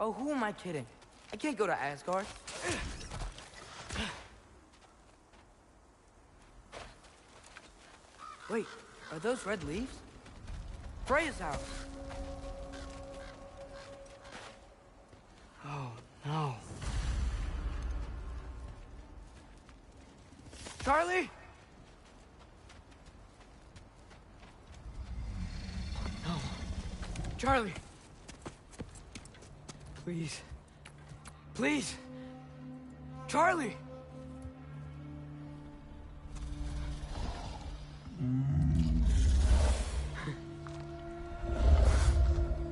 Oh, who am I kidding? I can't go to Asgard. Wait, are those red leaves? Freya's house. Oh, no. Charlie? No. Charlie. Please. Please. Charlie.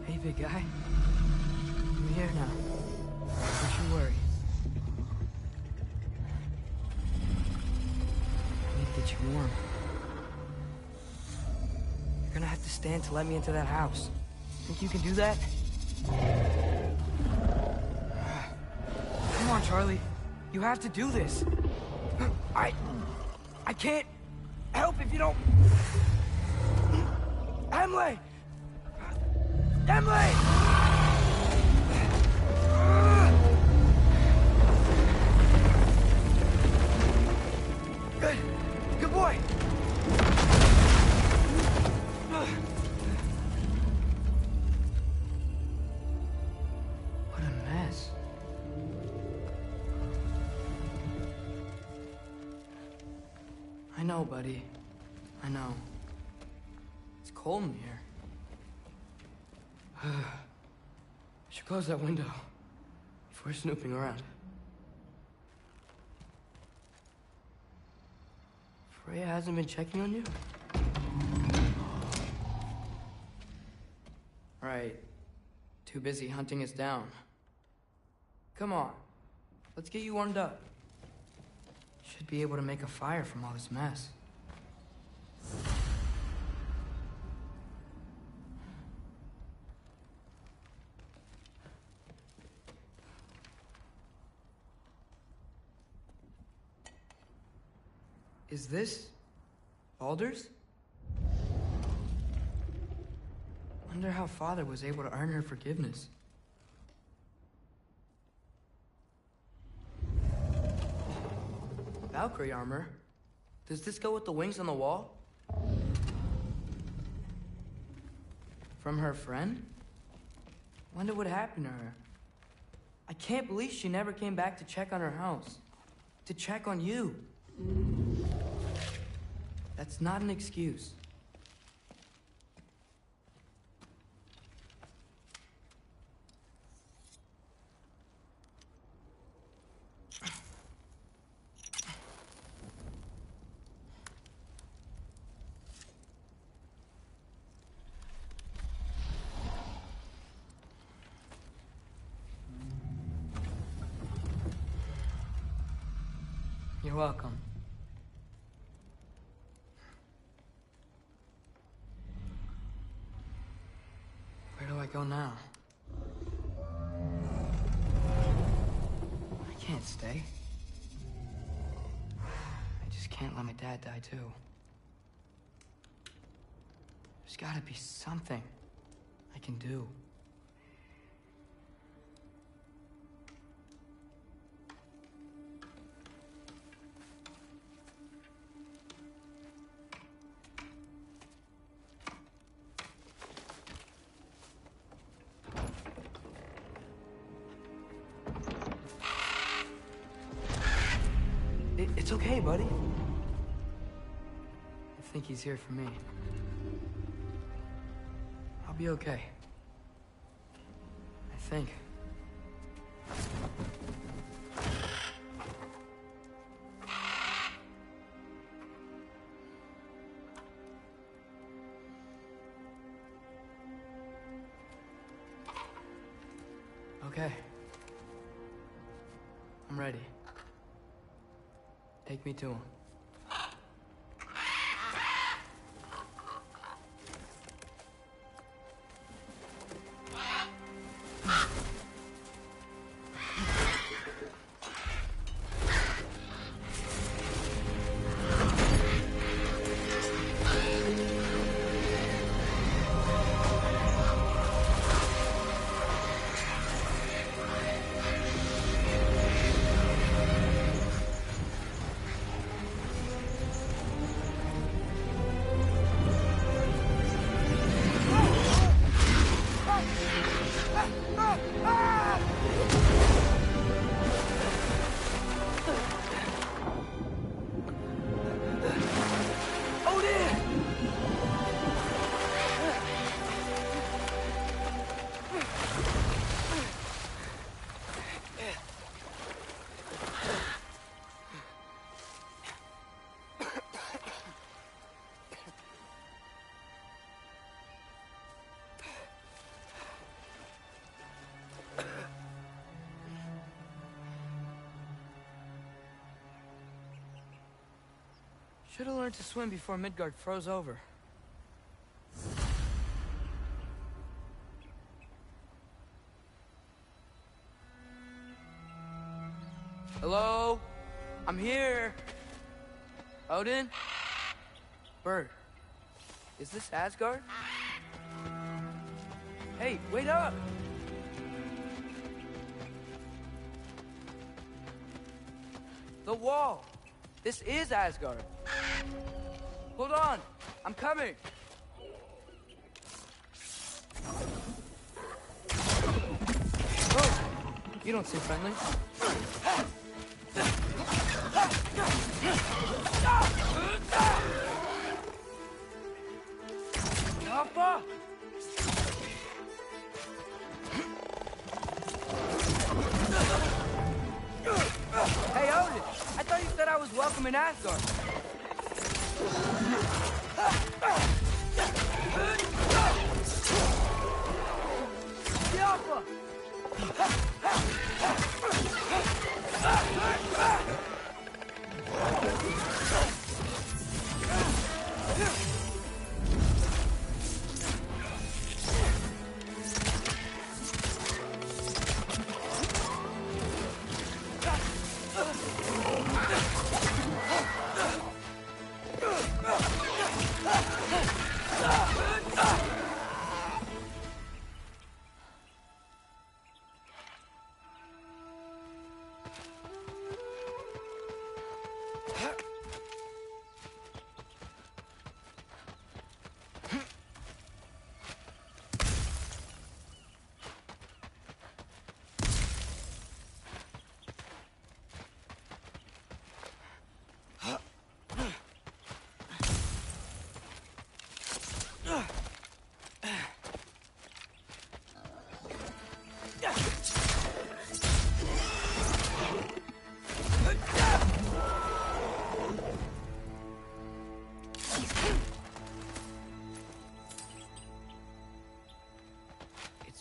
Hey, big guy. I'm here now. Don't you worry. I need to get you warm. You're gonna have to stand to let me into that house. Think you can do that? Come on, Charlie. You have to do this. I can't help if you don't... Emily! Emily! Good. Good boy. What a mess. I know, buddy. I know. It's cold in here. I should close that window before snooping around. Freya hasn't been checking on you? Right. Too busy hunting us down. Come on. Let's get you warmed up. Should be able to make a fire from all this mess. Is this Baldur's? Wonder how Father was able to earn her forgiveness. Valkyrie armor? Does this go with the wings on the wall? From her friend? Wonder what happened to her. I can't believe she never came back to check on her house. To check on you. That's not an excuse. You're welcome. Where do I go now? I can't stay. I just can't let my dad die too. There's gotta be something I can do. It's okay, buddy. I think he's here for me. I'll be okay. I think. Okay. I'm ready. Take me to him. Should have learned to swim before Midgard froze over. Hello? I'm here. Odin? Bird. Is this Asgard? Hey, wait up! The wall! This is Asgard. Hold on! I'm coming! Oh! You don't seem friendly. Papa! Hey, Odin! I thought you said I was welcome in Asgard. Papa!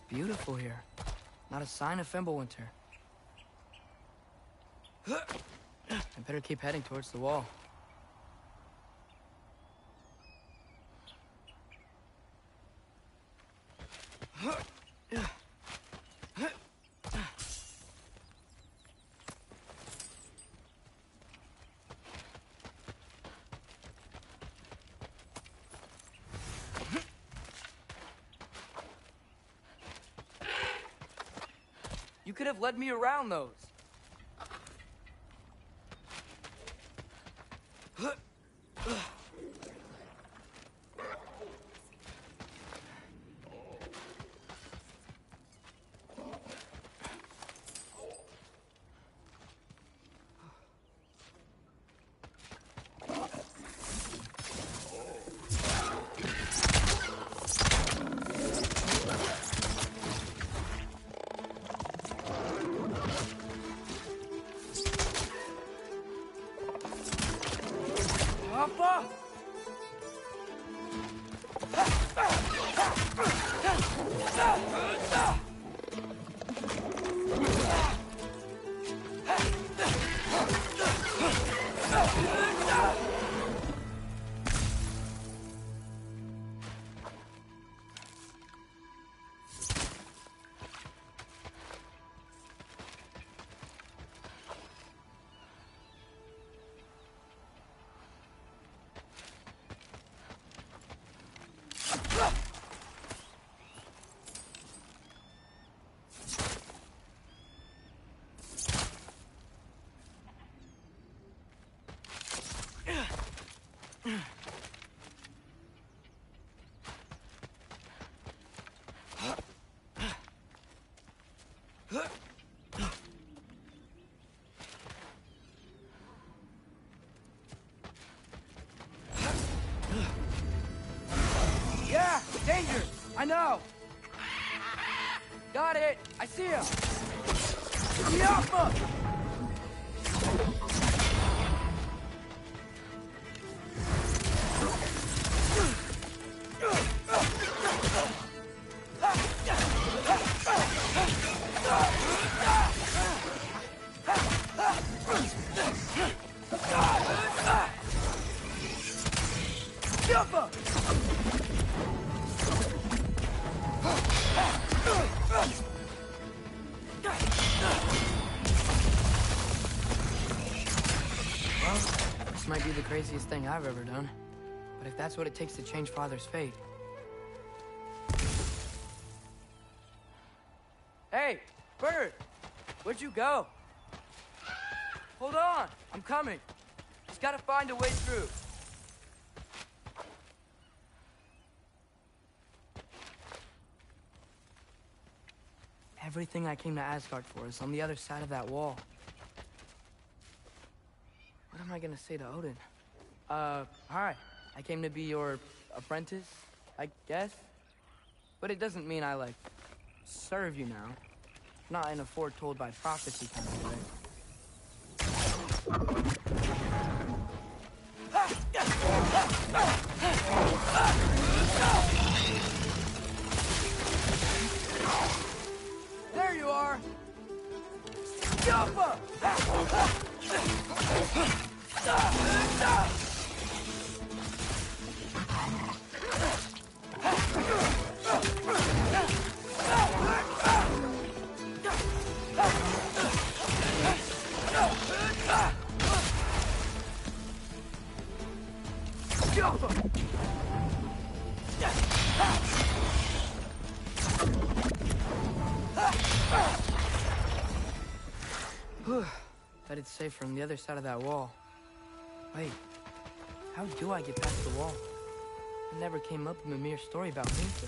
Beautiful here. Not a sign of Fimbulwinter. I better keep heading towards the wall. You could have led me around those. Yeah, danger! I know! Got it! I see him! Yappa! This might be the craziest thing I've ever done. But if that's what it takes to change Father's fate... Hey, Bird! Where'd you go? Hold on! I'm coming! Just gotta find a way through. Everything I came to Asgard for is on the other side of that wall. What am I gonna say to Odin? Hi. I came to be your apprentice, I guess? But it doesn't mean I, like, serve you now. Not in a foretold by prophecy kind of way. There you are! Jumpa! Bet it's safer on the other side of that wall. Wait, how do I get past the wall? It never came up in Mimir's story about Winter.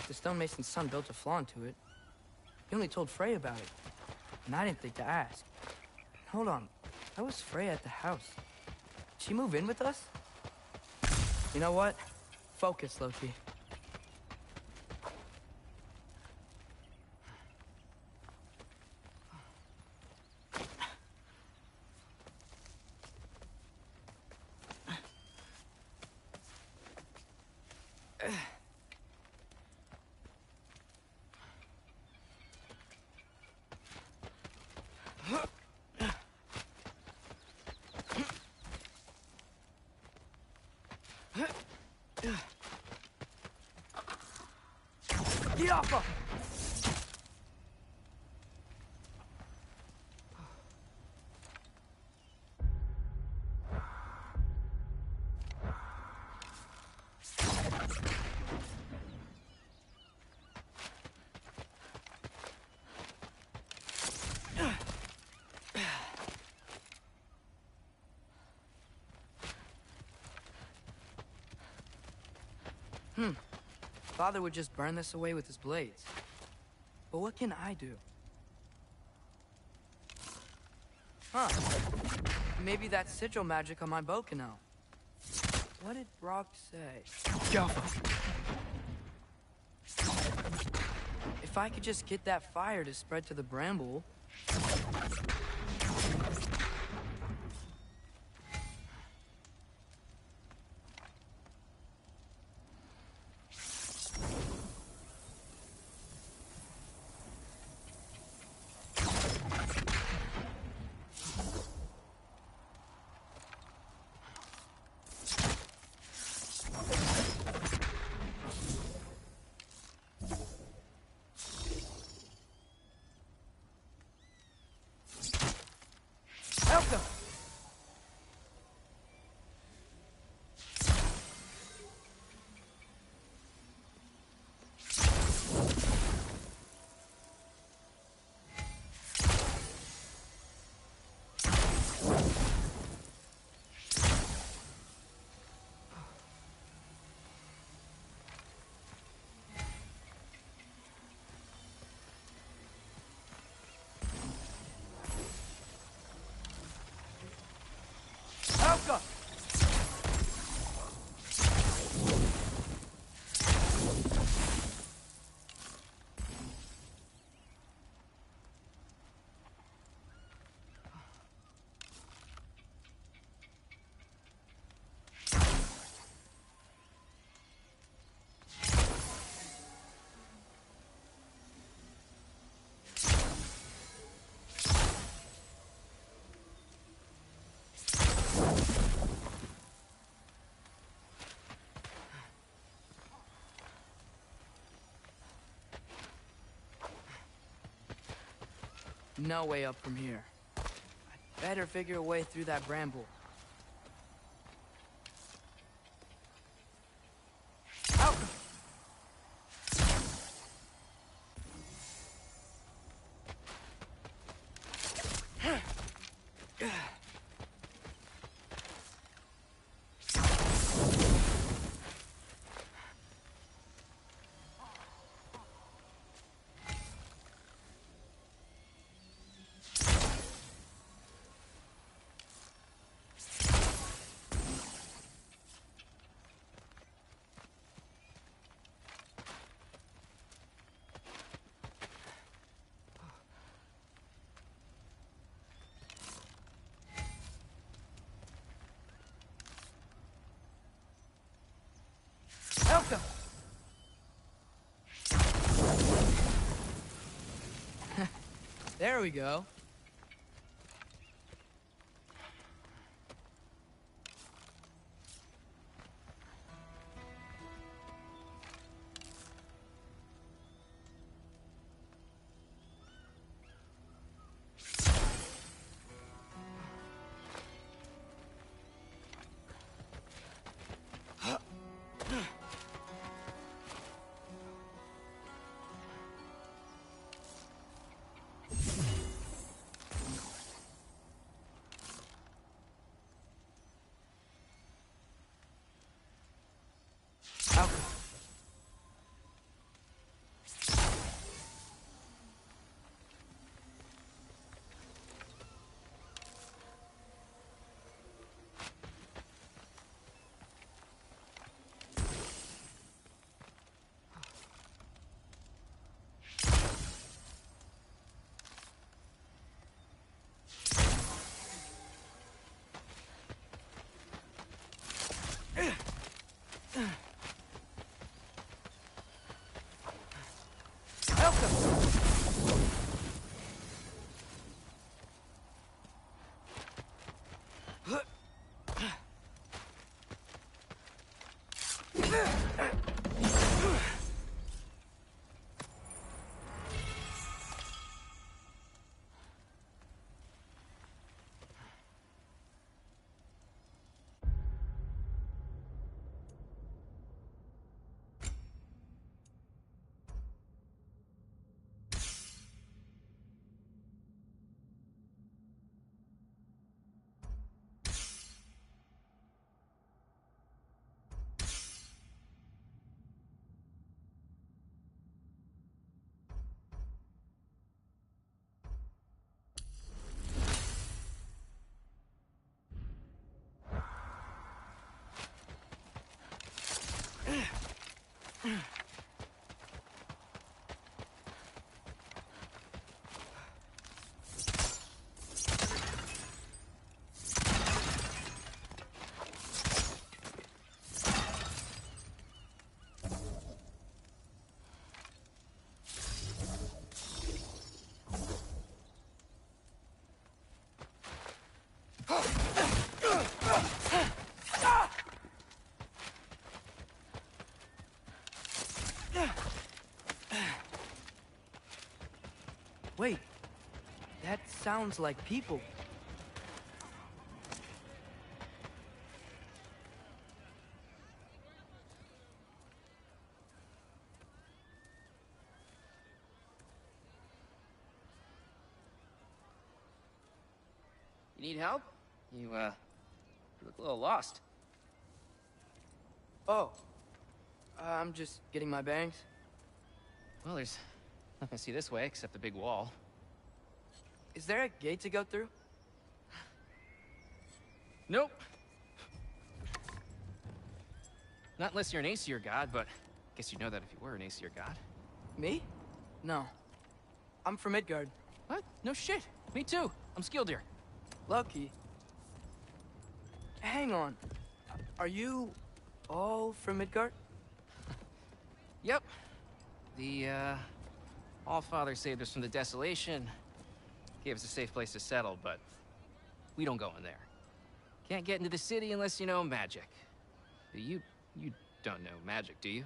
The stonemason's son built a flaw into it. He only told Frey about it, and I didn't think to ask. Hold on, how was Frey at the house? Did she move in with us? You know what? Focus, Loki. Get off her! Father would just burn this away with his blades. But what can I do? Huh. Maybe that sigil magic on my bow can help. What did Brock say? Jaffa. If I could just get that fire to spread to the bramble... Help them! Help! No way up from here. I'd better figure a way through that bramble. There we go. Wait, that sounds like people. You need help? You look a little lost. Oh, I'm just getting my bearings. Well, there's nothing to see this way except the big wall. Is there a gate to go through? Nope. Not unless you're an Aesir god, but I guess you'd know that if you were an Aesir god. Me? No. I'm from Midgard. What? No shit. Me too. I'm Skildir. Loki. Hang on. Are you all from Midgard? Yep. The, Allfather saved us from the desolation. Gave us a safe place to settle, but we don't go in there. Can't get into the city unless you know magic. You don't know magic, do you?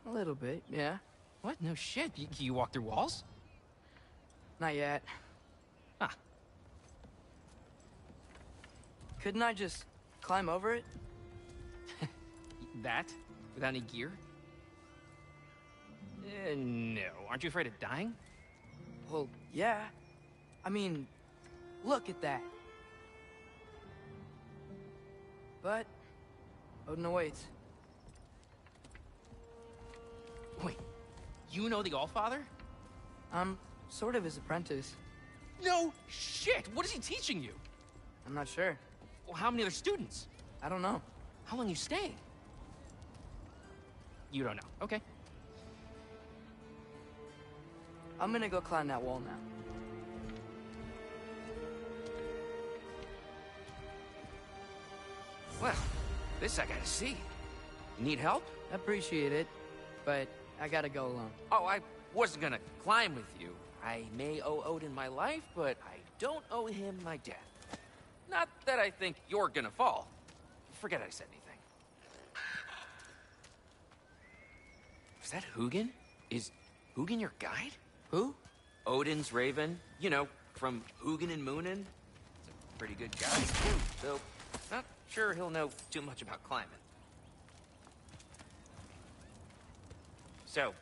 A little bit, yeah. What? No shit. You walk through walls? Not yet. Huh. Couldn't I just climb over it? That? Without any gear? No. Aren't you afraid of dying? Well, yeah. I mean, look at that. But Odin awaits. Wait, you know the Allfather? I'm sort of his apprentice. No shit! What is he teaching you? I'm not sure. Well, how many other students? I don't know. How long you staying? You don't know. Okay. I'm gonna go climb that wall now. Well, this I gotta see. You need help? Appreciate it, but I gotta go alone. Oh, I wasn't gonna climb with you. I may owe Odin my life, but I don't owe him my death. Not that I think you're gonna fall. Forget I said anything. Is that Hugin? Is Hugin your guide? Who? Odin's raven. You know, from Hugin and Moonin. He's a pretty good guy. So, not sure he'll know too much about climbing. So,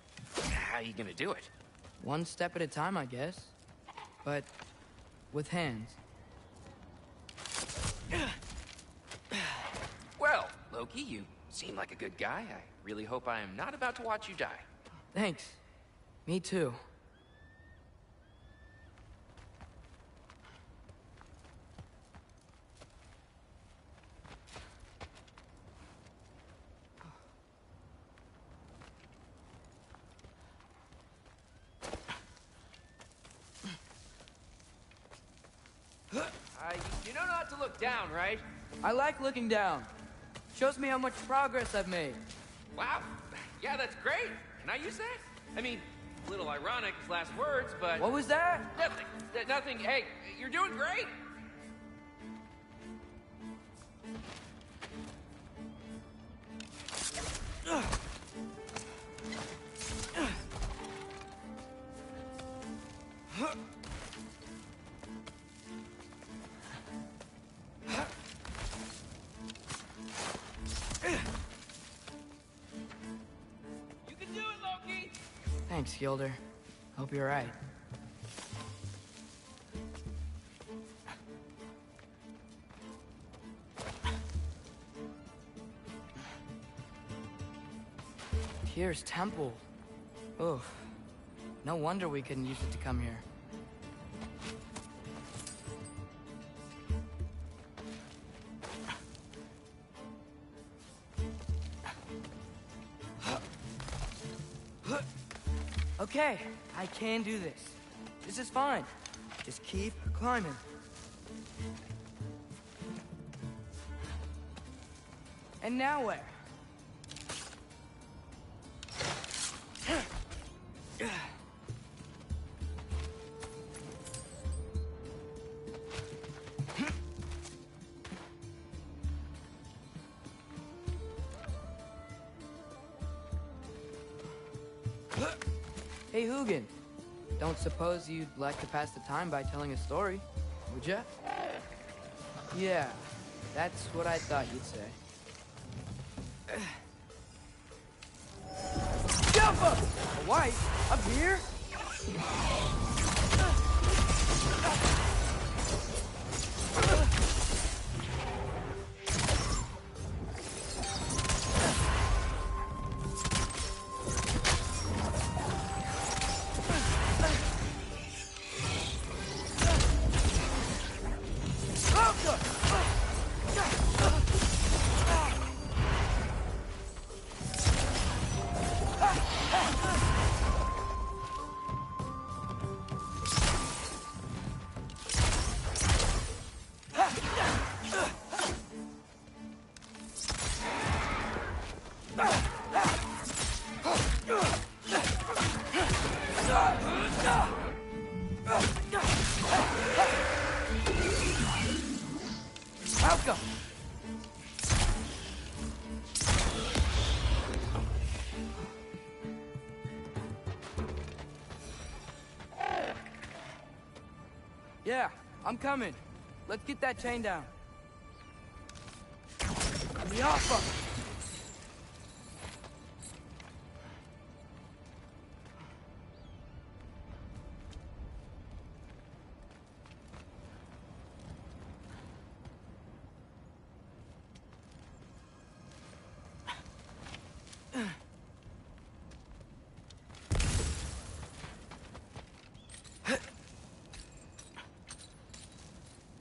how you gonna do it? One step at a time, I guess. But with hands. Well, Loki, you seem like a good guy. I really hope I am not about to watch you die. Thanks. Me too. You know not to look down, right? I like looking down. Shows me how much progress I've made. Wow. Yeah, that's great. Can I use that? I mean, a little ironic his last words, but... What was that? Nothing. Nothing. Hey, you're doing great. Thanks, Gilder. Hope you're right. Tyr's temple. Oof. No wonder we couldn't use it to come here. Okay, I can do this. This is fine. Just keep climbing. And now where? Hey, Hugin. Don't suppose you'd like to pass the time by telling a story, would ya? Yeah, that's what I thought you'd say. Jump up! A wife? Up here? Yeah, I'm coming. Let's get that chain down. Miafa!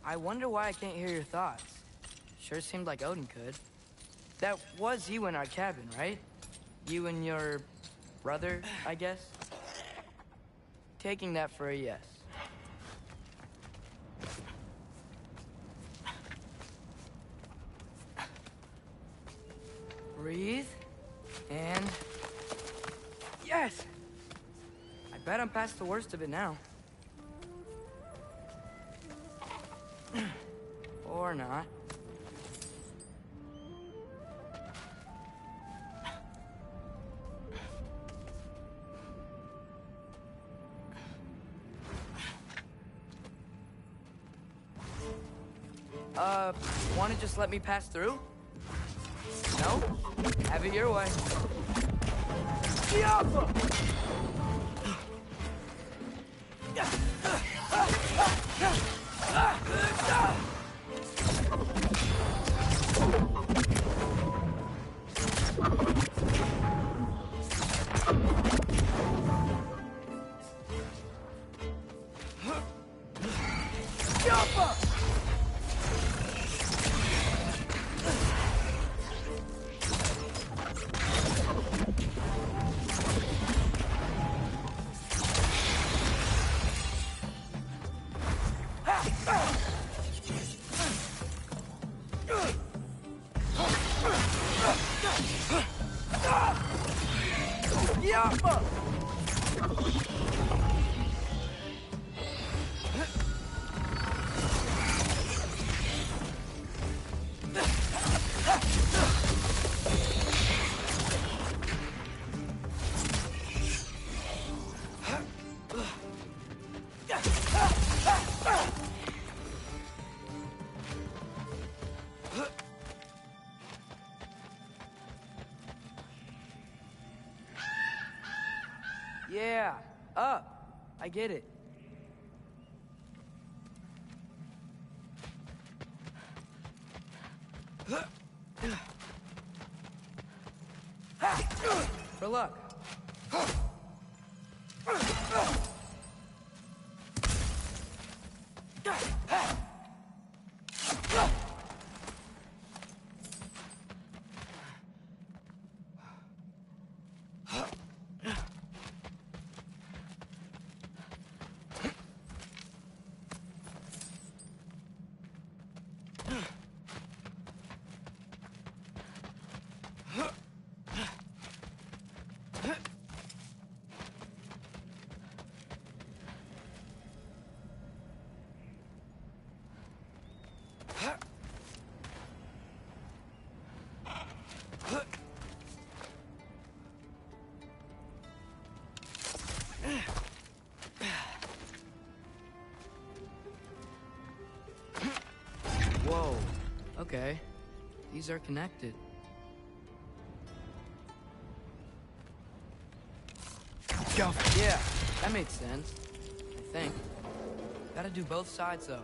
I wonder why I can't hear your thoughts. Sure seemed like Odin could. That was you in our cabin, right? You and your brother, I guess? Taking that for a yes. Breathe, and... Yes! I bet I'm past the worst of it now. Or not. Want to just let me pass through? No? Have it your way. Diablo! Yeah, up. I get it. For luck. Whoa, okay. These are connected. Go. Yeah, that makes sense. I think. Gotta do both sides, though.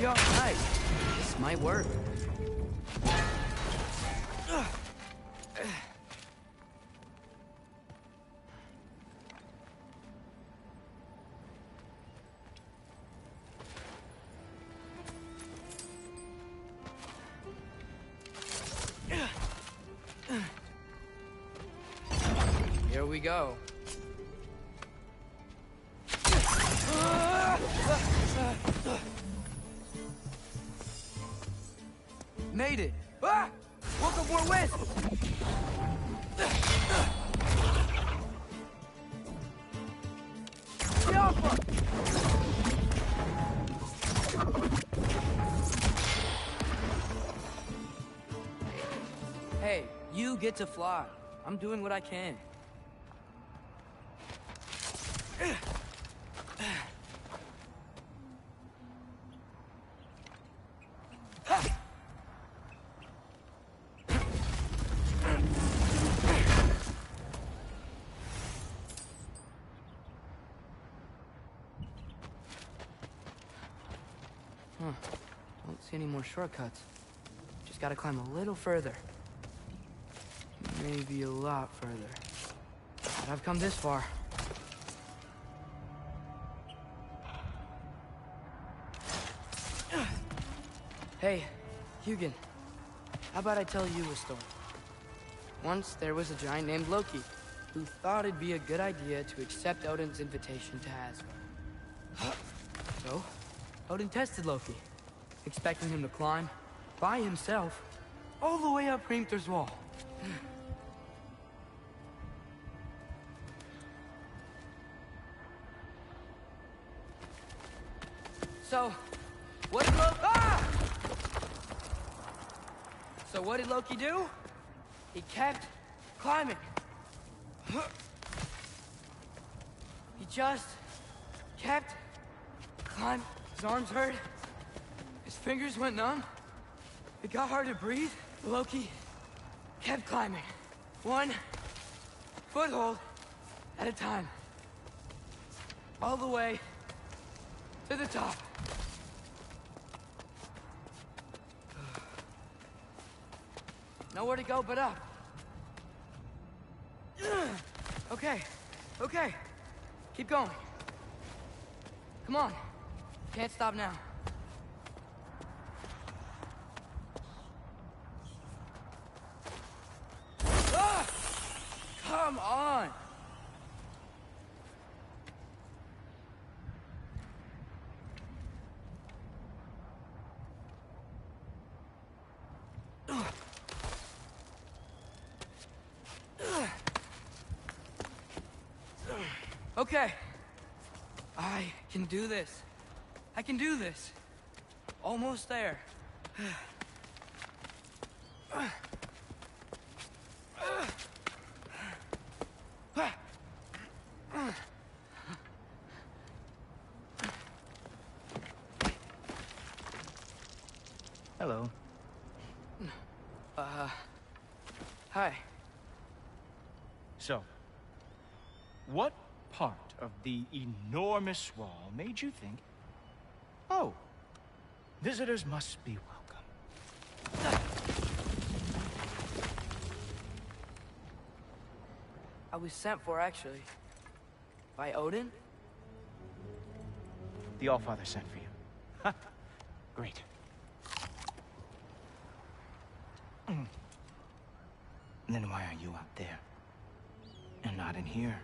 Yo, nice. This might work. Here we go. Made it! Ah! Welcome more west! Hey, you get to fly. I'm doing what I can. Don't see any more shortcuts. Just gotta climb a little further. Maybe a lot further. But I've come this far. Hey, Hugin, how about I tell you a story? Once there was a giant named Loki, who thought it'd be a good idea to accept Odin's invitation to Asgard. So, Odin tested Loki, expecting him to climb, by himself, all the way up Hrimthur's wall. So, what did Loki... Ah! So what did Loki do? He kept climbing. He just kept climbing. His arms hurt. His fingers went numb. It got hard to breathe. Loki kept climbing. One foothold at a time. All the way to the top. Nowhere to go but up. Okay, okay. Keep going. Come on. Can't stop now. Ah! Come on! Okay. I can do this. I can do this. Almost there. Hello. Hi. So, what part of the enormous wall made you think, oh, visitors must be welcome? I was sent for, actually. By Odin? The Allfather sent for you. Ha! Great. Then why are you out there? And not in here?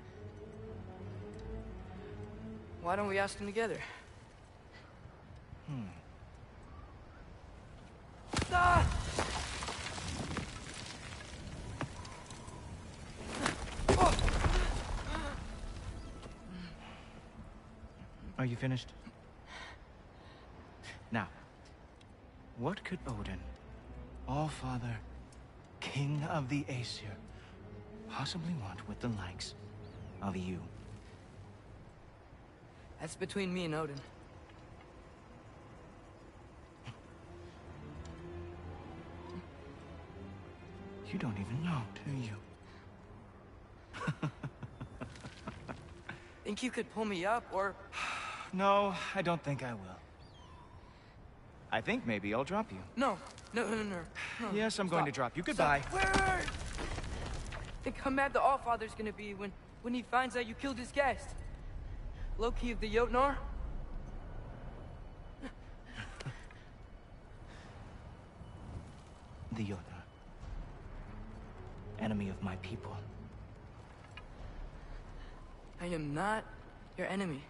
Why don't we ask them together? Ah! Are you finished? Now, what could Odin, Allfather, King of the Aesir, possibly want with the likes of you? That's between me and Odin. You don't even know, do you? Think you could pull me up, or... No, I don't think I will. I think maybe I'll drop you. No. Yes, I'm going to drop you. Goodbye. Stop. Wait. Think how mad the Allfather's gonna be when he finds out you killed his guest. Loki of the Jotnar? The Jotnar. Enemy of my people. I am not your enemy.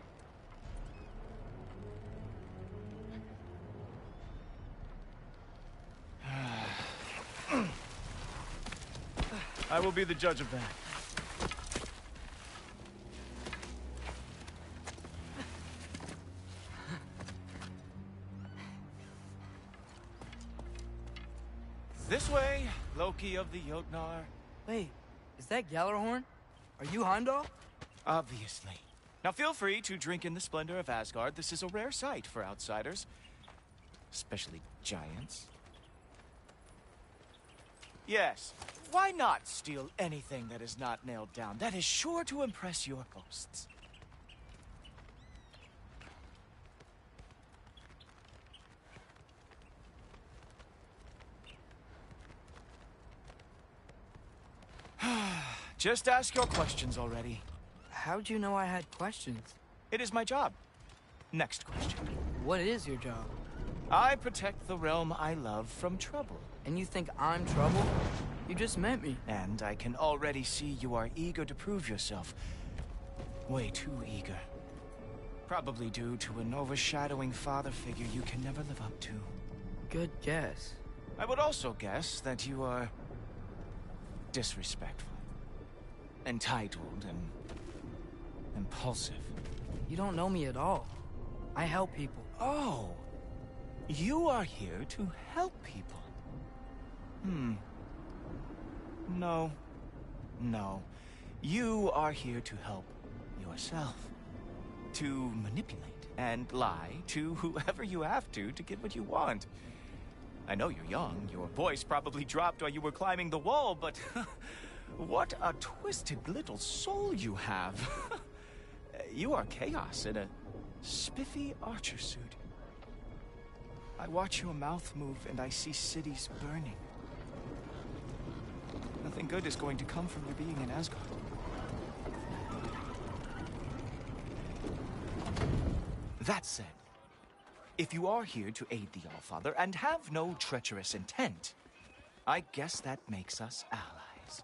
I will be the judge of that. This way, Loki of the Jotnar. Wait, is that Gjallarhorn? Are you Heimdall? Obviously. Now feel free to drink in the splendor of Asgard. This is a rare sight for outsiders. Especially giants. Yes, why not steal anything that is not nailed down? That is sure to impress your hosts. Just ask your questions already. How'd you know I had questions? It is my job. Next question. What is your job? I protect the realm I love from trouble. And you think I'm trouble? You just met me. And I can already see you are eager to prove yourself. Way too eager. Probably due to an overshadowing father figure you can never live up to. Good guess. I would also guess that you are disrespectful, entitled, and impulsive. You don't know me at all. I help people. Oh, you are here to help people. No. No. You are here to help yourself. To manipulate and lie to whoever you have to get what you want. I know you're young. Your voice probably dropped while you were climbing the wall, but what a twisted little soul you have. You are chaos in a spiffy archer suit. I watch your mouth move and I see cities burning. Nothing good is going to come from your being in Asgard. That said, if you are here to aid the Allfather and have no treacherous intent, I guess that makes us allies.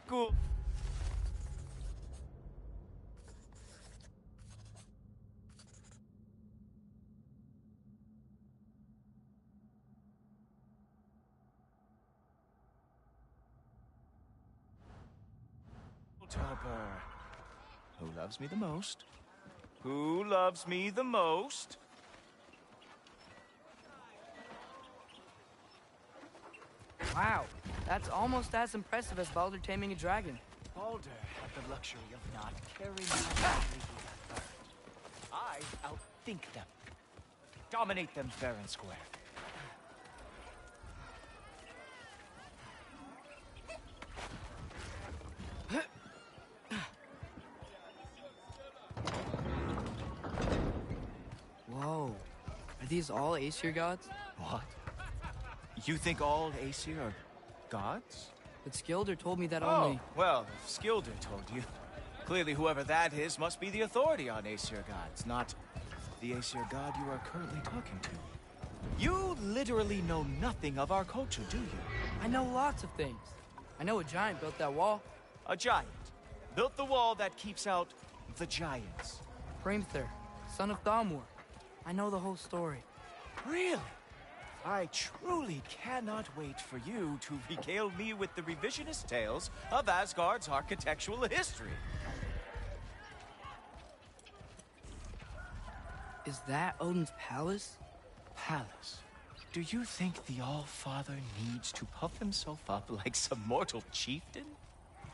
Cool. Topper. Who loves me the most? Who loves me the most? Wow, that's almost as impressive as Baldur taming a dragon. Baldur had the luxury of not caring how badly he got burned. I outthink them. Dominate them fair and square. Whoa. Are these all Aesir gods? What? You think all Aesir are gods? But Skilder told me that Oh, only... well, if Skilder told you. Clearly whoever that is must be the authority on Aesir gods, not the Aesir god you are currently talking to. You literally know nothing of our culture, do you? I know lots of things. I know a giant built that wall. A giant built the wall that keeps out the giants. Hrimthur, son of Thalmor. I know the whole story. Really? I truly cannot wait for you to regale me with the revisionist tales of Asgard's architectural history. Is that Odin's palace? Palace? Do you think the All-Father needs to puff himself up like some mortal chieftain?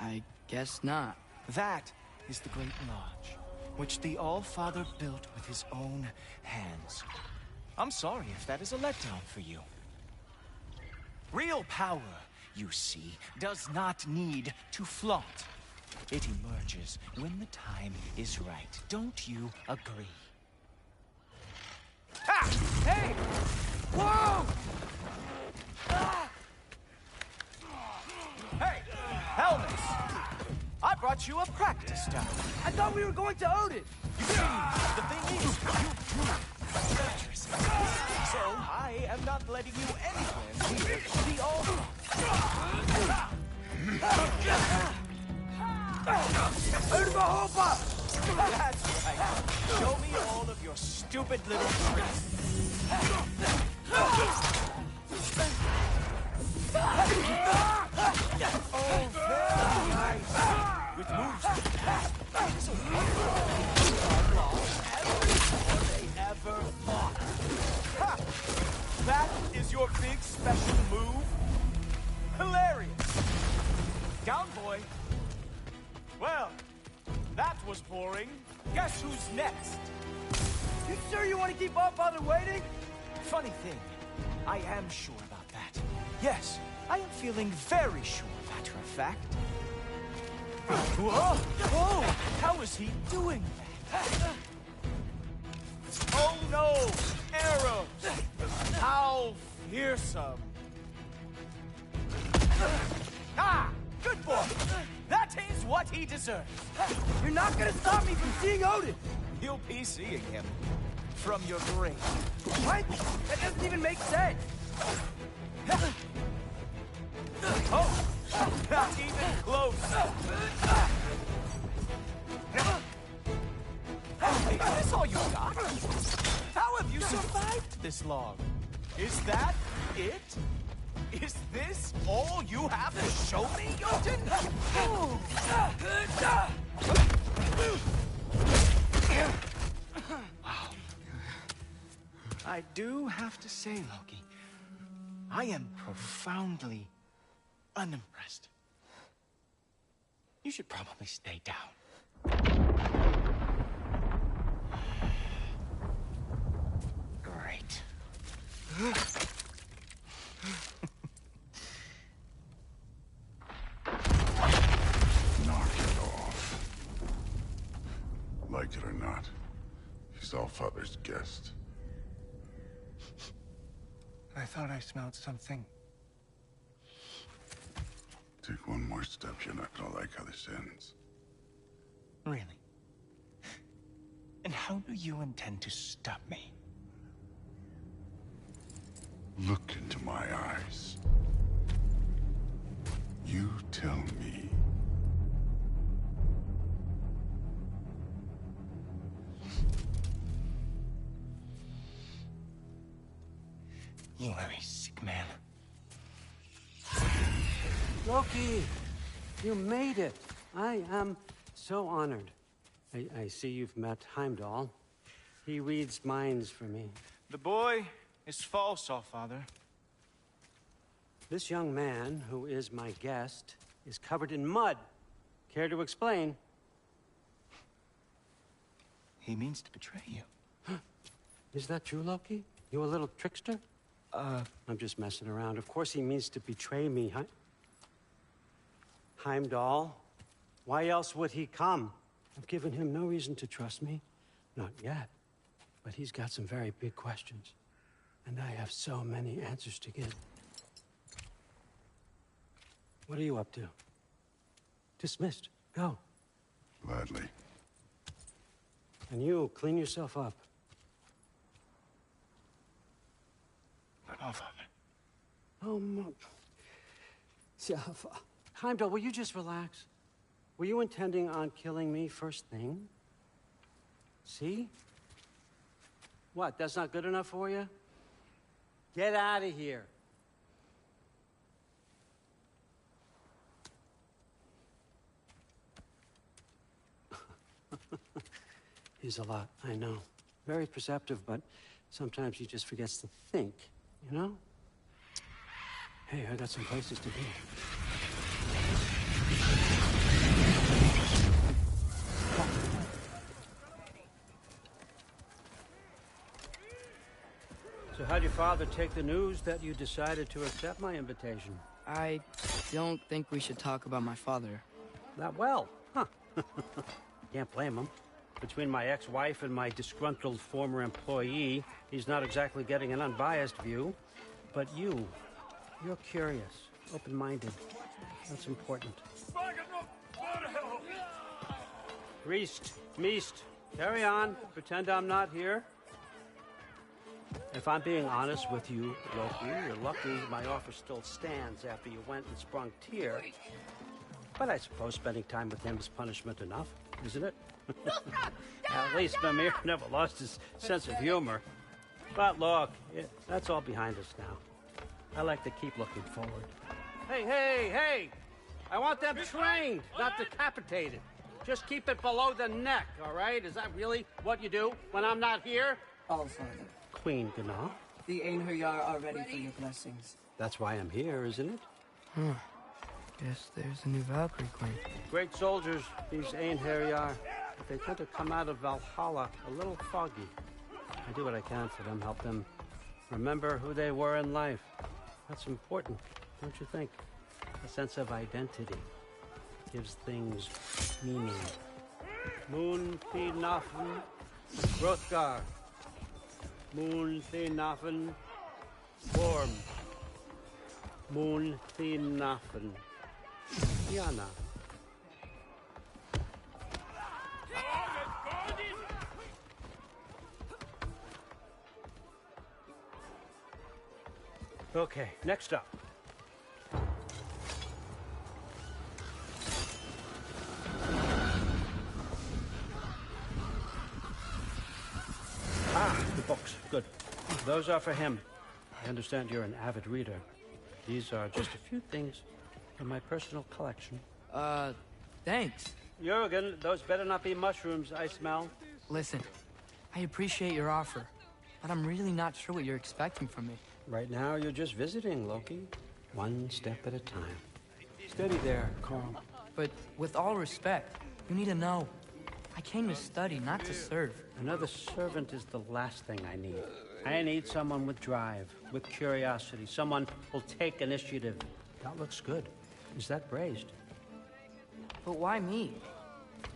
I guess not. That is the Great Lodge, which the All-Father built with his own hands. I'm sorry if that is a letdown for you. Real power, you see, does not need to flaunt. It emerges when the time is right. Don't you agree? Ah! Hey! Whoa! Ah! Hey! Helmets! I brought you a practice down. I thought we were going to Odin! You see, the thing is, you dangerous. So I am not letting you anywhere near the altar. That's right. Show me all of your stupid little tricks. Oh, very nice. With moves so they ever fought. Ha! That is your big special move? Hilarious. Down, boy. Well, that was boring. Guess who's next? You sure you want to keep Allfather waiting? Funny thing, I am sure about that. Yes, I am feeling very sure, matter of fact. Whoa! Whoa! How is he doing that? Oh no! Arrows! How fearsome! Ah! Good boy! That is what he deserves! You're not gonna stop me from seeing Odin! You'll be seeing him. from your grave. What? That doesn't even make sense. Oh, not even close. Is this all you got? How have you survived this long? Is that it? Is this all you have to show me, Jotun? Wow. I do have to say, Loki, I am profoundly unimpressed. You should probably stay down. Great. Knock it off. Like it or not, he's Allfather's guest. I thought I smelled something. Take one more step, you're not gonna like how this ends. Really? And how do you intend to stop me? Look into my eyes. You tell me. You are a sick man. Loki, you made it. I am so honored. I see you've met Heimdall. He reads minds for me. The boy is false, Allfather. This young man, who is my guest, is covered in mud. Care to explain? He means to betray you. Is that true, Loki? You a little trickster? I'm just messing around. Of course he means to betray me, Heimdall, why else would he come? I've given him no reason to trust me. Not yet. But he's got some very big questions. And I have so many answers to give. What are you up to? Dismissed. Go. Gladly. And you, clean yourself up. But Allfather. Oh, Heimdall, will you just relax? Were you intending on killing me first thing? See? What, that's not good enough for you? Get out of here. He's a lot, I know. Very perceptive, but sometimes he just forgets to think, you know? Hey, I got some places to be. So how'd your father take the news that you decided to accept my invitation? I don't think we should talk about my father. Not well, huh? Can't blame him. Between my ex-wife and my disgruntled former employee, he's not exactly getting an unbiased view. But you're curious, open-minded. That's important. Priest, Meest, carry on. Pretend I'm not here. If I'm being honest with you, Loki, you're lucky my offer still stands after you went and sprung Tyr. But I suppose spending time with him is punishment enough, isn't it? At least Mimir never lost his sense of humor. But look, that's all behind us now. I like to keep looking forward. Hey! I want them trained, not decapitated. Just keep it below the neck, all right? Is that really what you do when I'm not here? Allfather, Queen Gná. the Einherjar are ready for your blessings. That's why I'm here, isn't it? Guess there's a new Valkyrie queen. Great soldiers, these Einherjar. But they tend to come out of Valhalla a little foggy. I do what I can for them, help them remember who they were in life. That's important, don't you think? A sense of identity gives things meaning. Moon Thinafen, Hrothgar. Moon Thinafen, Form. Moon Thinafen, Yana. Okay, next up. Ah, the books. Good. Those are for him. I understand you're an avid reader. These are just a few things from my personal collection. Thanks. Jurgen, those better not be mushrooms I smell. Listen, I appreciate your offer, but I'm really not sure what you're expecting from me. Right now, you're just visiting, Loki. One step at a time. Steady there, Carl. But with all respect, you need to know, I came to study, not to serve. Another servant is the last thing I need. I need someone with drive, with curiosity, someone who'll take initiative. That looks good. Is that braised? But why me?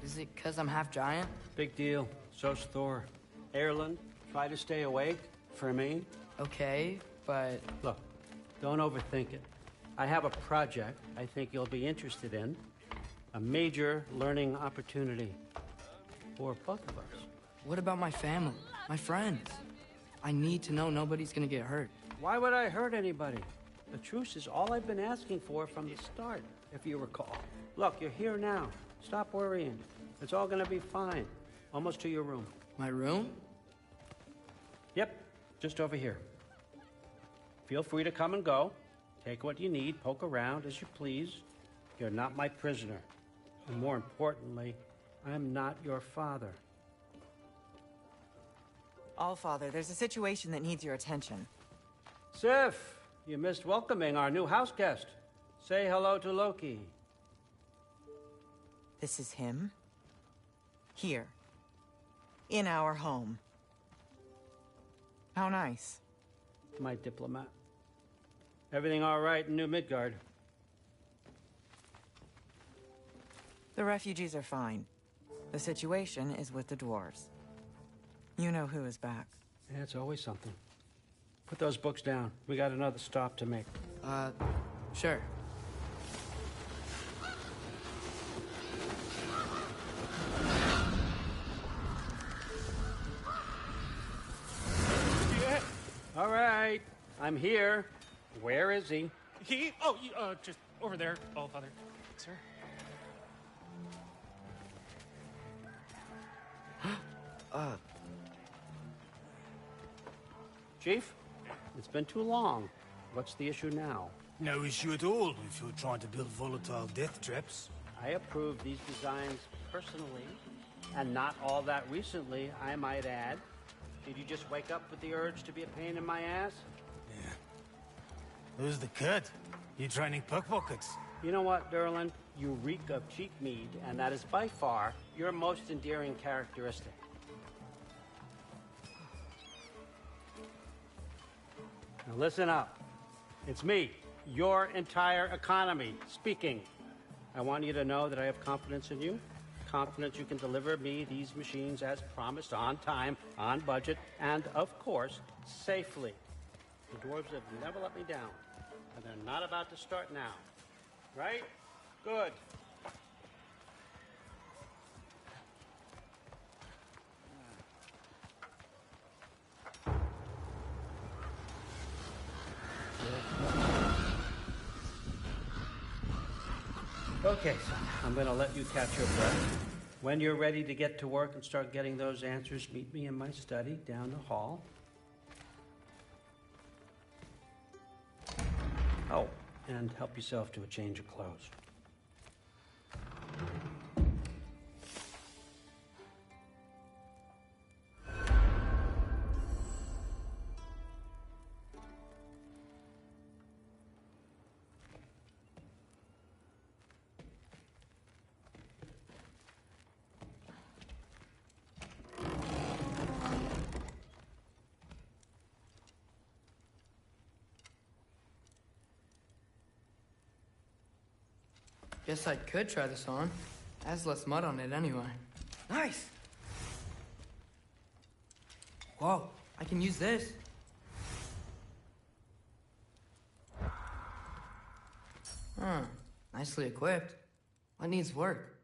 Is it because I'm half giant? Big deal. So's Thor. Erlen, try to stay awake for me. Okay, but... Look, don't overthink it. I have a project I think you'll be interested in. A major learning opportunity for both of us. What about my family, my friends? I need to know nobody's gonna get hurt. Why would I hurt anybody? The truce is all I've been asking for from the start, if you recall. Look, you're here now. Stop worrying. It's all gonna be fine. Almost to your room. My room? Yep, just over here. Feel free to come and go. Take what you need, poke around as you please. You're not my prisoner. And more importantly, I'm not your father. Allfather, there's a situation that needs your attention. Sif, you missed welcoming our new house guest. Say hello to Loki. This is him? Here. In our home. How nice. My diplomat. Everything all right in New Midgard? The refugees are fine. The situation is with the dwarves. You know who is back. Yeah, it's always something. Put those books down. We got another stop to make. Sure. Yeah. All right. I'm here. Where is he? Just over there, Allfather. Sir? Chief, it's been too long. What's the issue now? No issue at all if you're trying to build volatile death traps. I approved these designs personally, and not all that recently, I might add. Did you just wake up with the urge to be a pain in my ass? Yeah. Who's the kid? You training pickpockets? You know what, Derlin? You reek of cheap mead, and that is by far your most endearing characteristic. Now listen up. It's me, your entire economy, speaking. I want you to know that I have confidence in you. Confidence you can deliver me these machines as promised, on time, on budget, and, of course, safely. The dwarves have never let me down, and they're not about to start now. Right? Good. Okay, son, I'm going to let you catch your breath. When you're ready to get to work and start getting those answers, meet me in my study down the hall. Oh, and help yourself to a change of clothes. Guess I could try this on. Has less mud on it anyway. Nice! Whoa, I can use this. Nicely equipped. What needs work?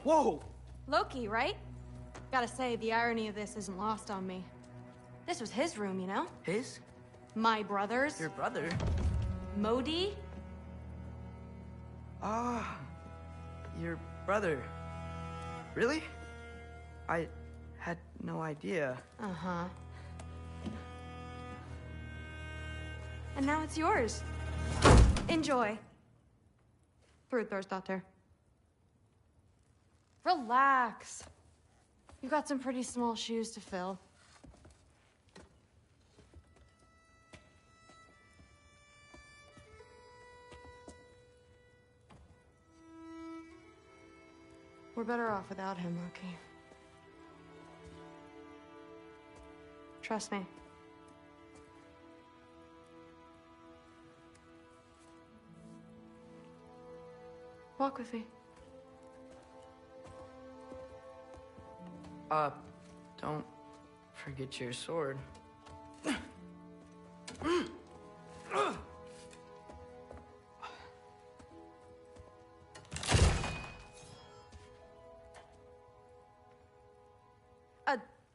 Whoa! Loki, right? Gotta say, the irony of this isn't lost on me. This was his room, you know? His? My brother's. Your brother? Modi? Ah, your brother. Really? I had no idea. Uh-huh. And now it's yours. Enjoy. Daughter. Relax. You've got some pretty small shoes to fill. We're better off without him, Loki. Trust me. Walk with me. Don't forget your sword.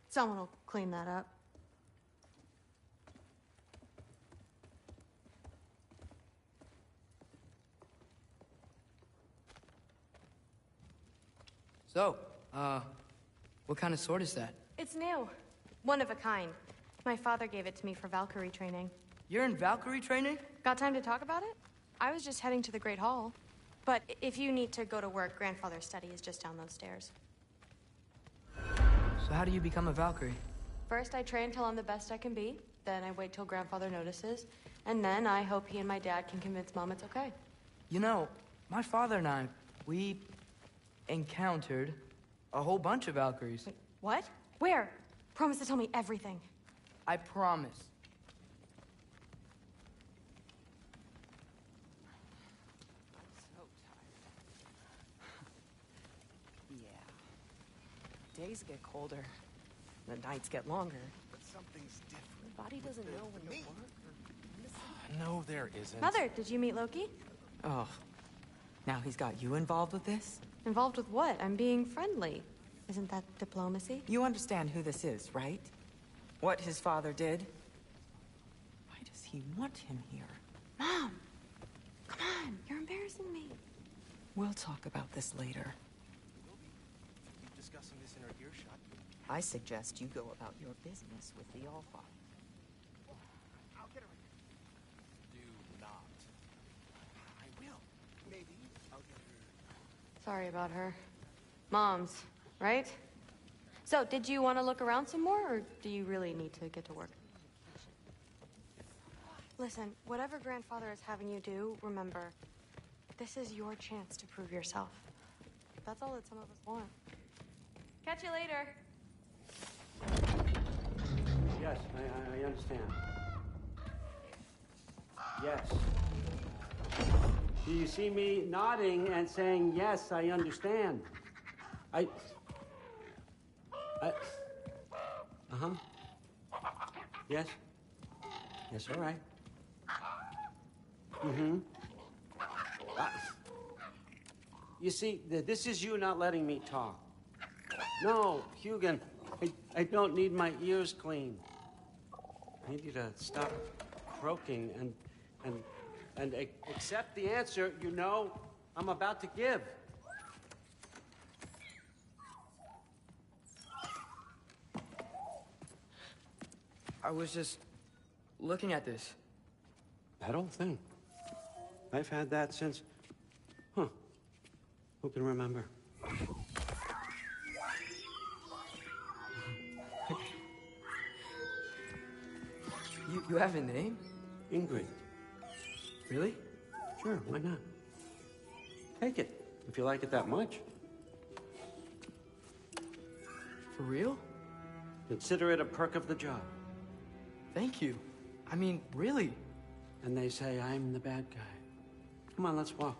Someone will clean that up. So, what kind of sword is that? It's new. One of a kind. My father gave it to me for Valkyrie training. You're in Valkyrie training? Got time to talk about it? I was just heading to the Great Hall. But if you need to go to work, Grandfather's study is just down those stairs. So how do you become a Valkyrie? First, I train till I'm the best I can be. Then I wait till Grandfather notices. And then I hope he and my dad can convince Mom it's okay. You know, my father and I, we encountered a whole bunch of Valkyries. Wait, what? Where? Promise to tell me everything. I promise. So tired. Yeah. Days get colder. The nights get longer. But something's different. Your body doesn't know when to work or... No, there isn't. Mother, did you meet Loki? Oh. Now he's got you involved with this? Involved with what? I'm being friendly. Isn't that diplomacy? You understand who this is, right? What his father did? Why does he want him here? Mom! Come on, you're embarrassing me. We'll talk about this later. Keep discussing this in our earshot. I suggest you go about your business with the Allfather. I'll get her. Do not. I will. Maybe. I'll get her. Sorry about her. Mom's, right? So, did you want to look around some more, or do you really need to get to work? Listen, whatever Grandfather is having you do, remember, this is your chance to prove yourself. That's all that some of us want. Catch you later. Yes, I understand. Yes. Do you see me nodding and saying, yes, I understand? Uh-huh. Yes? Yes, all right. Mm-hmm. You see, this is you not letting me talk. No, Hugan, I don't need my ears cleaned. I need you to stop croaking and accept the answer you know I'm about to give. I was just looking at this. That old thing. I've had that since... Huh. Who can remember? You have a name? Ingrid. Really? Sure, why not? Take it, if you like it that much. For real? Consider it a perk of the job. Thank you. I mean, really. And they say I'm the bad guy. Come on, let's walk.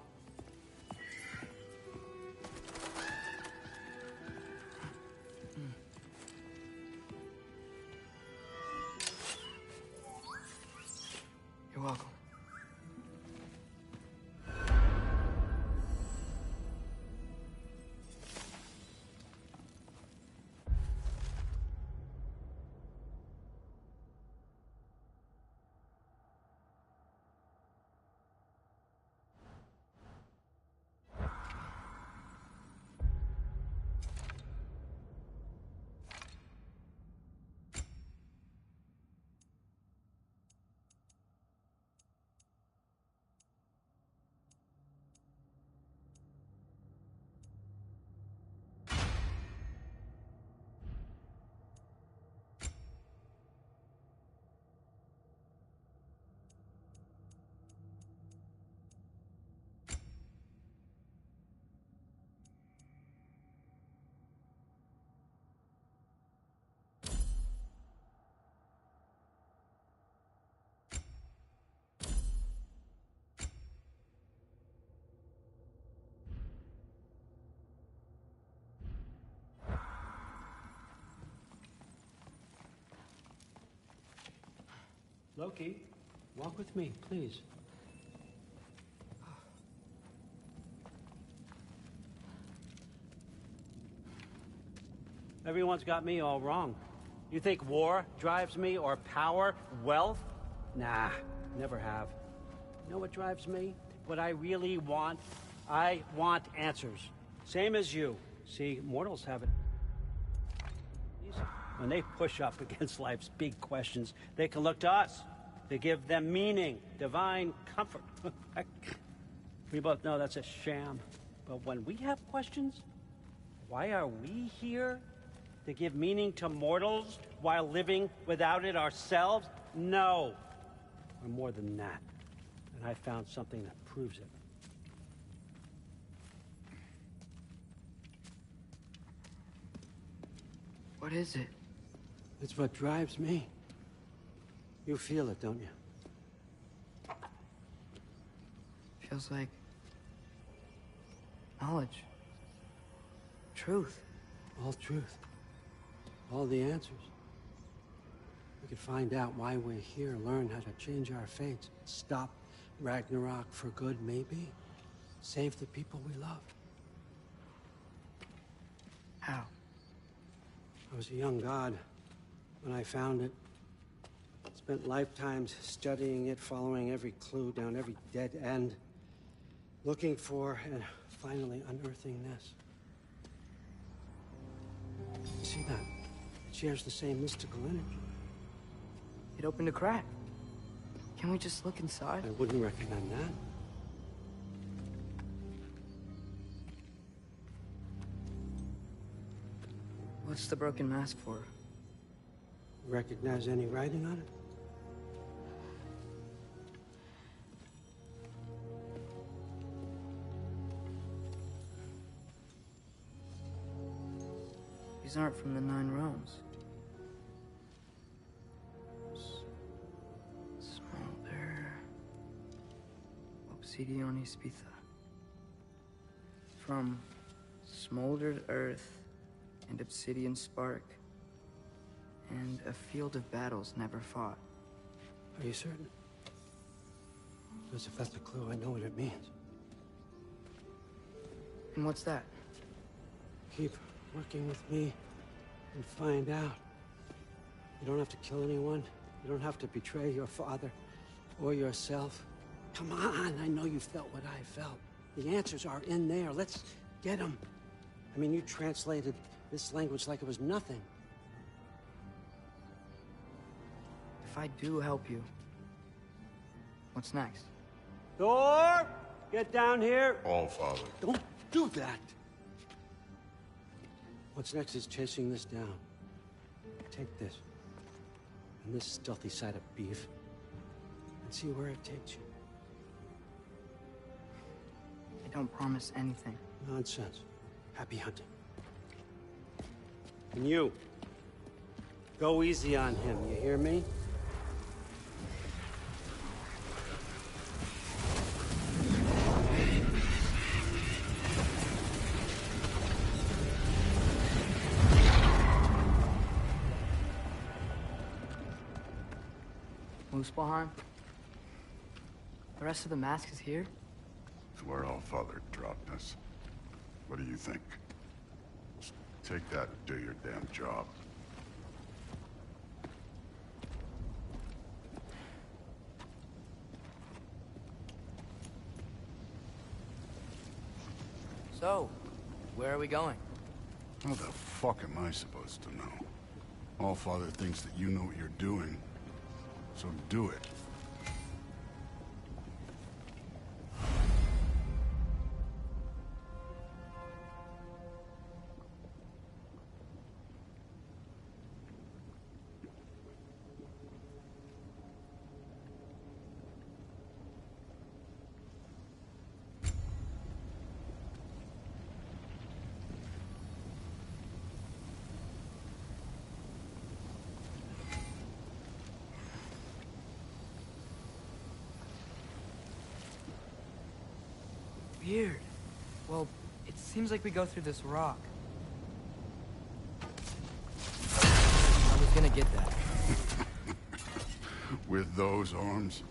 You're welcome. Loki, walk with me, please. Everyone's got me all wrong. You think war drives me, or power, wealth? Nah, never have. You know what drives me? What I really want? I want answers. Same as you. See, mortals have it easy. When they push up against life's big questions, they can look to us. To give them meaning, divine comfort. We both know that's a sham. But when we have questions, why are we here? To give meaning to mortals while living without it ourselves? No. We're more than that. And I found something that proves it. What is it? It's what drives me. You feel it, don't you? Feels like knowledge. Truth. All truth. All the answers. We could find out why we're here, learn how to change our fates, stop Ragnarok for good, maybe. Save the people we love. How? I was a young god when I found it. Spent lifetimes studying it, following every clue down every dead end, looking for and finally unearthing this. You see that? It shares the same mystical energy. It opened a crack. Can we just look inside? I wouldn't recommend that. What's the broken mask for? Recognize any writing on it? These aren't from the 9 realms. Smolder. Obsidione Spitha. From smoldered earth and obsidian spark. And a field of battles never fought. Are you certain? Because if that's a clue, I know what it means. And what's that? Keep working with me and find out. You don't have to kill anyone. You don't have to betray your father or yourself. Come on, I know you felt what I felt. The answers are in there. Let's get them. I mean, you translated this language like it was nothing. If I do help you, what's next? Thor! Get down here! All Father. Don't do that! What's next is chasing this down. Take this, and this stealthy side of beef, and see where it takes you. I don't promise anything. Nonsense. Happy hunting. And you, go easy on him, you hear me? Muspelheim? The rest of the mask is here? It's where All Father dropped us. What do you think? Just take that and do your damn job. So, where are we going? How the fuck am I supposed to know? All Father thinks that you know what you're doing, so do it. Weird. Well, it seems like we go through this rock. I was gonna get that. With those arms?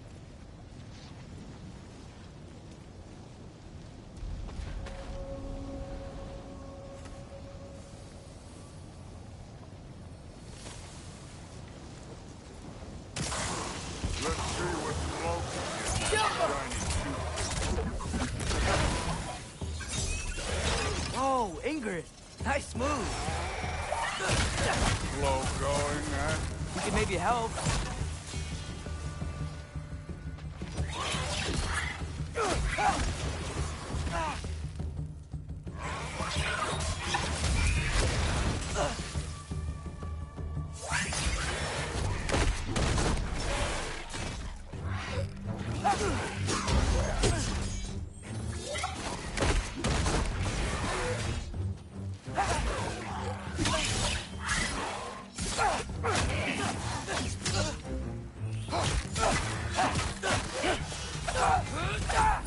Let's see what Loki is shiny. Oh, Ingrid. Nice move. Slow going, huh? We can maybe help.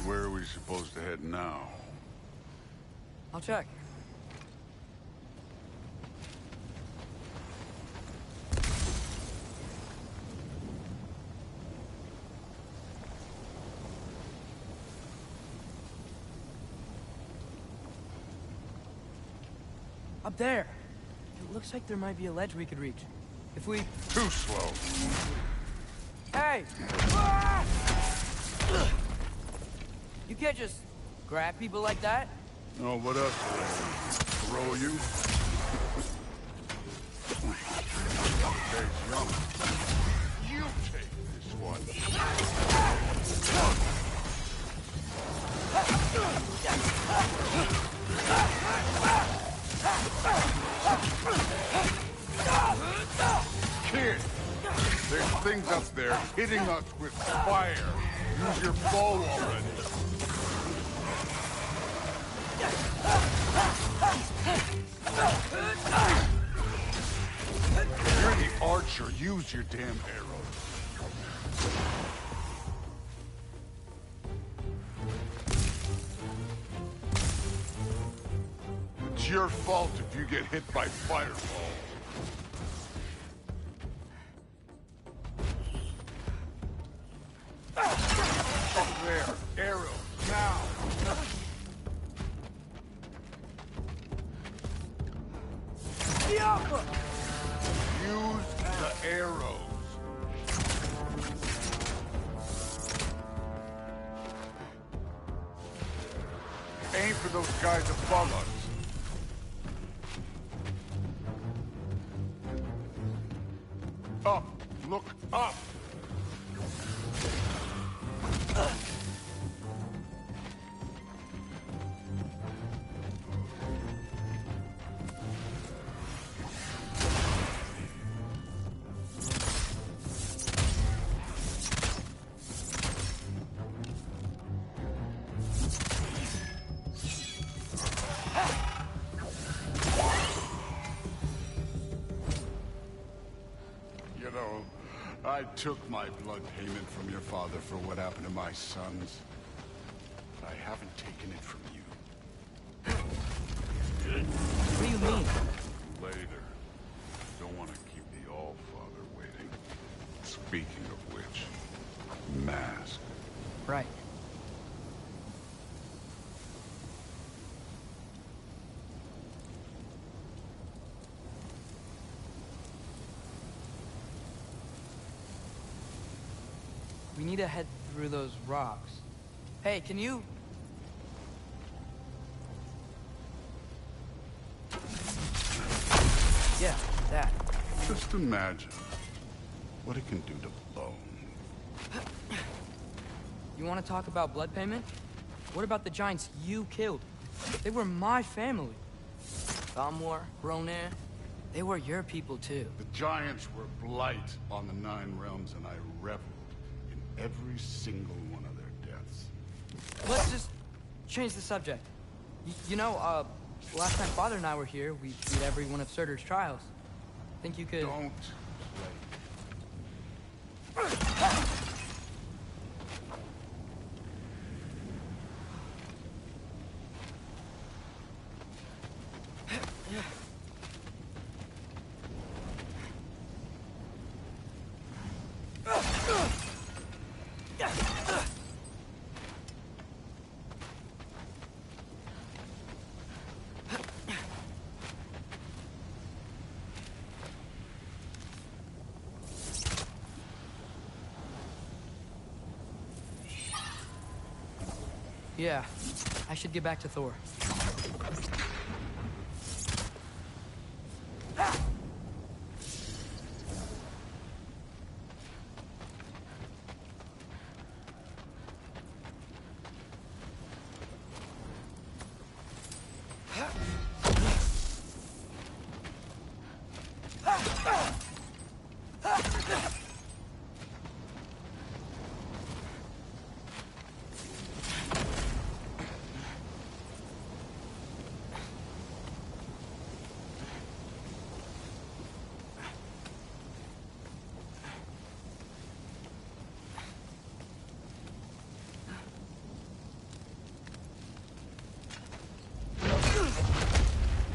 Where are we supposed to head now? I'll check. Up there. It looks like there might be a ledge we could reach. If we... Too slow. Hey! You can't just grab people like that. Oh, what else? Throw you? Okay, young. You take this one. Kid, there's things up there hitting us with fire. Use your bow already. You're the archer. Use your damn arrows. It's your fault if you get hit by fireball. Up there. Arrows. Now. Use the arrows. Aim for those guys above us. Up. Look up. You know, I took my blood payment from your father for what happened to my sons. But I haven't taken it from you. What do you mean? Later. Don't want to keep the All-Father waiting. Speaking of which, mask. Right. We need to head through those rocks. Hey, can you... Yeah, that. Just imagine what it can do to bone. You want to talk about blood payment? What about the giants you killed? They were my family. Thamwar, Ronair, they were your people too. The giants were blight on the 9 realms, and I reveled in every single one of their deaths. Let's just change the subject. You know, last time Father and I were here, we beat every one of Surtur's trials. Think you could... Don't play. Yeah, I should get back to Thor.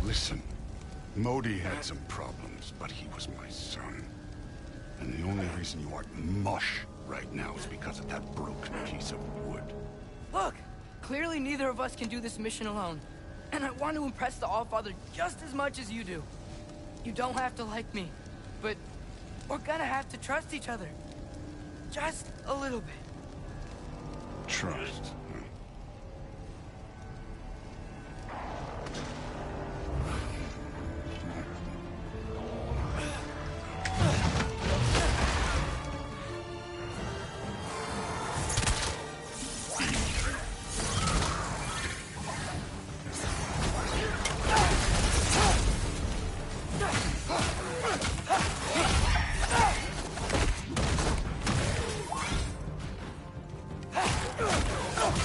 Listen, Modi had some problems, but he was my son. And the only reason you aren't mush right now is because of that broken piece of wood. Look! Clearly neither of us can do this mission alone. And I want to impress the Allfather just as much as you do. You don't have to like me, but we're gonna have to trust each other. Just a little bit. Trust.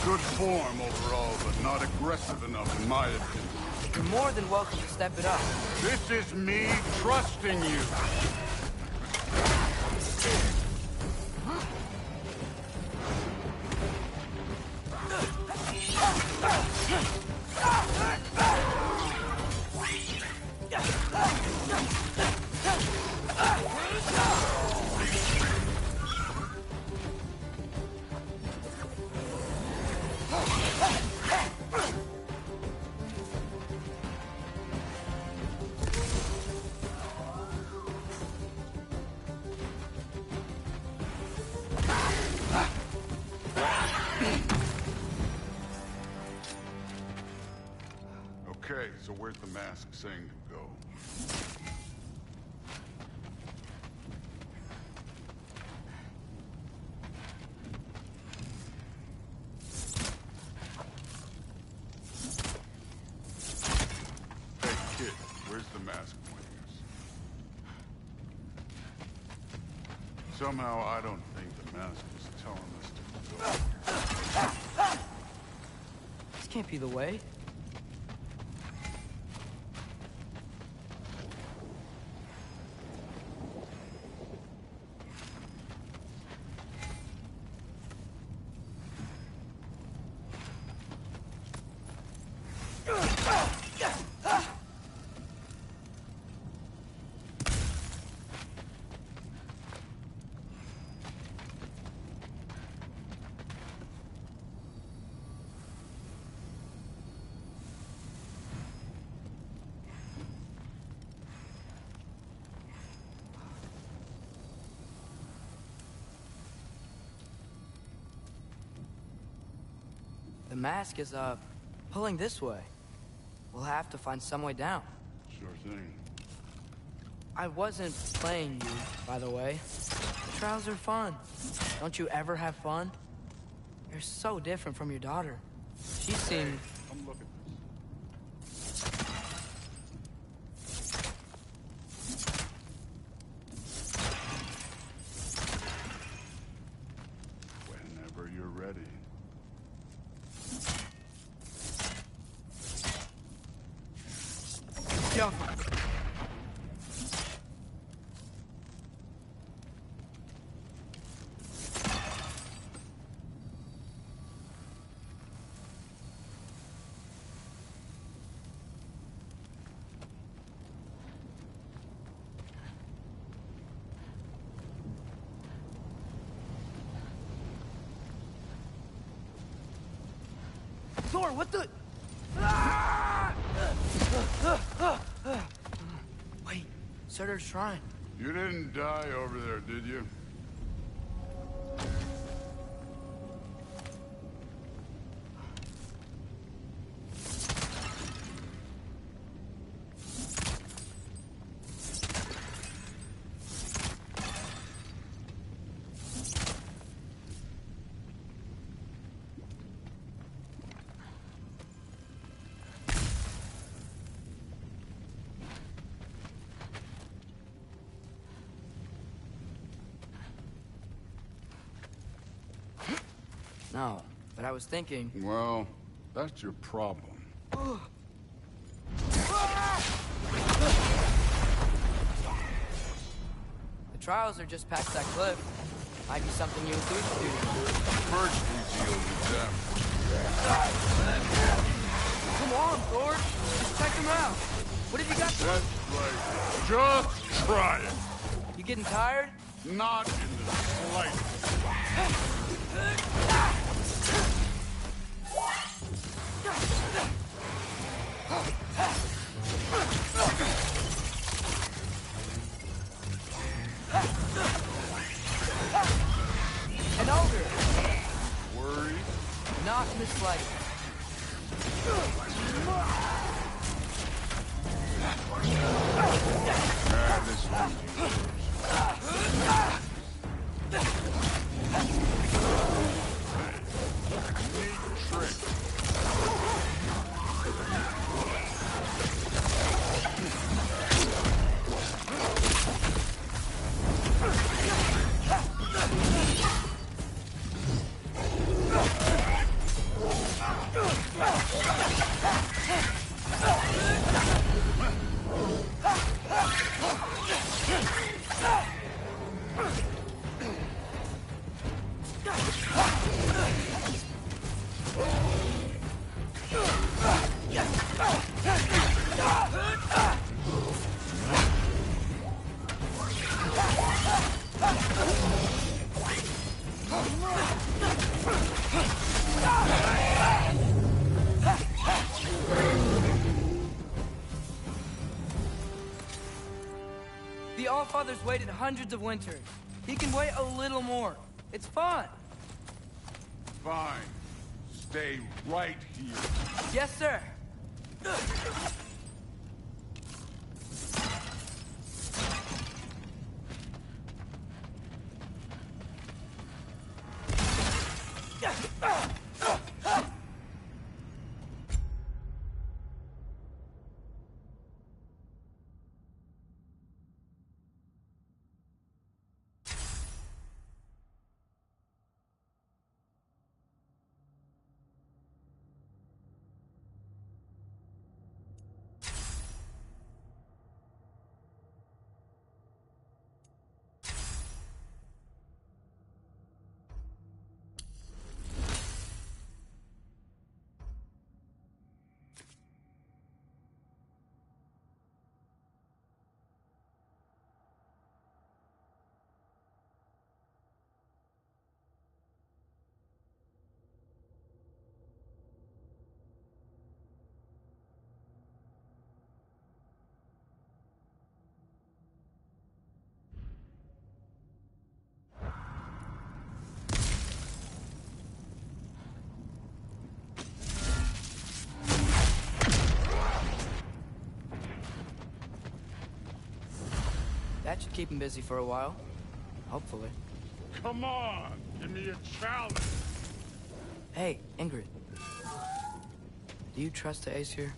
Good form overall, but not aggressive enough in my opinion. You're more than welcome to step it up. This is me trusting you. Okay, so where's the mask saying to go? Hey, kid, where's the mask pointing us? Somehow, I don't think the mask is telling us to go. This can't be the way. The mask is, pulling this way. We'll have to find some way down. Sure thing. I wasn't playing you, by the way. Trials are fun. Don't you ever have fun? You're so different from your daughter. She seemed... Come look at this. Whenever you're ready. Yo. Thor, what the... Wait, Surtur's shrine. You didn't die over there, did you? No, but I was thinking... Well, that's your problem. The trials are just past that cliff. Might be something you and Dude should do. First we deal with them. Come on, Thor. Just check them out. What have you got? That's right. Just try it. You getting tired? Not in the slightest. An ogre. Worried? Not in the slightest. This one's yours. Neat trick. The Allfather's waited hundreds of winters. He can wait a little more. It's fun. Fine. Stay right here. Yes, sir. That should keep him busy for a while. Hopefully. Come on, give me a challenge. Hey, Ingrid. Do you trust the Ace here?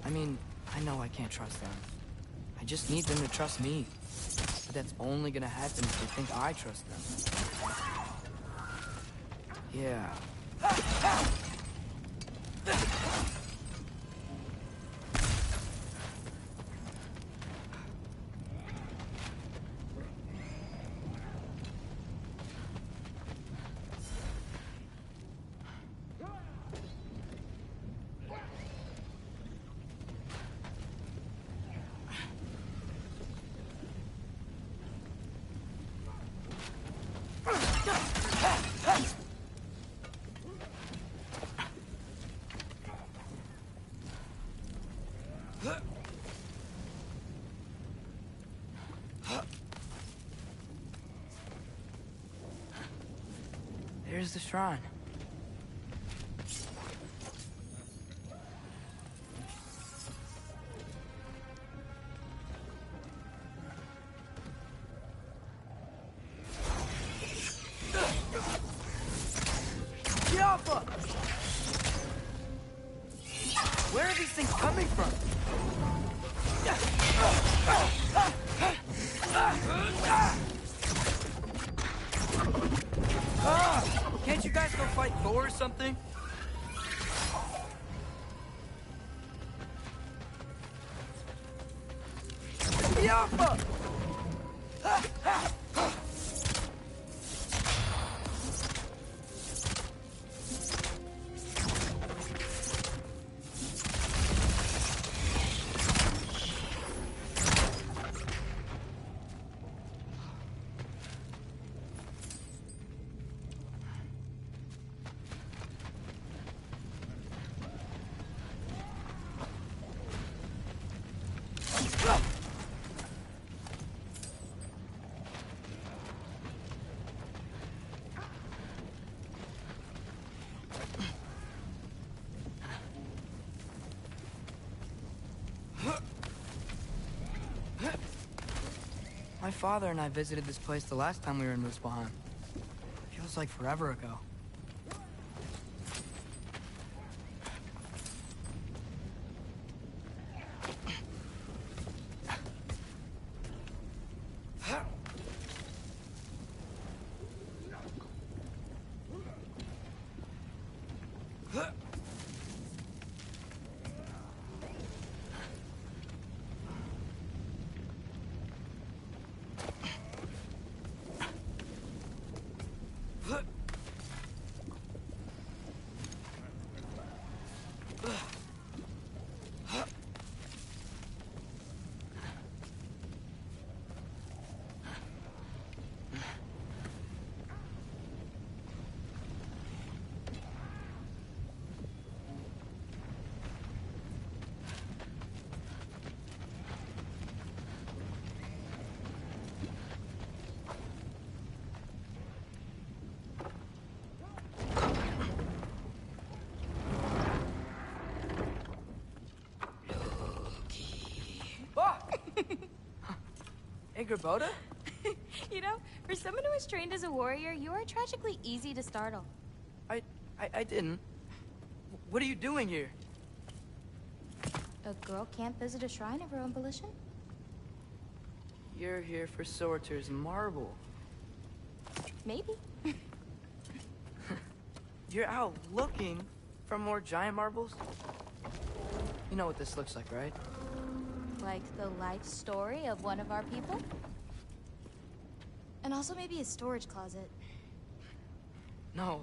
I mean, I know I can't trust them. I just need them to trust me. But that's only gonna happen if they think I trust them. Yeah. There's the shrine. Get off us! Where are these things coming from? guys go fight Thor or something? Yappa! My father and I visited this place the last time we were in Muspelheim. Feels like forever ago. Hey, Gerboda? You know, for someone who was trained as a warrior, you are tragically easy to startle. I didn't. What are you doing here? A girl can't visit a shrine of her own volition? You're here for Sorter's marble. Maybe. You're out looking for more giant marbles? You know what this looks like, right? Like the life story of one of our people? And also maybe a storage closet. No.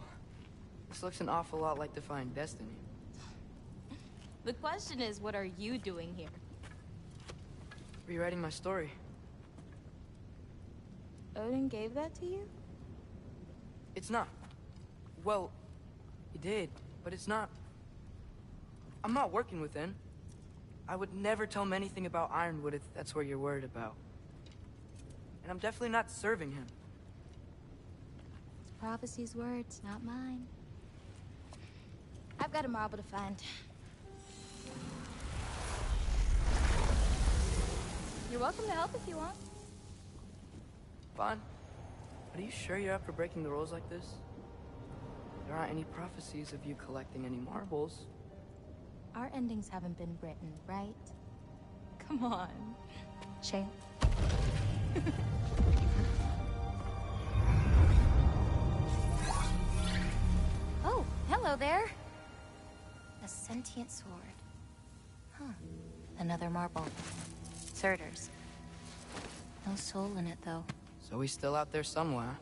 This looks an awful lot like Defying Destiny. The question is, what are you doing here? Rewriting my story. Odin gave that to you? It's not. Well, he did, but it's not. I'm not working with him. I would never tell him anything about Ironwood if that's what you're worried about. And I'm definitely not serving him. It's prophecy's words, not mine. I've got a marble to find. You're welcome to help if you want. Fine. But are you sure you're up for breaking the rules like this? There aren't any prophecies of you collecting any marbles. Our endings haven't been written, right? Come on, champ. Oh, hello there. A sentient sword. Huh. Another marble. Surtur's. No soul in it, though. So he's still out there somewhere.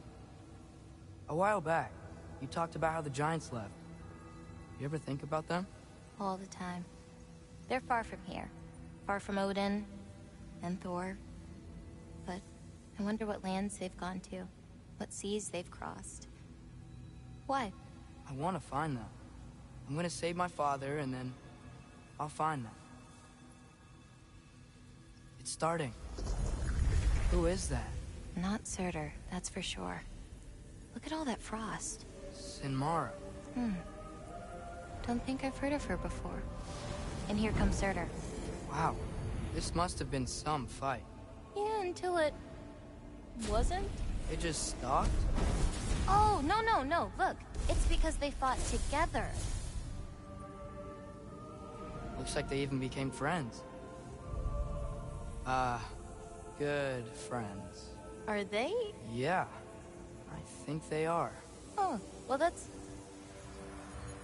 A while back, you talked about how the giants left. You ever think about them? All the time. They're far from here. Far from Odin and Thor. But I wonder what lands they've gone to. What seas they've crossed. Why? I want to find them. I'm gonna save my father, and then I'll find them. It's starting. Who is that? Not Surtur, that's for sure. Look at all that frost. Sinmara. Don't think I've heard of her before. And here comes Surtur. Wow. This must have been some fight. Yeah, until it... wasn't? It just stopped? Oh, no. Look, it's because they fought together. Looks like they even became friends. Good friends. Are they? Yeah, I think they are. Oh, well that's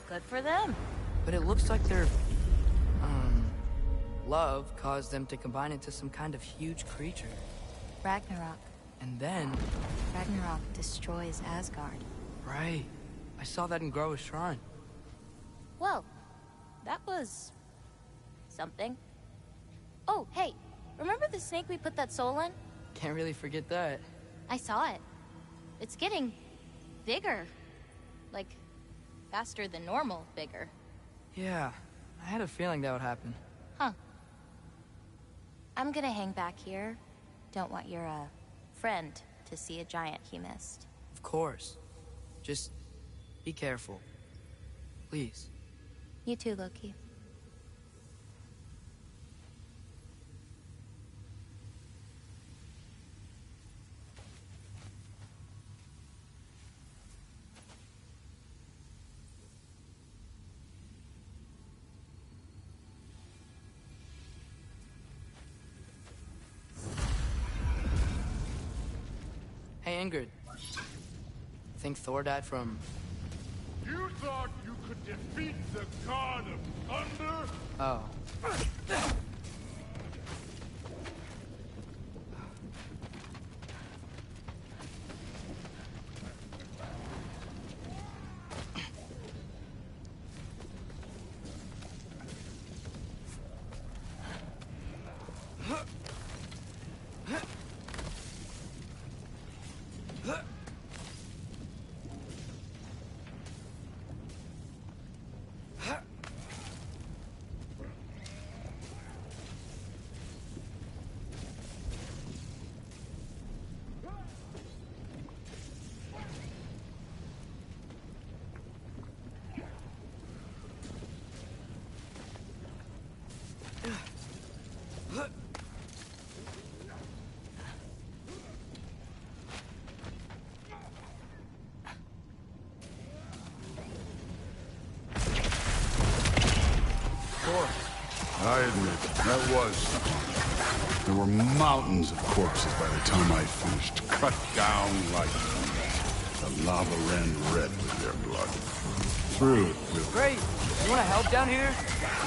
good for them. But it looks like their, love caused them to combine into some kind of huge creature. Ragnarok. And then... Ragnarok destroys Asgard. Right. I saw that in Groa's shrine. Well, that was... something. Oh, hey, remember the snake we put that soul in? Can't really forget that. I saw it. It's getting... bigger. Like, faster than normal bigger. Yeah, I had a feeling that would happen. Huh. I'm gonna hang back here. Don't want your, friend to see a giant he missed. Of course. Just be careful. Please. You too, Loki. Hey, Ingrid. Think Thor died from... You thought you could defeat the god of thunder? Oh. I admit, that was something. There were mountains of corpses by the time I finished, cut down like the lava ran red with their blood. Through it, Will. Great! You want to help down here?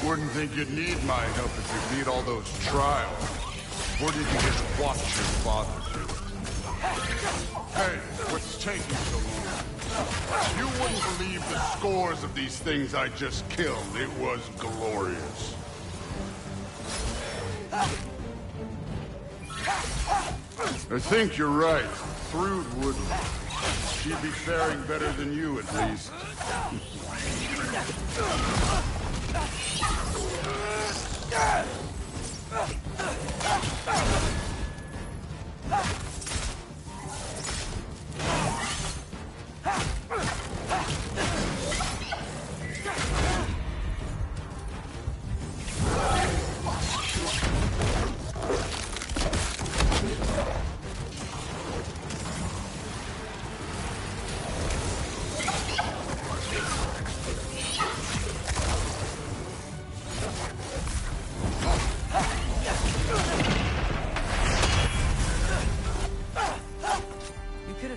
Wouldn't think you'd need my help if you beat all those trials. Or did you just watch your father do it? Hey, what's taking so long? You wouldn't believe the scores of these things I just killed. It was glorious. I think you're right. Thrud would. She'd be faring better than you, at least.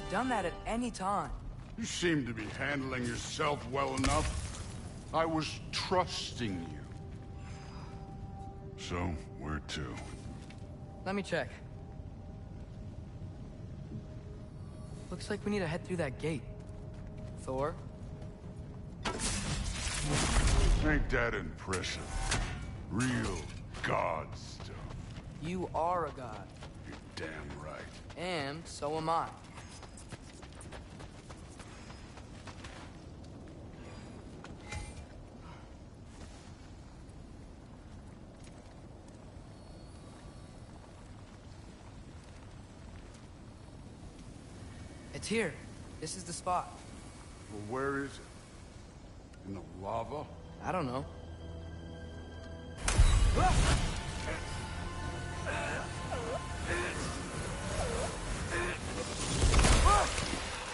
Done that at any time. You seem to be handling yourself well enough. I was trusting you. So, where to? Let me check. Looks like we need to head through that gate. Thor? Ain't that impressive? Real god stuff. You are a god. You're damn right. And so am I. It's here. This is the spot. Well, where is it? In the lava? I don't know.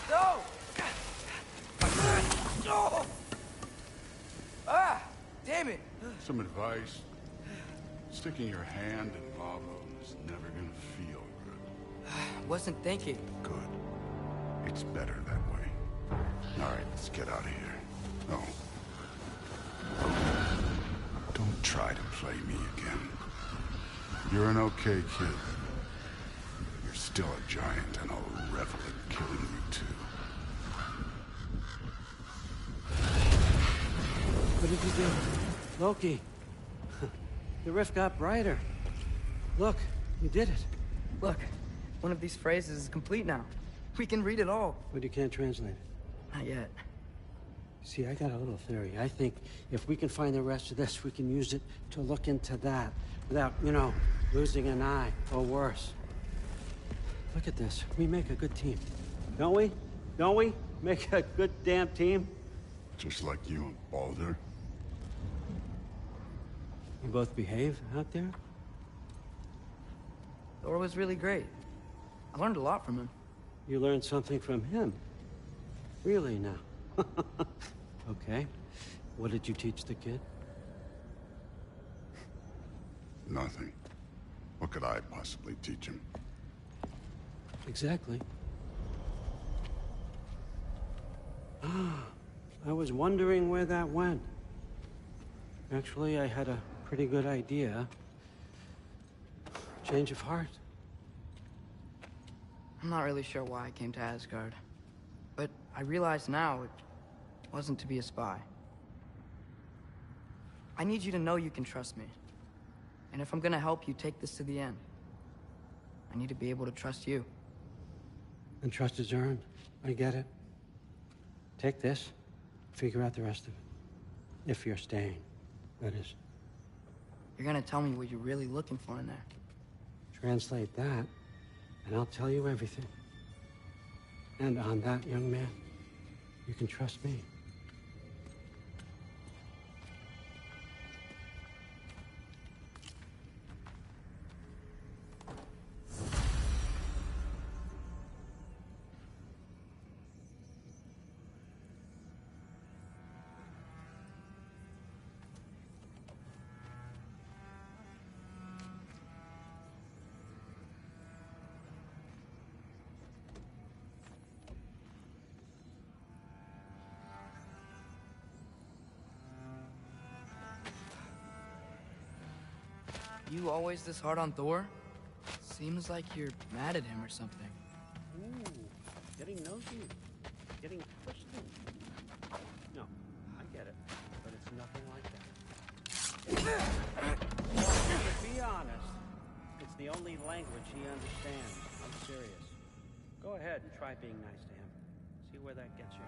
No! Ah! Damn it! Some advice. Sticking your hand in lava is never gonna feel good. Wasn't thinking. Good. It's better that way. All right, let's get out of here. Oh. Don't try to play me again. You're an okay kid. You're still a giant, and I'll revel in killing you too. What did you do? Loki. The rift got brighter. Look, you did it. Look, one of these phrases is complete now. We can read it all. But you can't translate it. Not yet. See, I got a little theory. I think if we can find the rest of this, we can use it to look into that without, you know, losing an eye or worse. Look at this. We make a good team. Don't we? Don't we? Make a good damn team? Just like you and Baldur. You both behave out there? Thor was really great. I learned a lot from him. You learned something from him? Really now? Okay. What did you teach the kid? Nothing. What could I possibly teach him? Exactly. I was wondering where that went. Actually, I had a pretty good idea. Change of heart. I'm not really sure why I came to Asgard. But I realize now it wasn't to be a spy. I need you to know you can trust me. And if I'm gonna help you take this to the end, I need to be able to trust you. And trust is earned. I get it. Take this, figure out the rest of it. If you're staying, that is. You're gonna tell me what you're really looking for in there. Translate that, and I'll tell you everything. And on that, young man, you can trust me. You always this hard on Thor? Seems like you're mad at him or something. Ooh, getting nosy. Getting twisted. No, I get it, but it's nothing like that. Be honest. It's the only language he understands. I'm serious. Go ahead and try being nice to him. See where that gets you.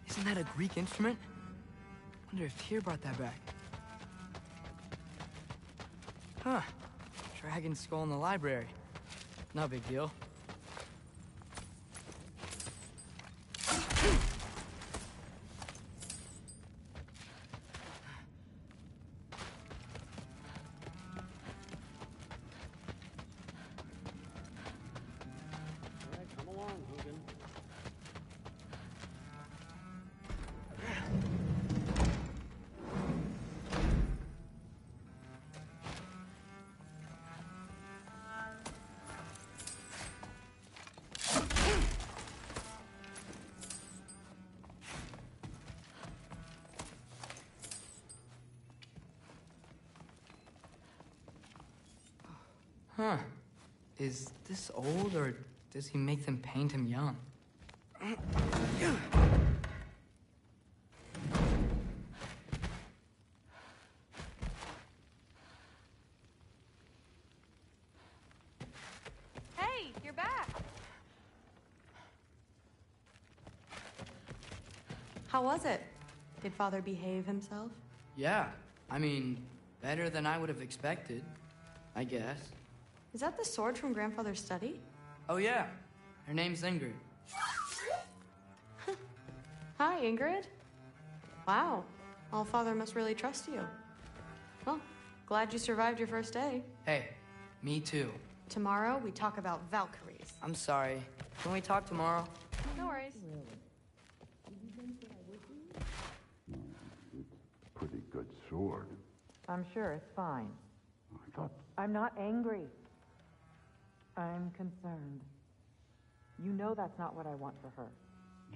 Isn't that a Greek instrument? Wonder if Tyr brought that back. Huh. Dragon skull in the library. No big deal. Huh. Is this old, or does he make them paint him young? How was it? Did Father behave himself? Yeah, I mean, better than I would have expected, I guess. Is that the sword from Grandfather's study? Oh yeah, her name's Ingrid. Hi, Ingrid. Wow, All-Father must really trust you. Well, glad you survived your first day. Hey, me too. Tomorrow, we talk about Valkyries. I'm sorry. Can we talk tomorrow? No worries. Pretty good sword. I'm sure it's fine. I thought... I'm not angry. I'm concerned. You know that's not what I want for her.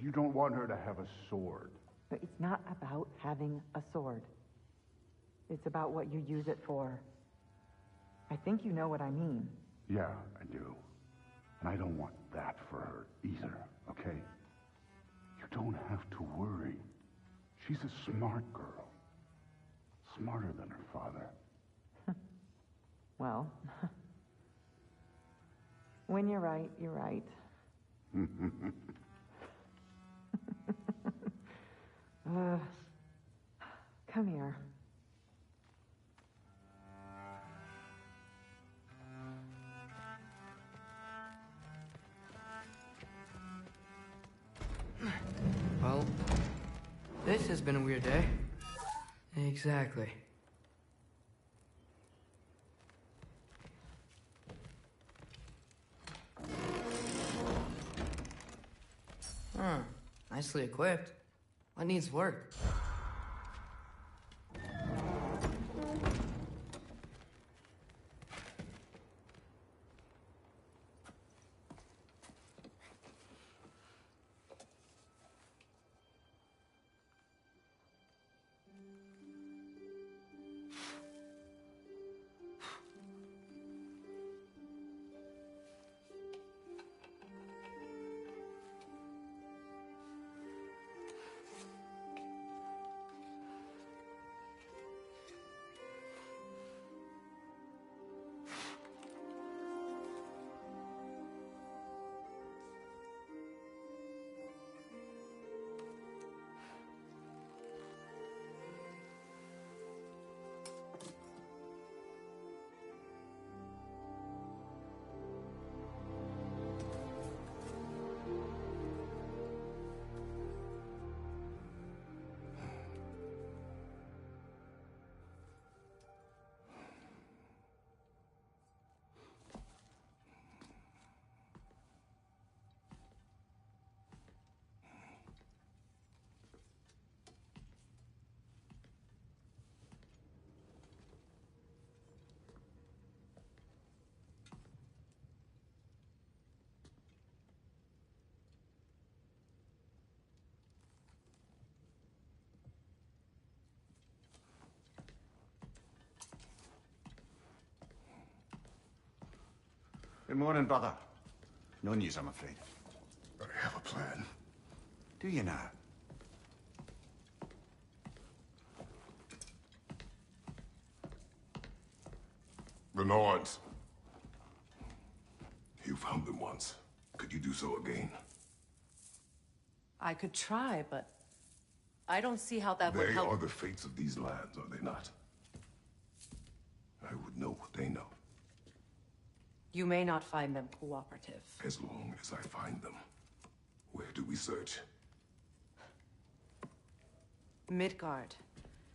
You don't want her to have a sword. But it's not about having a sword. It's about what you use it for. I think you know what I mean. Yeah, I do. And I don't want that for her either, okay? You don't have to worry. She's a smart girl. Smarter than her father. Well, when you're right, you're right. Come here. Well, this has been a weird day. Exactly. Huh. Nicely equipped. What needs work? Good morning, brother. No news, I'm afraid. I have a plan. Do you now? The Norns. You found them once. Could you do so again? I could try, but I don't see how that would They help. are the fates of these lands, are they not? I would know what they know. You may not find them cooperative. As long as I find them. Where do we search? Midgard.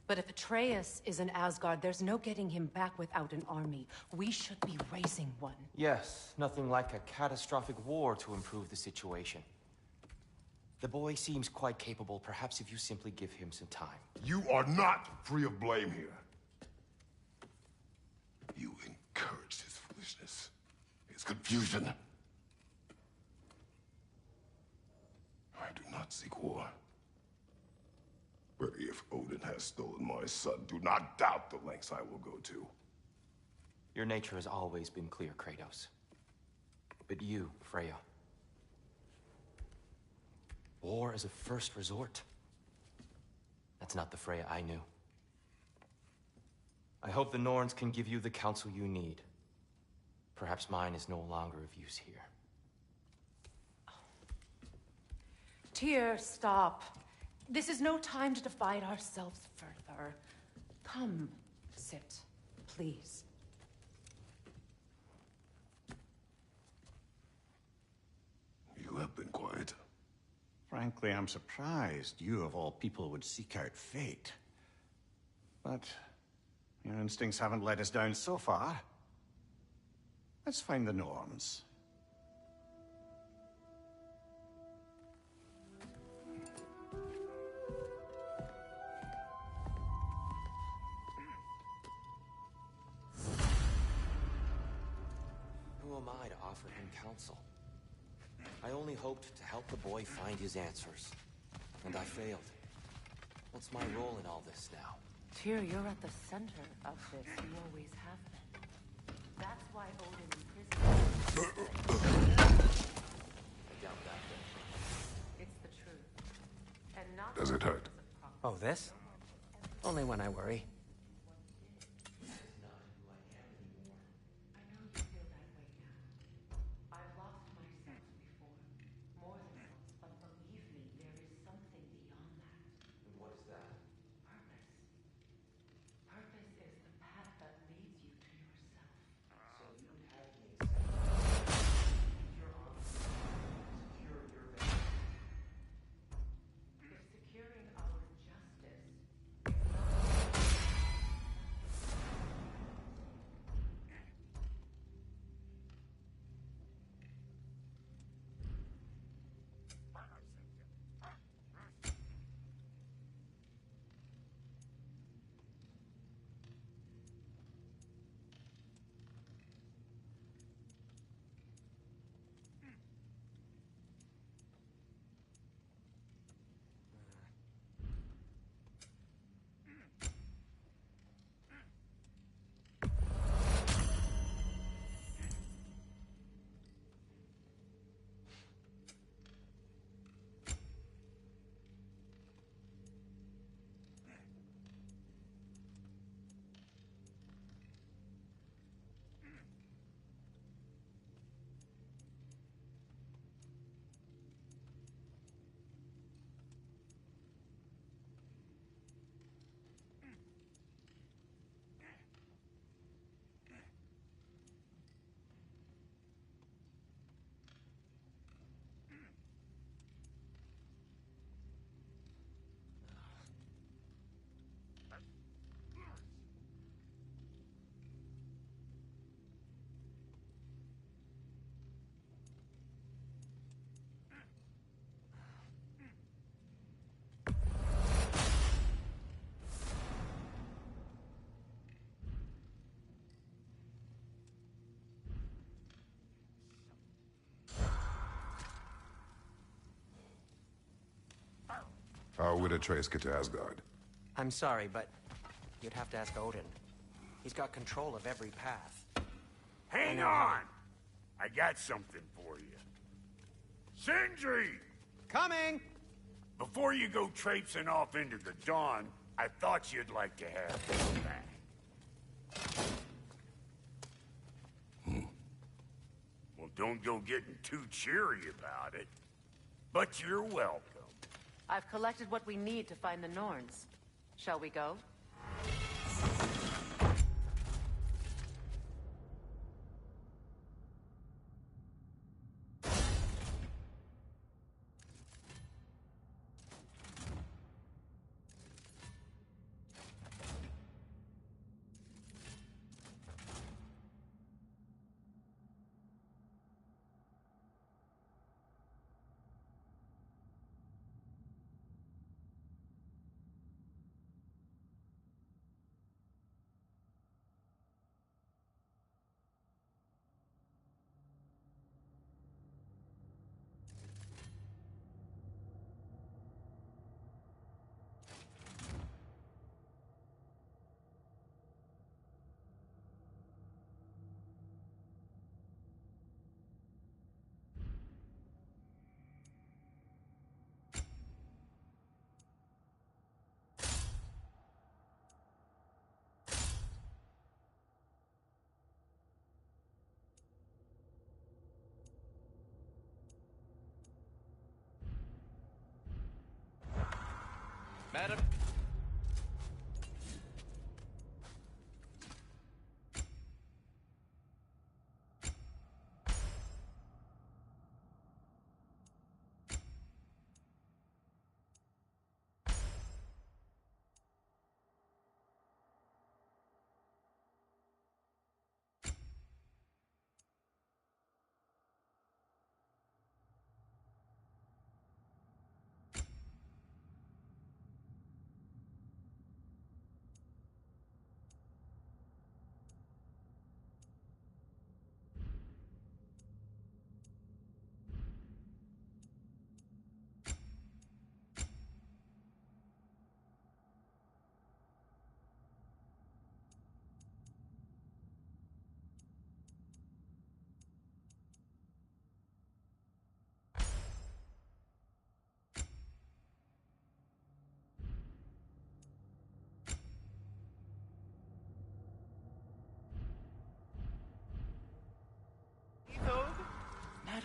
But if Atreus is in Asgard, there's no getting him back without an army. We should be raising one. Yes, nothing like a catastrophic war to improve the situation. The boy seems quite capable. Perhaps if you simply give him some time. You are not free of blame here. You encouraged his foolishness, his confusion. I do not seek war. But if Odin has stolen my son, do not doubt the lengths I will go to. Your nature has always been clear, Kratos. But you, Freya. War is a first resort. That's not the Freya I knew. I hope the Norns can give you the counsel you need. Perhaps mine is no longer of use here. Tyr, stop. This is no time to divide ourselves further. Come, sit, please. You have been quiet. Frankly, I'm surprised you, of all people, would seek out fate. But your instincts haven't let us down so far. Let's find the norms. Who am I to offer him counsel? I only hoped to help the boy find his answers. And I failed. What's my role in all this now? Tyr, you're at the center of this. You always have been. That's why Odin imprisoned you. I doubt that. It's the truth. And not Does it hurt? Oh, this? Only when I worry. I've lost myself before. More than once, but believe me, there is something beyond that. And what is that? Purpose. Purpose is the path that leads you to yourself. So you'd have me accept your honor, secure your vengeance. If securing our justice is How would Atreus get to Asgard? I'm sorry, but you'd have to ask Odin. He's got control of every path. Hang on! I got something for you. Sindri! Coming! Before you go traipsing off into the dawn, I thought you'd like to have this back. Well, don't go getting too cheery about it. But you're welcome. I've collected what we need to find the Norns. Shall we go?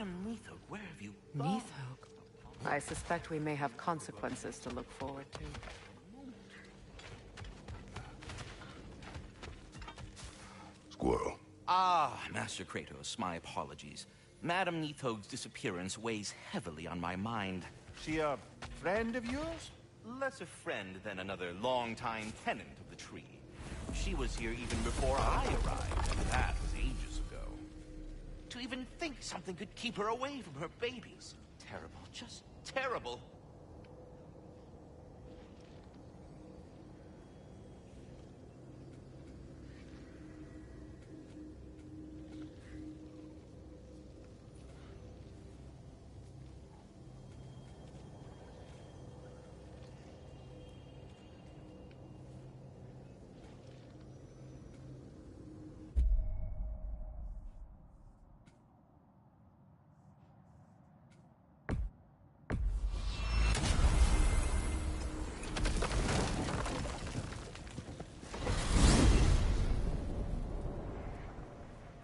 Madam Neathog, where have you gone? Neathog? I suspect we may have consequences to look forward to. Squirrel. Ah, Master Kratos, my apologies. Madam Neathog's disappearance weighs heavily on my mind. She a friend of yours? Less a friend than another longtime tenant of the tree. She was here even before I arrived, and that was ages ago. To even think something could keep her away from her babies. Terrible, just terrible.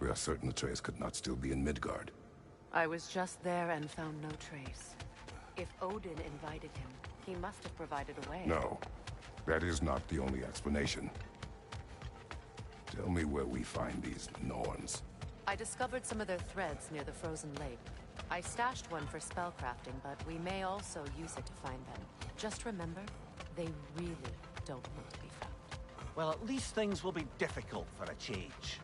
We are certain Atreus could not still be in Midgard. I was just there and found no trace. If Odin invited him, he must have provided a way. No, that is not the only explanation. Tell me where we find these Norns. I discovered some of their threads near the frozen lake. I stashed one for spellcrafting, but we may also use it to find them. Just remember, they really don't want to be found. Well, at least things will be difficult for a change.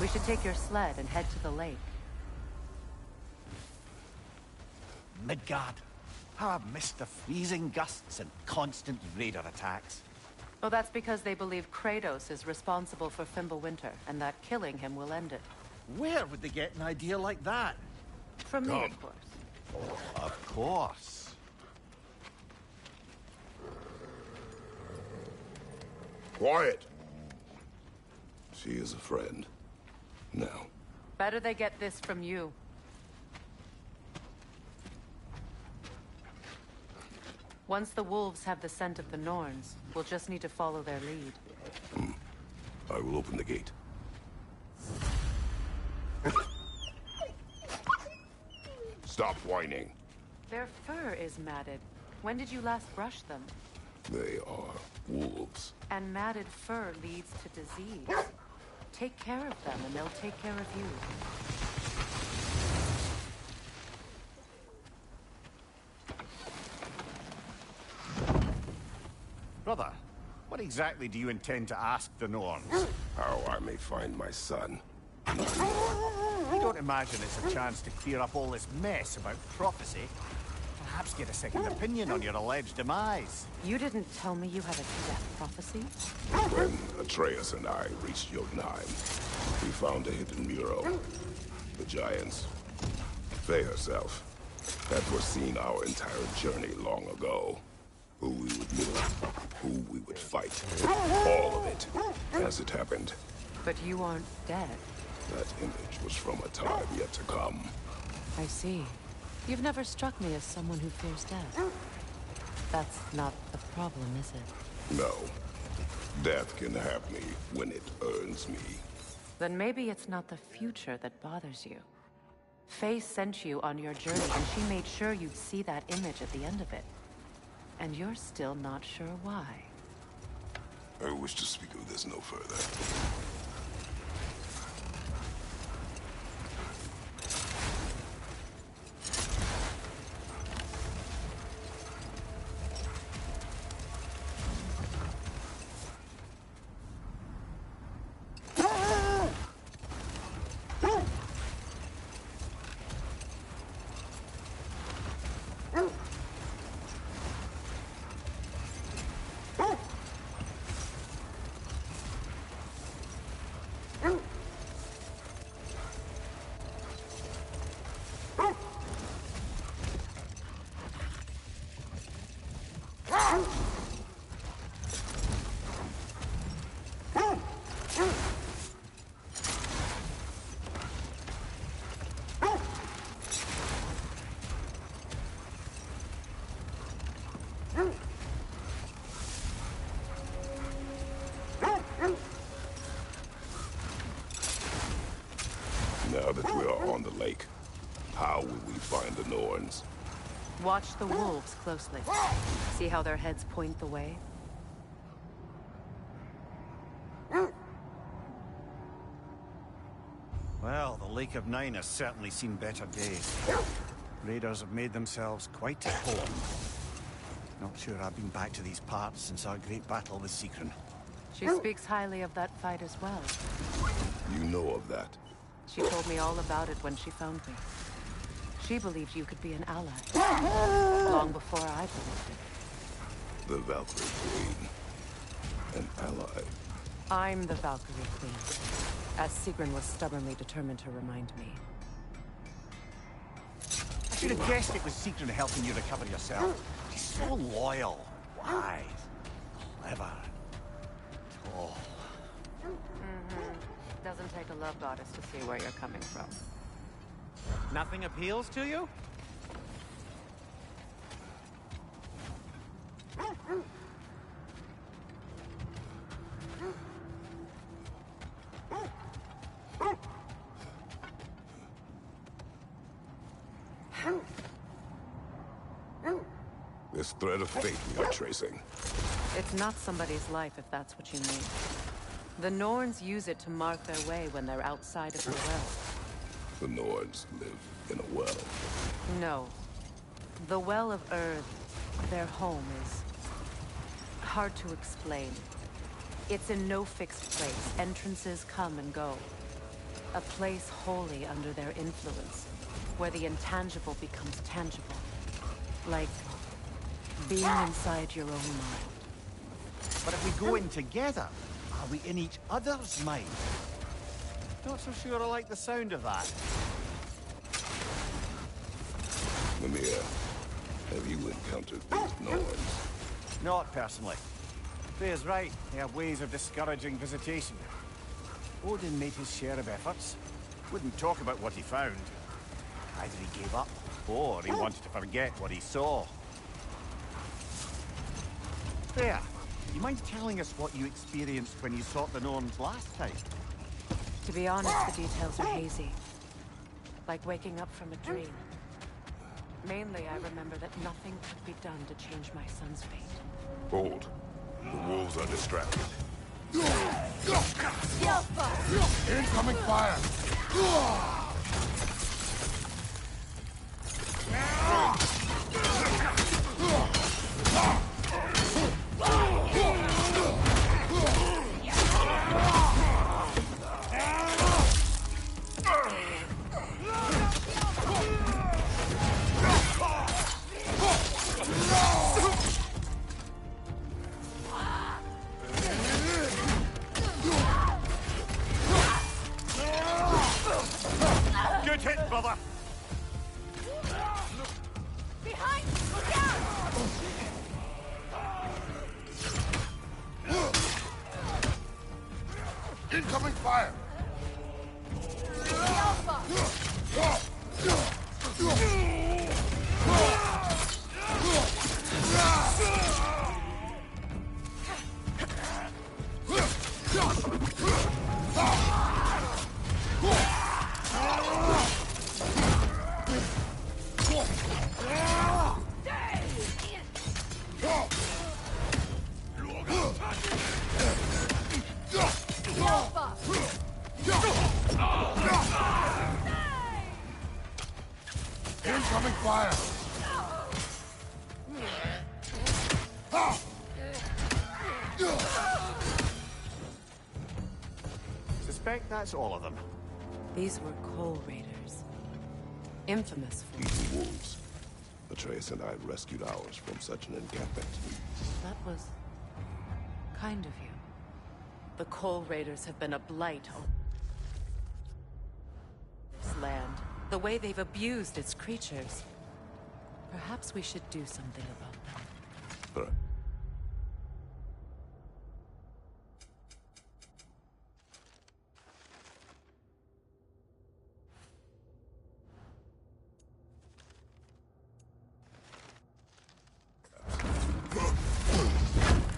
We should take your sled and head to the lake. Midgard. How I've missed the freezing gusts and constant raider attacks. Well, that's because they believe Kratos is responsible for Fimbulwinter, and that killing him will end it. Where would they get an idea like that? From me, of course. Of course. Quiet! She is a friend. Now. Better they get this from you. Once the wolves have the scent of the Norns, we'll just need to follow their lead. I will open the gate. Stop whining. Their fur is matted. When did you last brush them? They are wolves. And matted fur leads to disease. Take care of them, and they'll take care of you. Brother, what exactly do you intend to ask the Norns? How I may find my son. I don't imagine it's a chance to clear up all this mess about prophecy. Perhaps get a second opinion on your alleged demise. You didn't tell me you had a death prophecy? When Atreus and I reached Jotunheim, we found a hidden mural. The giants, Faye herself, had foreseen our entire journey long ago. Who we would meet, who we would fight. All of it, as it happened. But you aren't dead. That image was from a time yet to come. I see. You've never struck me as someone who fears death. That's not the problem, is it? No. Death can have me when it earns me. Then maybe it's not the future that bothers you. Faye sent you on your journey, and she made sure you'd see that image at the end of it. And you're still not sure why. I wish to speak of this no further. beyond the lake. How will we find the Norns? Watch the wolves closely. See how their heads point the way? Well, the Lake of Nine has certainly seen better days. Raiders have made themselves quite at home. Not sure I've been back to these parts since our great battle with Secron. She speaks highly of that fight as well. You know of that? She told me all about it when she found me. She believed you could be an ally. Long before I believed it. The Valkyrie Queen. An ally. I'm the Valkyrie Queen, as Sigrun was stubbornly determined to remind me. I should have guessed it was Secron helping you recover yourself. She's so loyal, wise, clever, tall. Doesn't take a love goddess to see where you're coming from. Nothing appeals to you? This thread of fate we are tracing. It's not somebody's life, if that's what you mean. The Norns use it to mark their way when they're outside of the well. The Norns live in a well. No. The Well of Earth, their home, is hard to explain. It's in no fixed place. Entrances come and go. A place wholly under their influence, where the intangible becomes tangible. Like being inside your own mind. But if we go in together, are we in each other's mind? Not so sure I like the sound of that. Mania, have you encountered these Norns? Not personally. Freya's right. They have ways of discouraging visitation. Odin made his share of efforts. Wouldn't talk about what he found. Either he gave up, or he wanted to forget what he saw. Freya, you mind telling us what you experienced when you sought the Norns last time? To be honest, the details are hazy. Like waking up from a dream. Mainly, I remember that nothing could be done to change my son's fate. Hold. The wolves are distracted. Incoming fire! Good hit, brother! Behind! Look out! Incoming fire! Incoming fire! Suspect that's all of them. These were Coal Raiders. Infamous for... Eating wolves. Atreus and I rescued ours from such an encampment. That was... kind of you. The Coal Raiders have been a blight on this land. The way they've abused its creatures. Perhaps we should do something about them.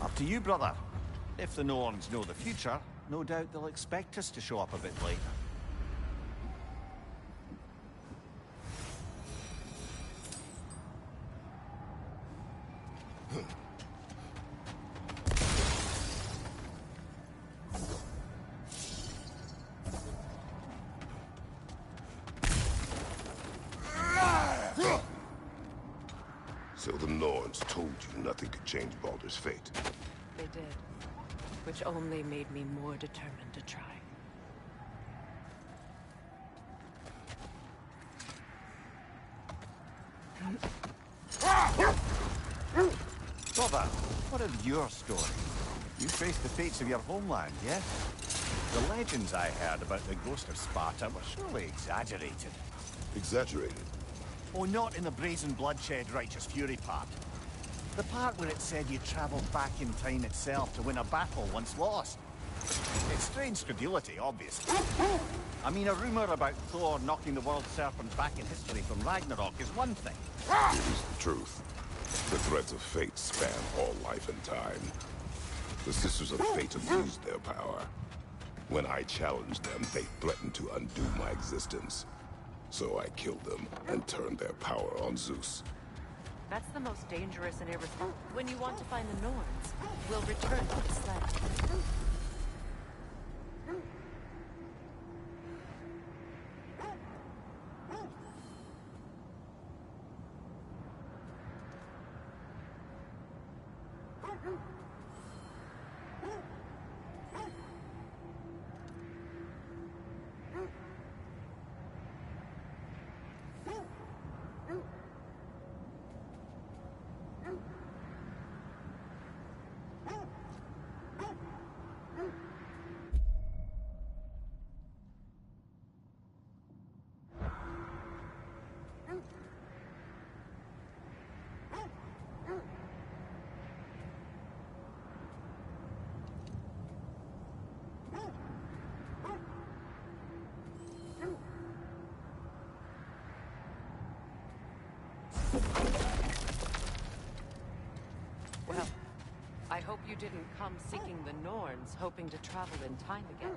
Up to you, brother. If the Norns know the future, no doubt they'll expect us to show up a bit late. nothing could change Baldur's fate. They did. Which only made me more determined to try. Brother, what of your story? You faced the fates of your homeland, yes? The legends I heard about the ghost of Sparta were surely exaggerated. Exaggerated? Oh, not in the brazen bloodshed righteous fury part. The part where it said you travelled back in time itself to win a battle once lost. It's strange credulity, obviously. I mean, a rumour about Thor knocking the world serpent back in history from Ragnarok is one thing. It is the truth. The threads of fate span all life and time. The Sisters of Fate abused their power. When I challenged them, they threatened to undo my existence. So I killed them and turned their power on Zeus. That's the most dangerous and irresponsible. When you want to find the Norns, we'll return to the sled. Well, I hope you didn't come seeking the Norns, hoping to travel in time again.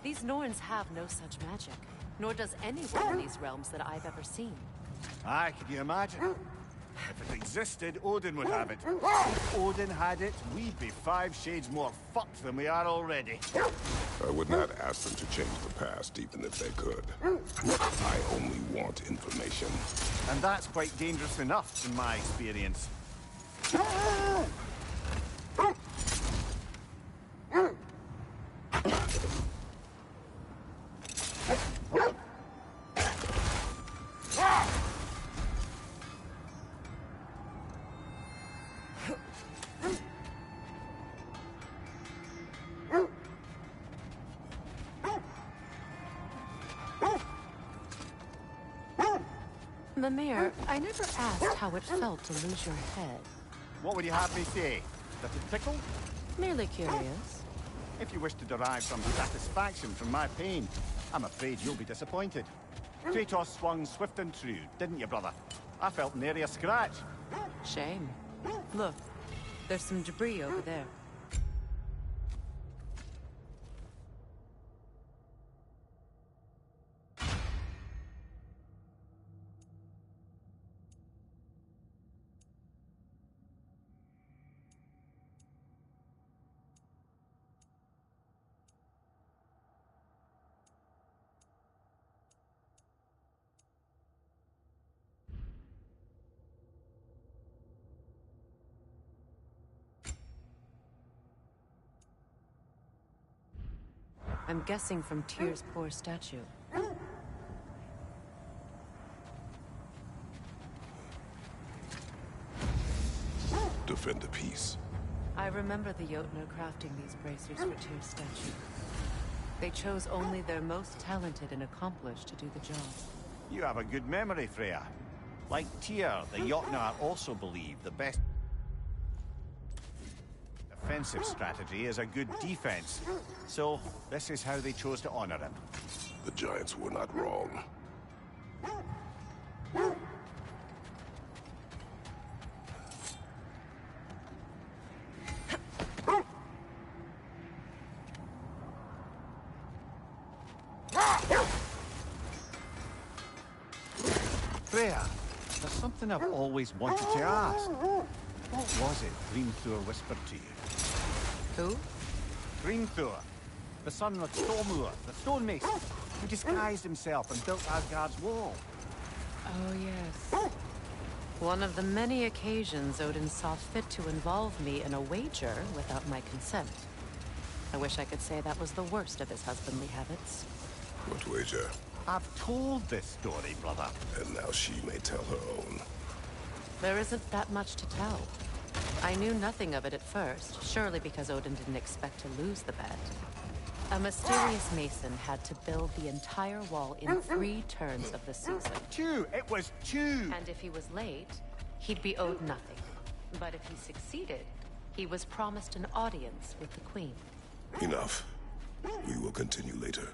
These Norns have no such magic, nor does anyone in these realms that I've ever seen. Aye, could you imagine? If it existed, Odin would have it. If Odin had it, we'd be 5 shades more fucked than we are already. I would not ask them to change the past, even if they could. I only want information. And that's quite dangerous enough, in my experience. Mimir, I never asked how it felt to lose your head. What would you have me say? Does it tickle? Merely curious. If you wish to derive some satisfaction from my pain, I'm afraid you'll be disappointed. Kratos swung swift and true, didn't you, brother? I felt nary a scratch. Shame. Look, there's some debris over there. I'm guessing from Tyr's poor statue. Defend the peace. I remember the Jotnar crafting these bracers for Tyr's statue. They chose only their most talented and accomplished to do the job. You have a good memory, Freya. Like Tyr, the Jotnar also believe the best defensive strategy is a good defense. So, this is how they chose to honor him. The Giants were not wrong. Freya, there's something I've always wanted to ask. What was it Grimthor whispered to you? Who? Grimthor, the son of Stormur, the stonemason, who disguised himself and built Asgard's wall. Oh, yes. One of the many occasions Odin saw fit to involve me in a wager without my consent. I wish I could say that was the worst of his husbandly habits. What wager? I've told this story, brother. And now she may tell her own. There isn't that much to tell. I knew nothing of it at first, surely because Odin didn't expect to lose the bet. A mysterious mason had to build the entire wall in 3 turns of the season. 2! It was 2! And if he was late, he'd be owed nothing. But if he succeeded, he was promised an audience with the queen. Enough. We will continue later.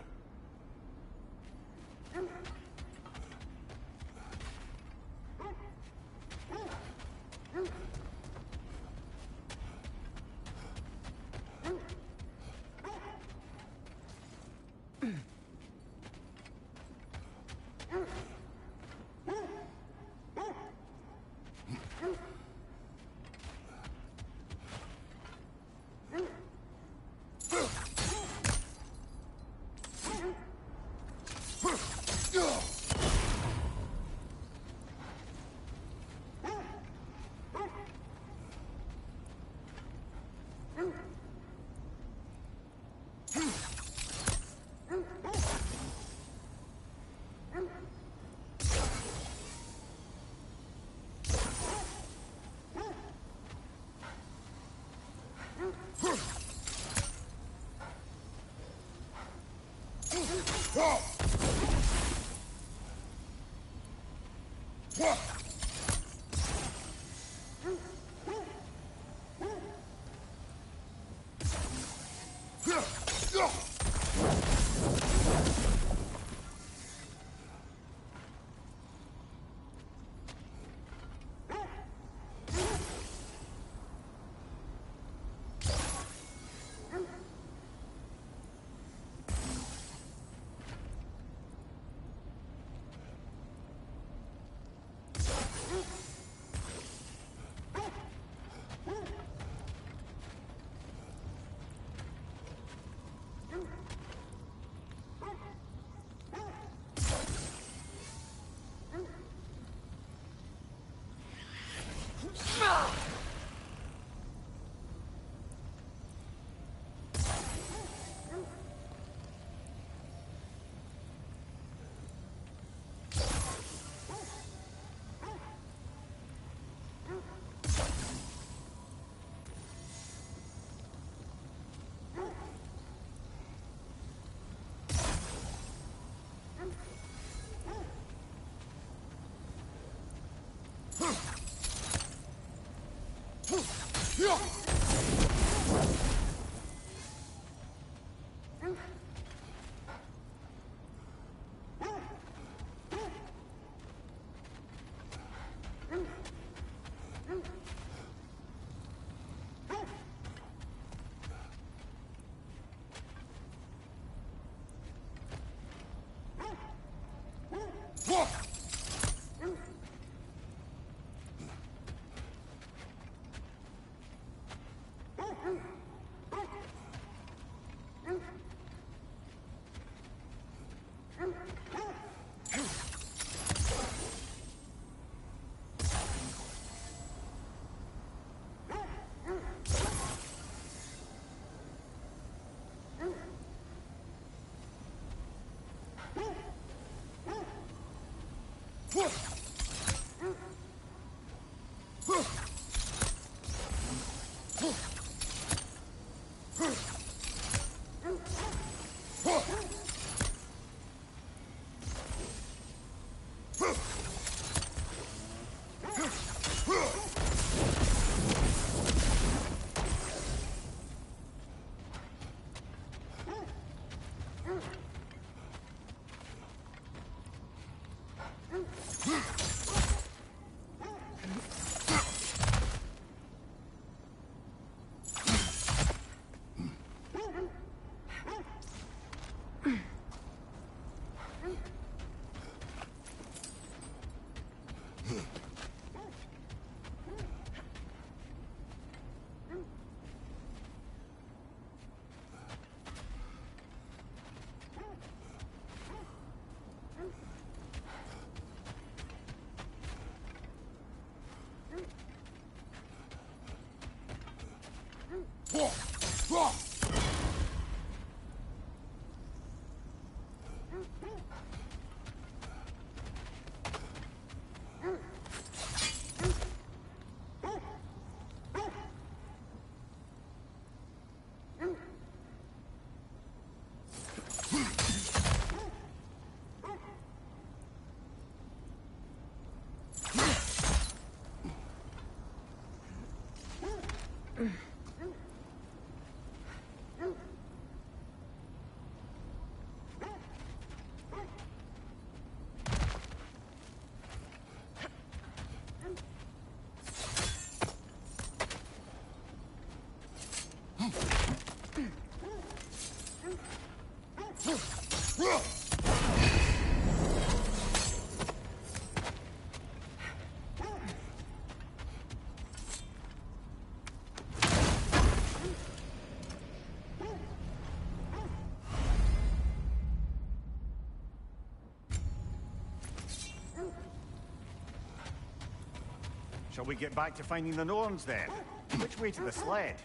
Shall we get back to finding the Norns then? Which way to the sled?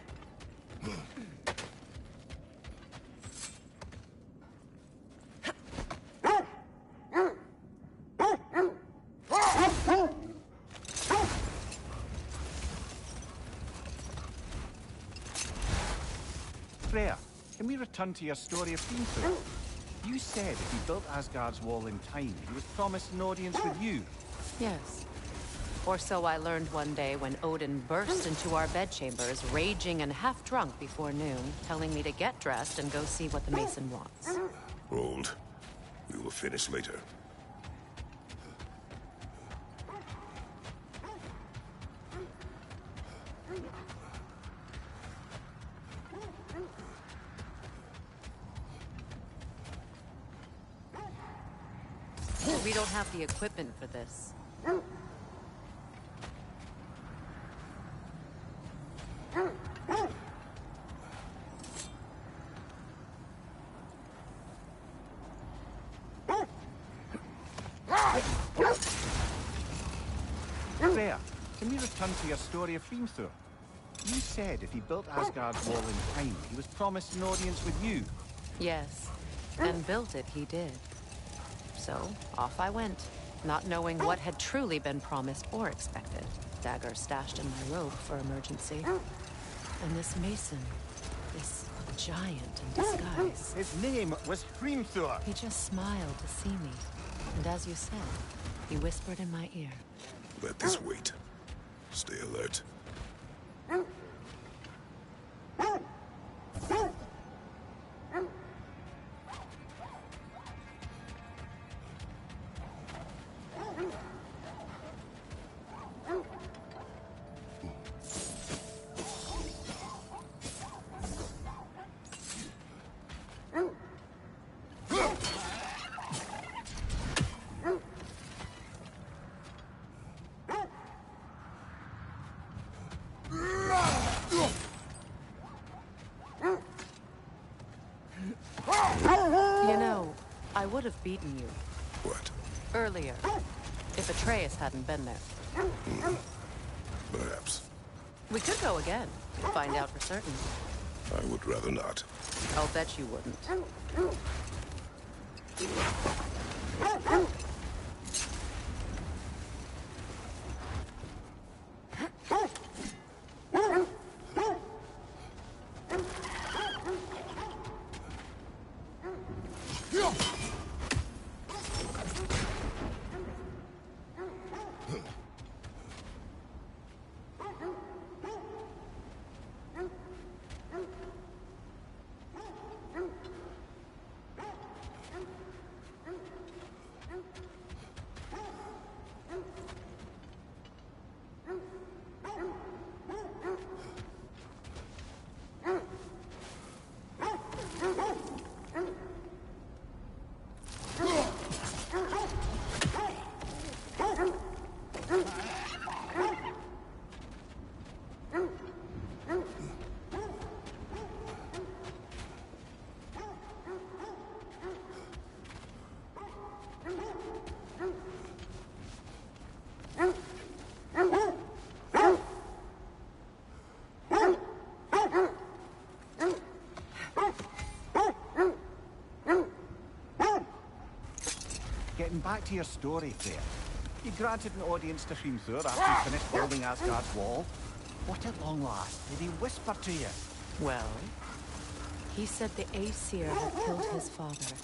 Freya, can we return to your story of Finthur? You said if he built Asgard's wall in time, he was promised an audience with you. Yes. Or so I learned one day when Odin burst into our bedchambers, raging and half drunk before noon, telling me to get dressed and go see what the Mason wants. Hold. We will finish later. We don't have the equipment for this. Freya, can we return to your story of Finthur? You said if he built Asgard's wall in time, he was promised an audience with you. Yes, and built it he did. So, off I went, not knowing what had truly been promised or expected. Dagger stashed in my robe for emergency. And this Mason, this giant in disguise. His name was Hrimthur. He just smiled to see me. And as you said, he whispered in my ear. Let this wait. Stay alert. You know, I would have beaten you. What? Earlier. If Atreus hadn't been there. Perhaps. We could go again. Find out for certain. I would rather not. I'll bet you wouldn't. getting back to your story, Freya. You granted an audience to Hrimthur after you finished building Asgard's wall. What at long last did he whisper to you? Well, he said the Aesir had killed his father,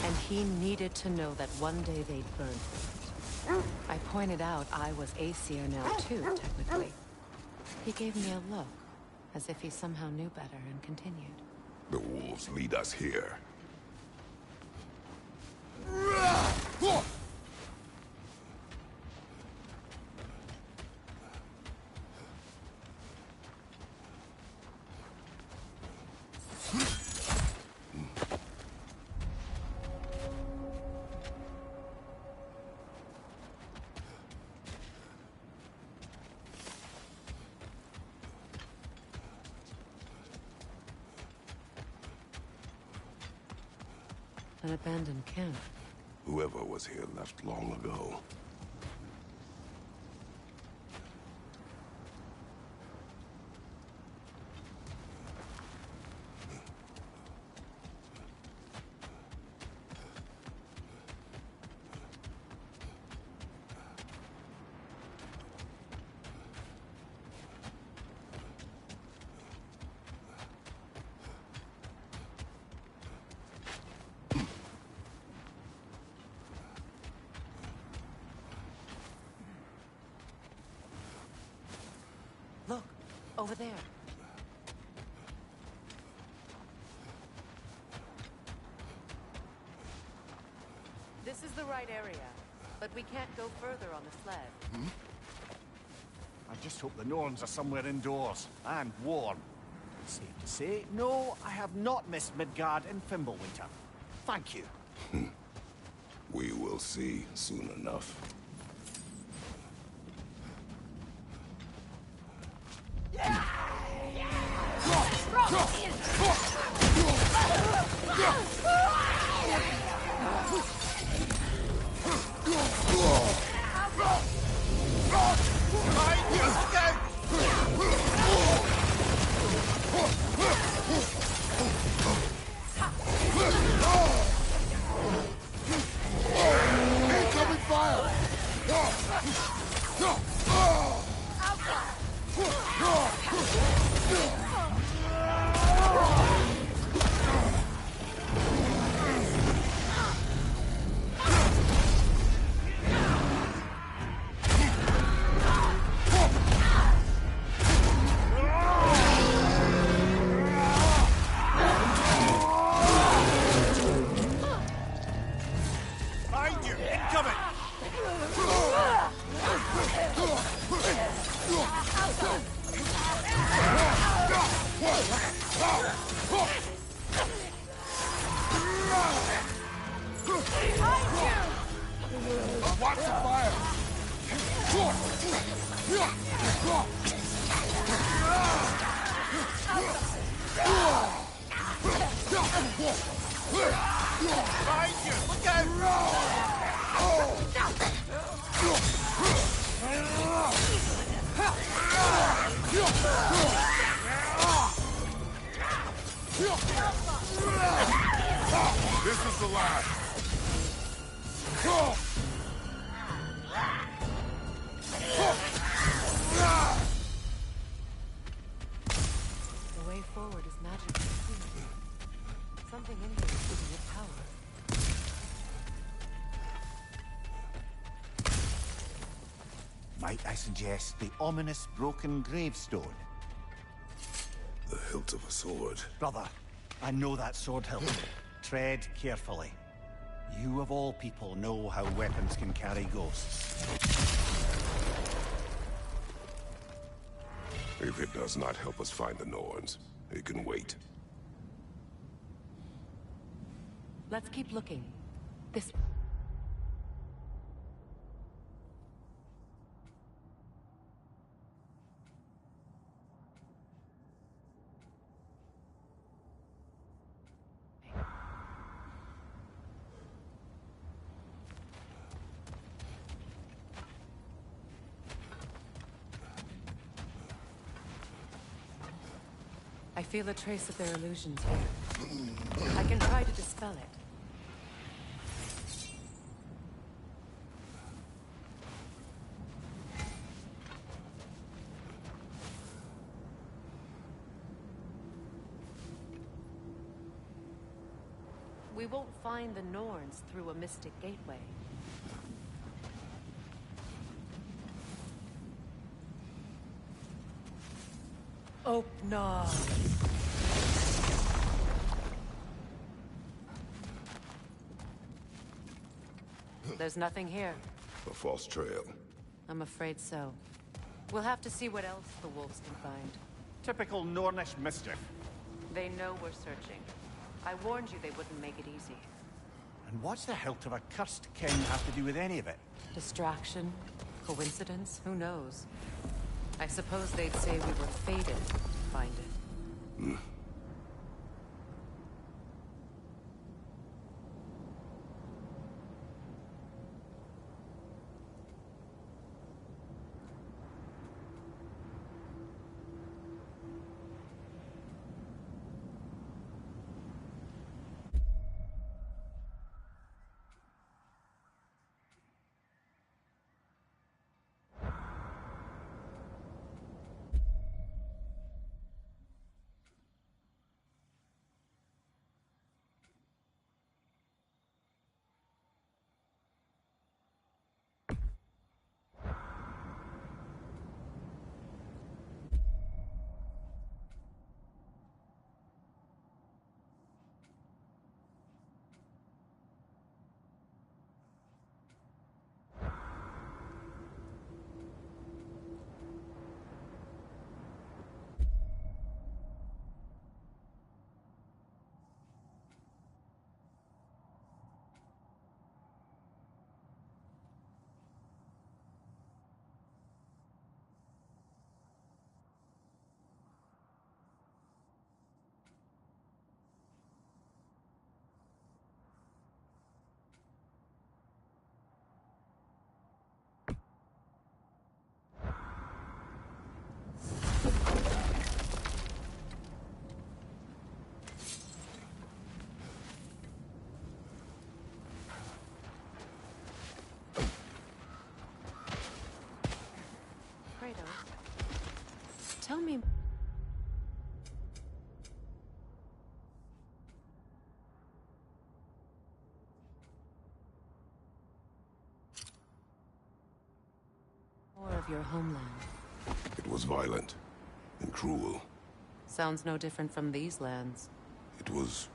and he needed to know that one day they'd burn for it. I pointed out I was Aesir now too, technically. He gave me a look, as if he somehow knew better, and continued. The wolves lead us here. An abandoned camp. Whoever was here left long ago. Look, over there. This is the right area, but we can't go further on the sled. I just hope the Norns are somewhere indoors, and warm. Safe to say, no, I have not missed Midgard and Fimbulwinter. Thank you. We will see soon enough. Incoming fire! Behind you! Incoming! Watch the fire! Behind you! Look out! This is the last. The way forward is magically clear. Something in here is giving it power. Might I suggest the ominous broken gravestone? The hilt of a sword. Brother, I know that sword hilt. Tread carefully. You of all people know how weapons can carry ghosts. If it does not help us find the Norns, it can wait. Let's keep looking. This... I feel a trace of their illusions here. I can try to dispel it. We won't find the Norns through a mystic gateway. Open. There's nothing here. A false trail. I'm afraid so. We'll have to see what else the wolves can find. Typical Nornish mischief. They know we're searching. I warned you they wouldn't make it easy. And what's the hilt of a cursed king have to do with any of it? Distraction? Coincidence? Who knows? I suppose they'd say we were fated to find it. Tell me... more of your homeland. It was violent and cruel. Sounds no different from these lands. It was...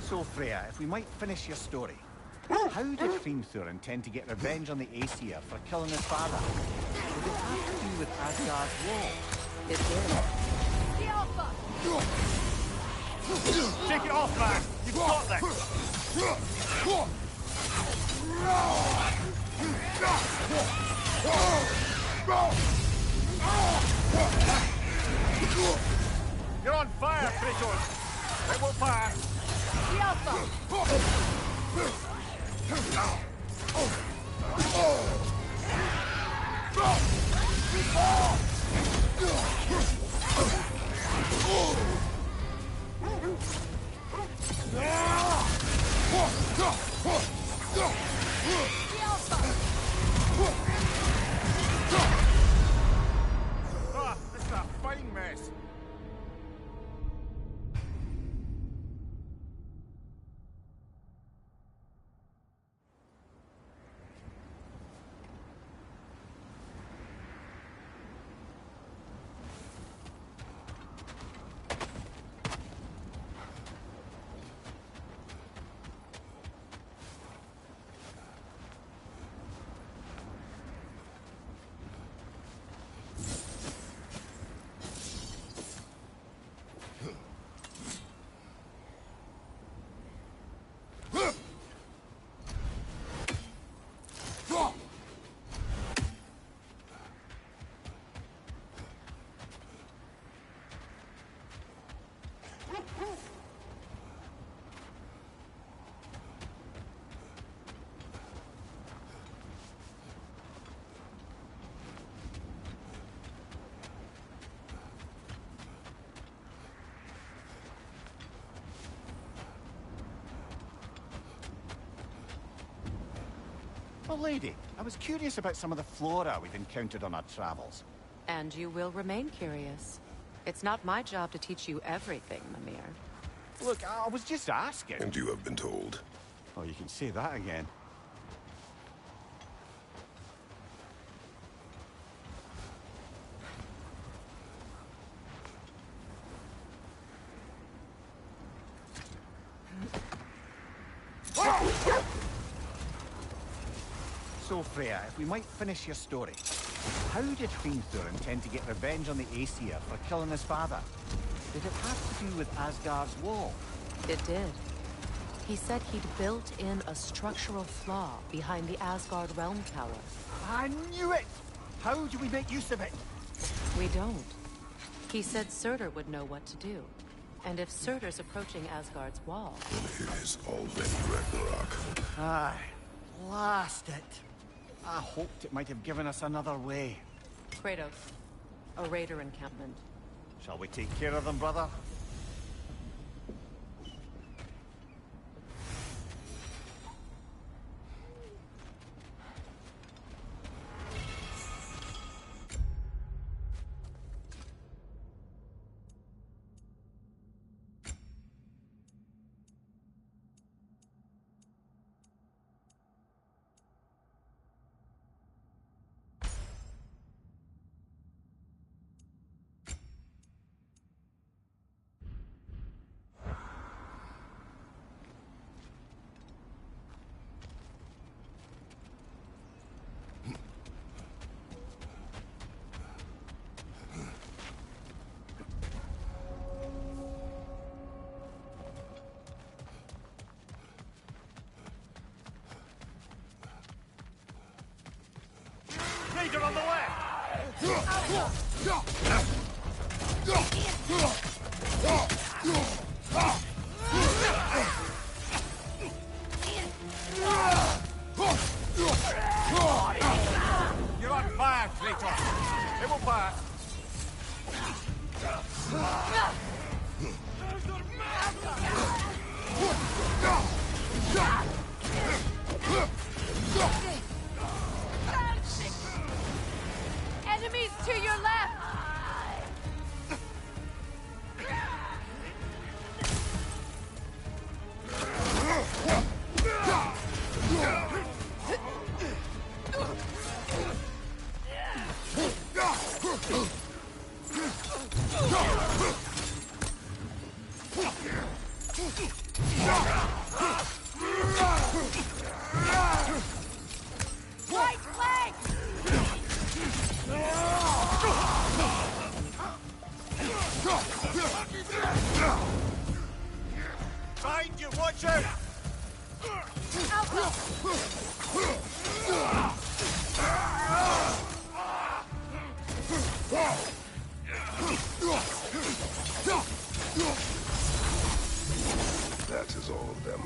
So, Freya, if we might finish your story. How did Hrimthur intend to get revenge on the Aesir for killing his father? Did it have to do with Asgard's wall? It did. The Alpha! Take it off, man! You've got this! You're on fire, Kratos! It will pass! The Alpha! Ah, this is a fine mess. Well, lady, I was curious about some of the flora we've encountered on our travels. And you will remain curious. It's not my job to teach you everything, Mimir. Look, I was just asking. And you have been told. Oh, you can say that again. So, Freya, if we might finish your story. How did Hrimthur intend to get revenge on the Aesir for killing his father? Did it have to do with Asgard's wall? It did. He said he'd built in a structural flaw behind the Asgard Realm Tower. I knew it! How do we make use of it? We don't. He said Surtur would know what to do. And if Surtur's approaching Asgard's wall... Then it is already Ragnarok. Aye. Blast it. I hoped it might have given us another way. Kratos, a raider encampment. Shall we take care of them, brother? Leader on the left! You're on fire, Kratos! It will pass! Enemies to your left! Right flank! Behind you, watch out! That is all of them.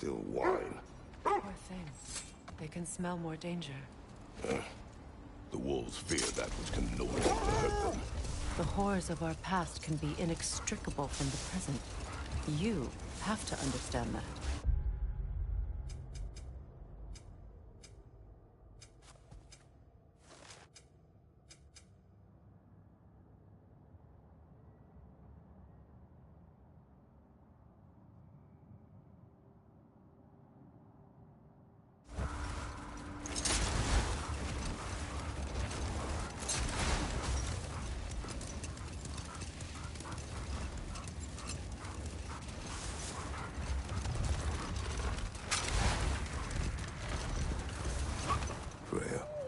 still whine. Poor thing. They can smell more danger. The wolves fear that which can no longer hurt them. The horrors of our past can be inextricable from the present. You have to understand that.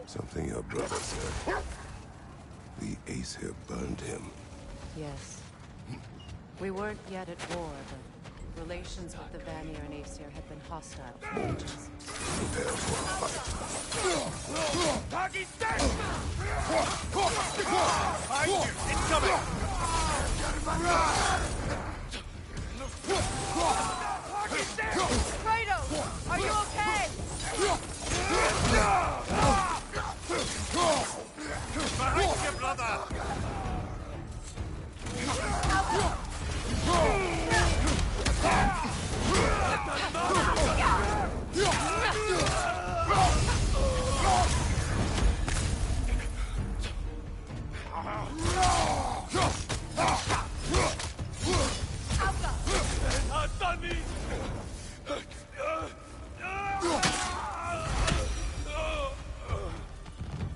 Something your brother said. The Aesir burned him. Yes. We weren't yet at war, but relations with the Vanir and Aesir had been hostile for ages. Prepare for a fight. Doggy, stay! Behind you! Incoming! Kratos! Are you okay? Behind you, brother!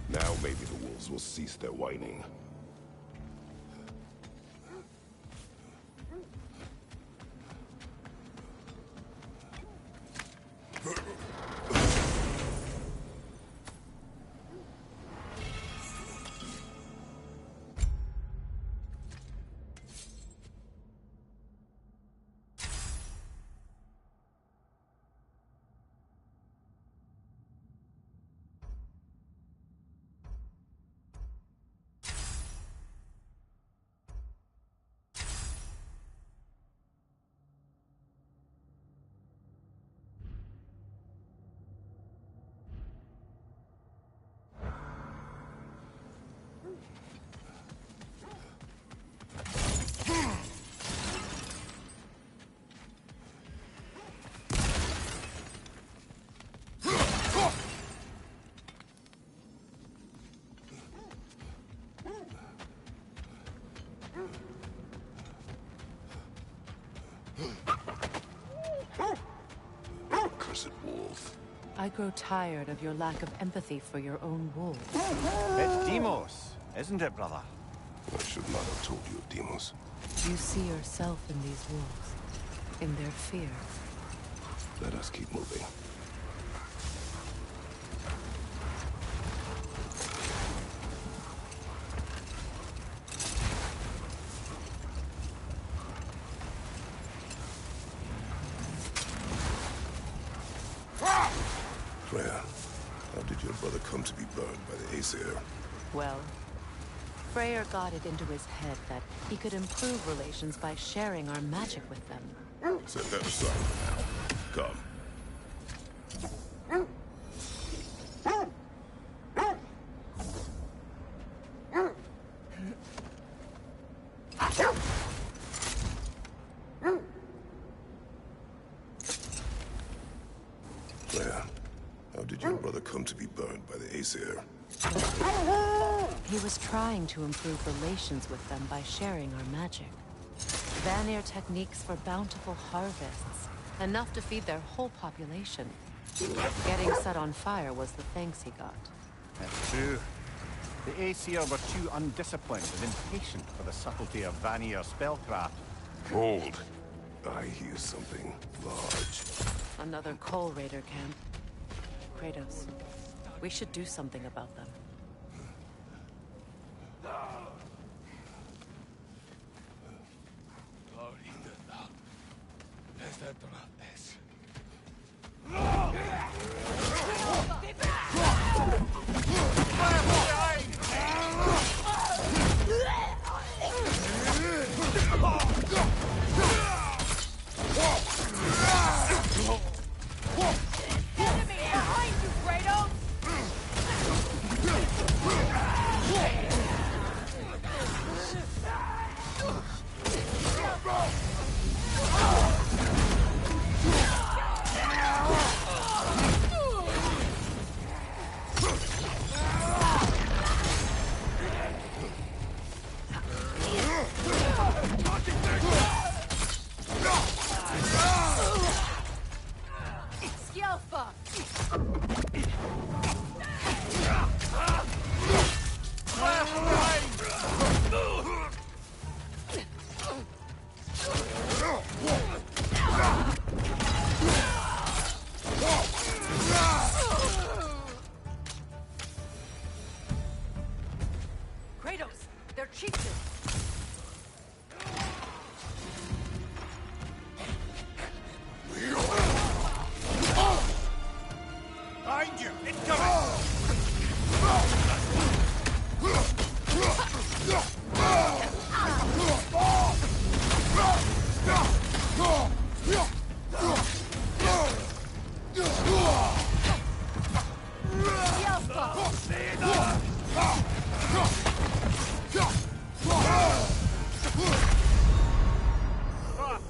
Now maybe the wolves will cease their whining. Cursed wolf. I grow tired of your lack of empathy for your own wolves. It's Demos, isn't it, brother? I should not have told you of Demos. You see yourself in these wolves, in their fear. Let us keep moving. Freya, how did your brother come to be burned by the Aesir? Well, Freyr got it into his head that he could improve relations by sharing our magic with them. Set that aside for now. Come. Freya, how did your brother come to be burned by the Aesir? He was trying to improve relations with them by sharing our magic. Vanir techniques for bountiful harvests, enough to feed their whole population. Getting set on fire was the thanks he got. That's true. The Aesir were too undisciplined and impatient for the subtlety of Vanir spellcraft. Hold. I hear something large. Another Coal Raider camp. Kratos, we should do something about them. Kratos, they're chieftains. Behind you! Incoming!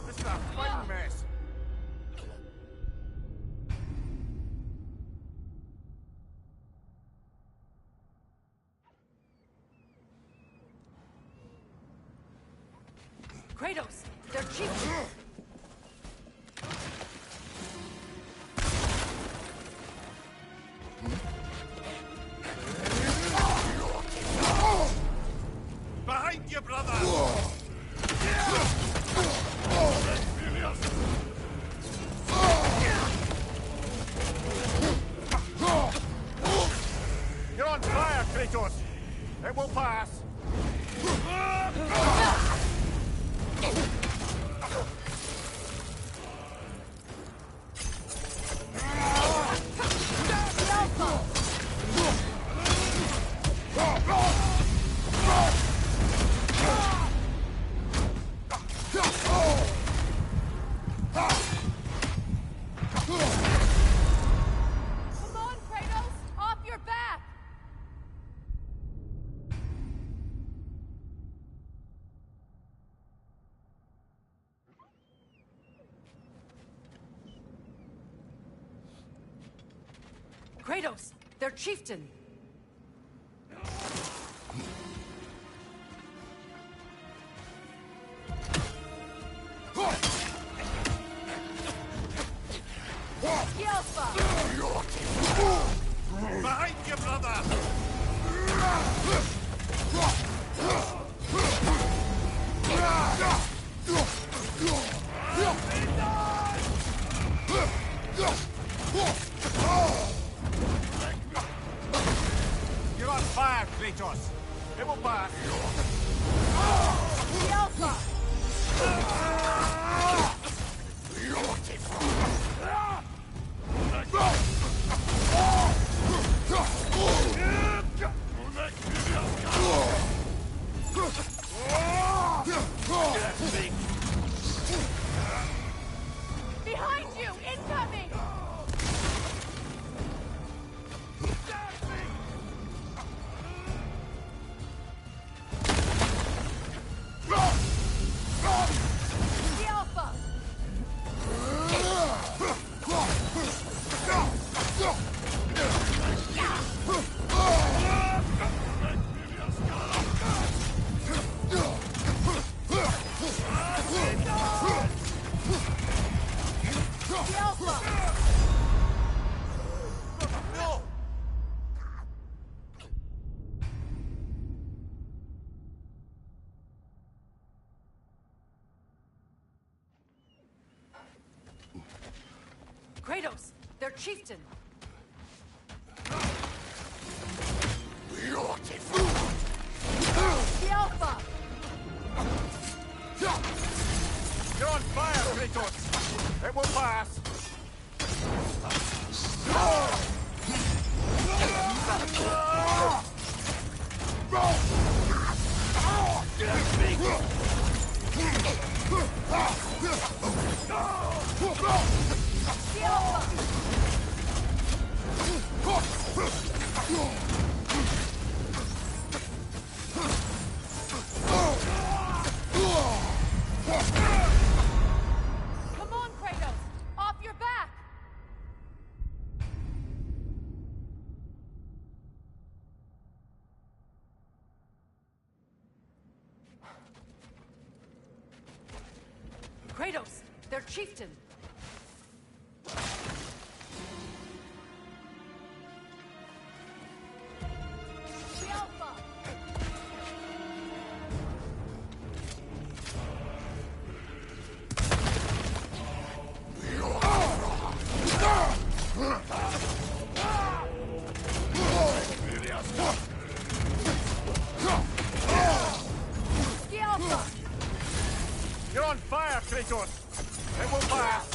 This is a fighting mess. Kratos, they're chieftains. Behind you, brother! You're on fire, Kratos! It will pass! Come on, Kratos! Off your back! Kratos, they're chieftain. Behind you, brother! You're on fire, Kratos! It will pass! Behind you! Incoming! The Alpha! The Alpha! No! Kratos, they're chieftain. The Alpha! You're on fire, Kratos! It will pass! The Alpha! Kratos, their chieftain! You're on fire, Kratos! It will pass!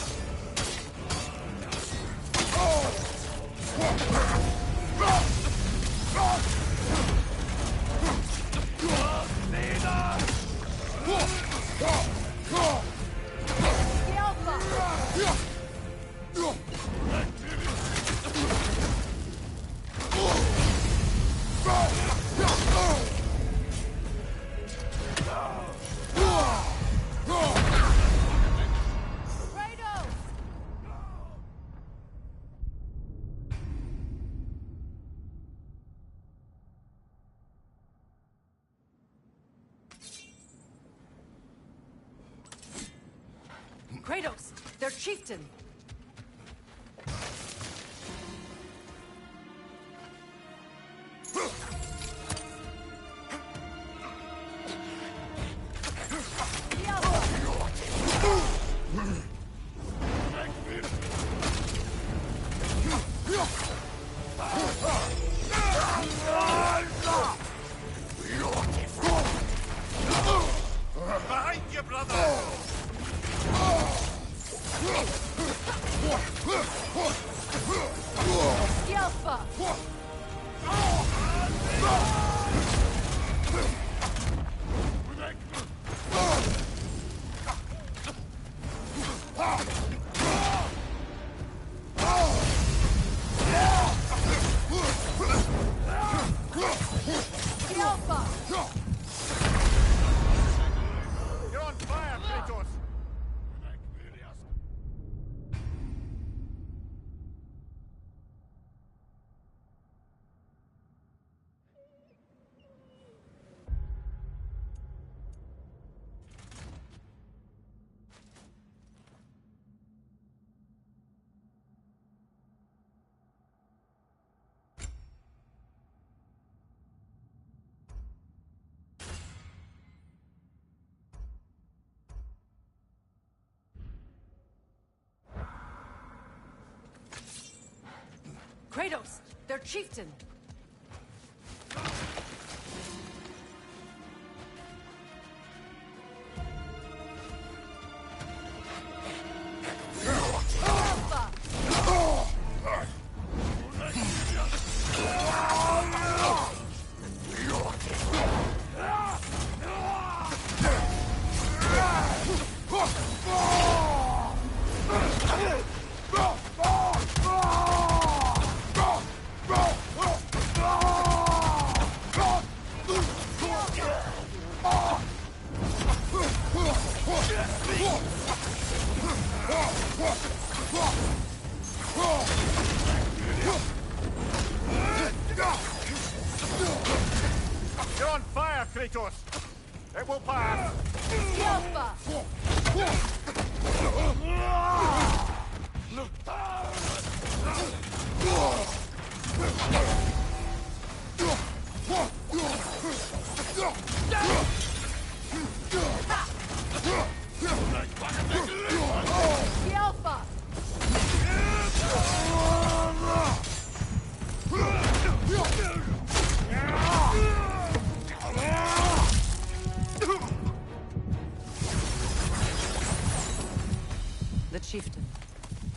Kratos, their chieftain! Behind you, brother! You're on fire, Kratos! Kratos, their chieftain! You're on fire, Kratos! It will pass! The chieftain.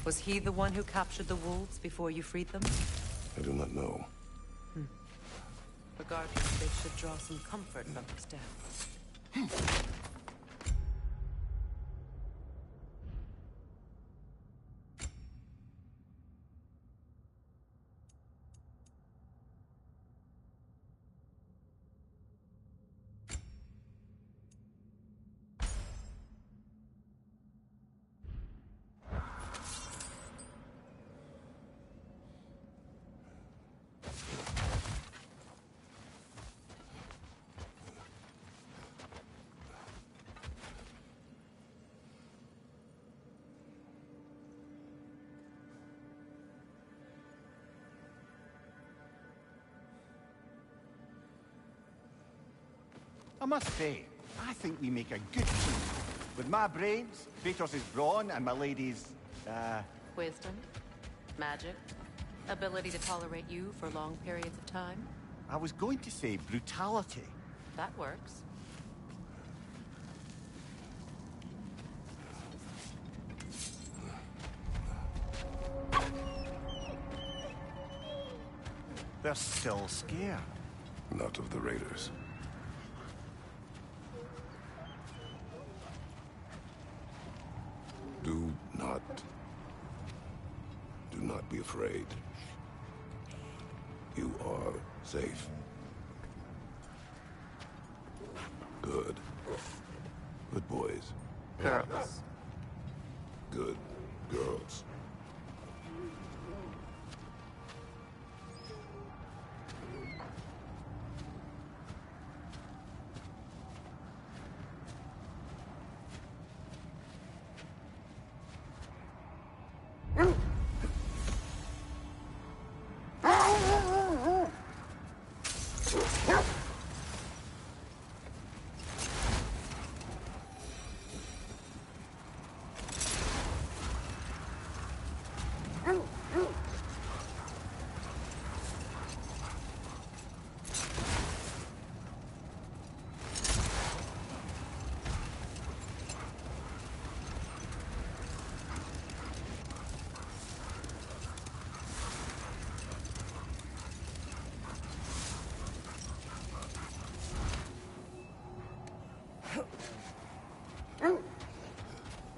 Was he the one who captured the wolves before you freed them? I do not know. Regardless, they should draw some comfort from his death. I must say, I think we make a good team. With my brains, Kratos' brawn, and my lady's, Wisdom, magic, ability to tolerate you for long periods of time. I was going to say brutality. That works. They're still scared. Not of the raiders. Do not be afraid. You are safe. Good. Good boys. Girls. Good girls.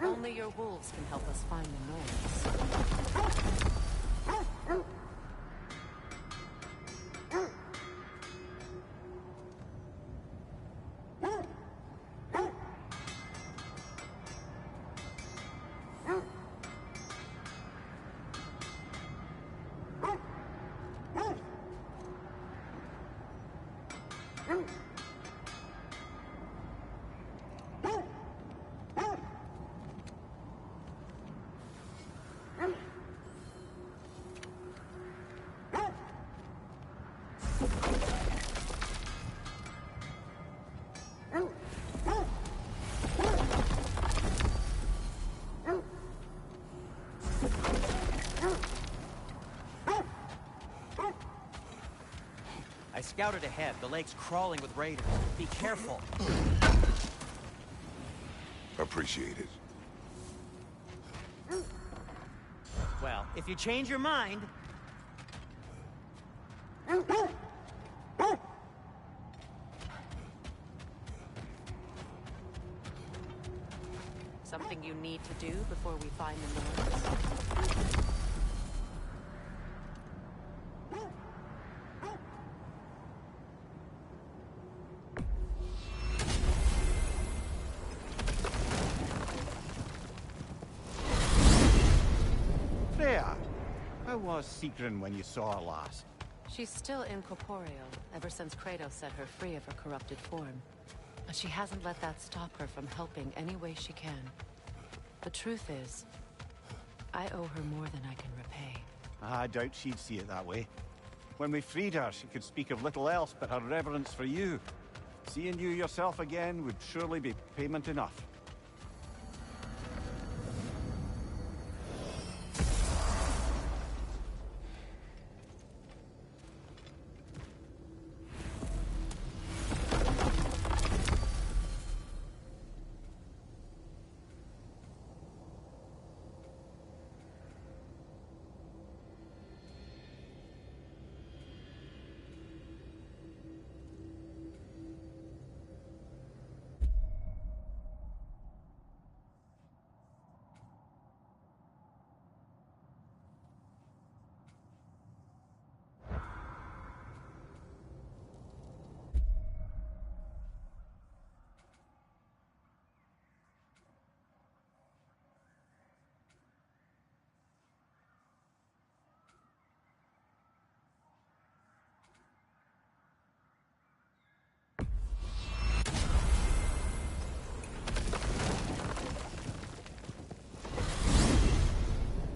Only your wolves can help us find the noise. I scouted ahead. The lake's crawling with raiders. Be careful. Appreciate it. Well, if you change your mind... Something you need to do before we find the noise? Freya, how was Sigrun when you saw her last? She's still incorporeal, ever since Kratos set her free of her corrupted form. But she hasn't let that stop her from helping any way she can. The truth is, I owe her more than I can repay. I doubt she'd see it that way. When we freed her, she could speak of little else but her reverence for you. Seeing you yourself again would surely be payment enough.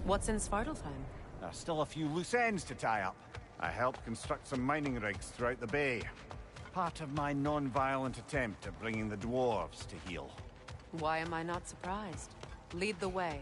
What's in Svartalfheim? There's still a few loose ends to tie up. I helped construct some mining rigs throughout the bay. part of my non-violent attempt at bringing the dwarves to heel. Why am I not surprised? Lead the way.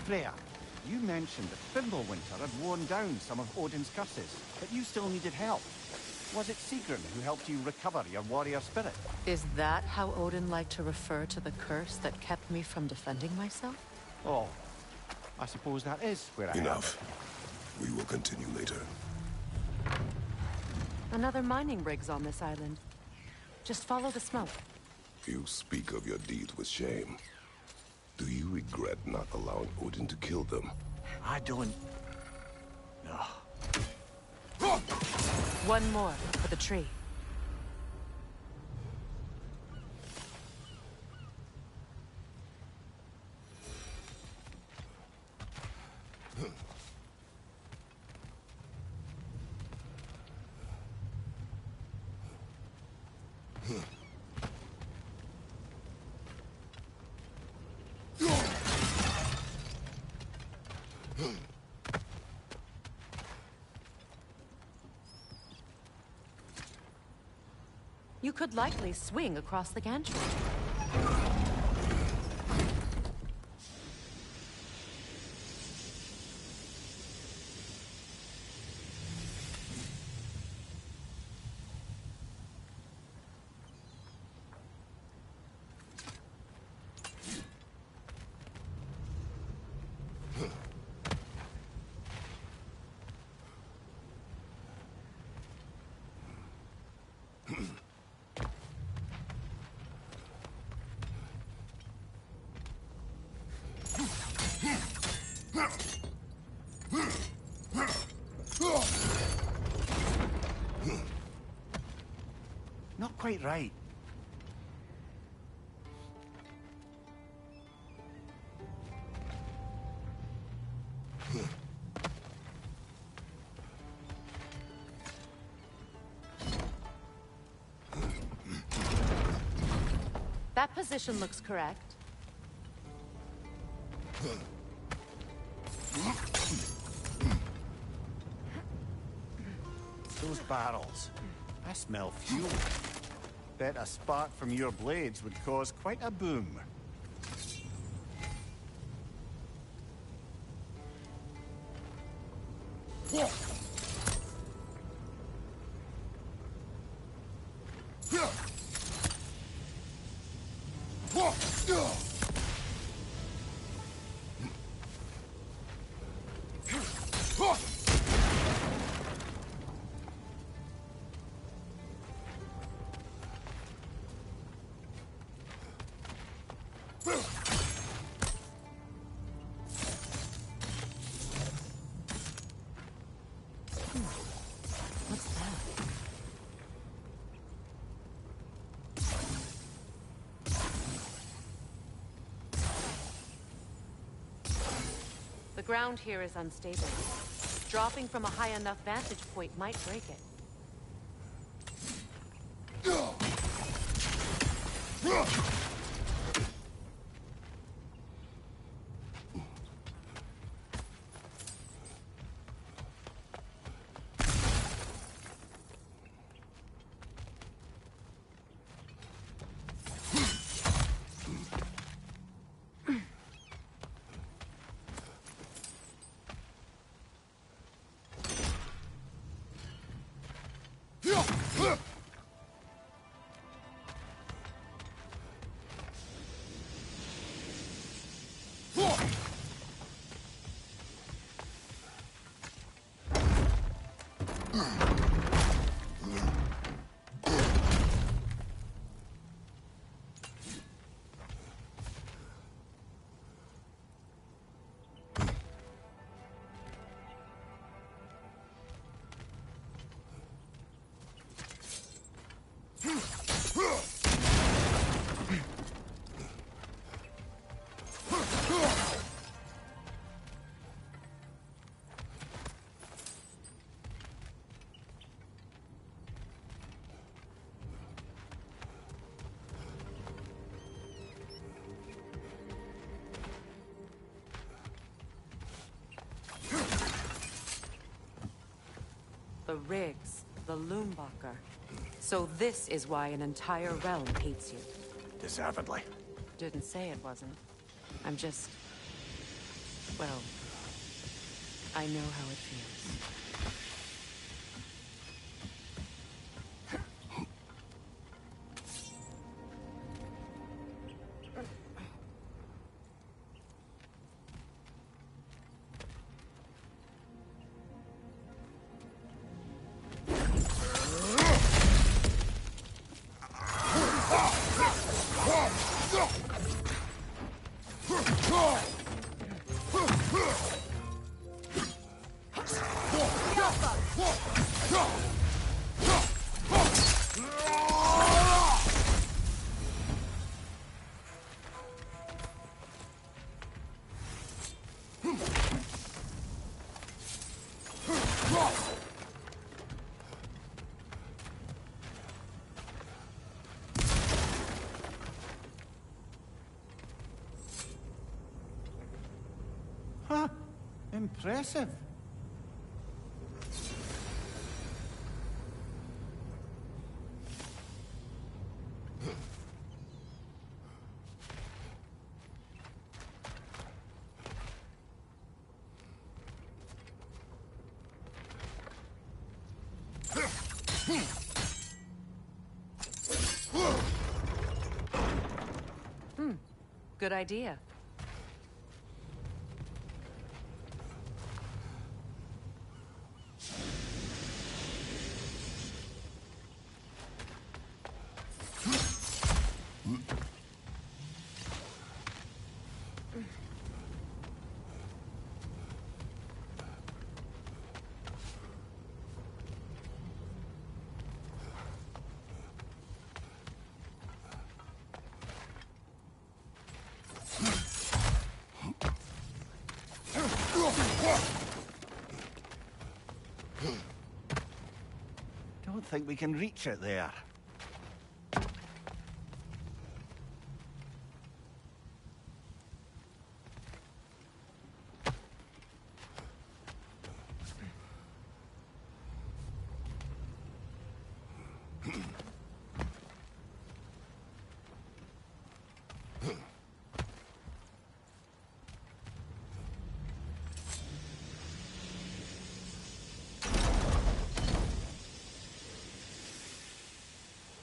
Freya, you mentioned that Fimbulwinter had worn down some of Odin's curses, but you still needed help. Was it Sigrun who helped you recover your warrior spirit? Is that how Odin liked to refer to the curse that kept me from defending myself? Oh, I suppose that is where I Enough. We will continue later. Another mining rig's on this island. Just follow the smoke. You speak of your deeds with shame. Do you regret not allowing Odin to kill them? I don't... No. One more for the tree. You could likely swing across the gantry. Not quite right. That position looks correct. Those barrels. I smell fuel. Bet a spark from your blades would cause quite a boom. The ground here is unstable. Dropping from a high enough vantage point might break it. The rigs, the Loombacher. So this is why an entire realm hates you. Deservedly. Didn't say it wasn't. I'm just... well... I know how it feels. Huh. Impressive. Good idea. Don't think we can reach it there.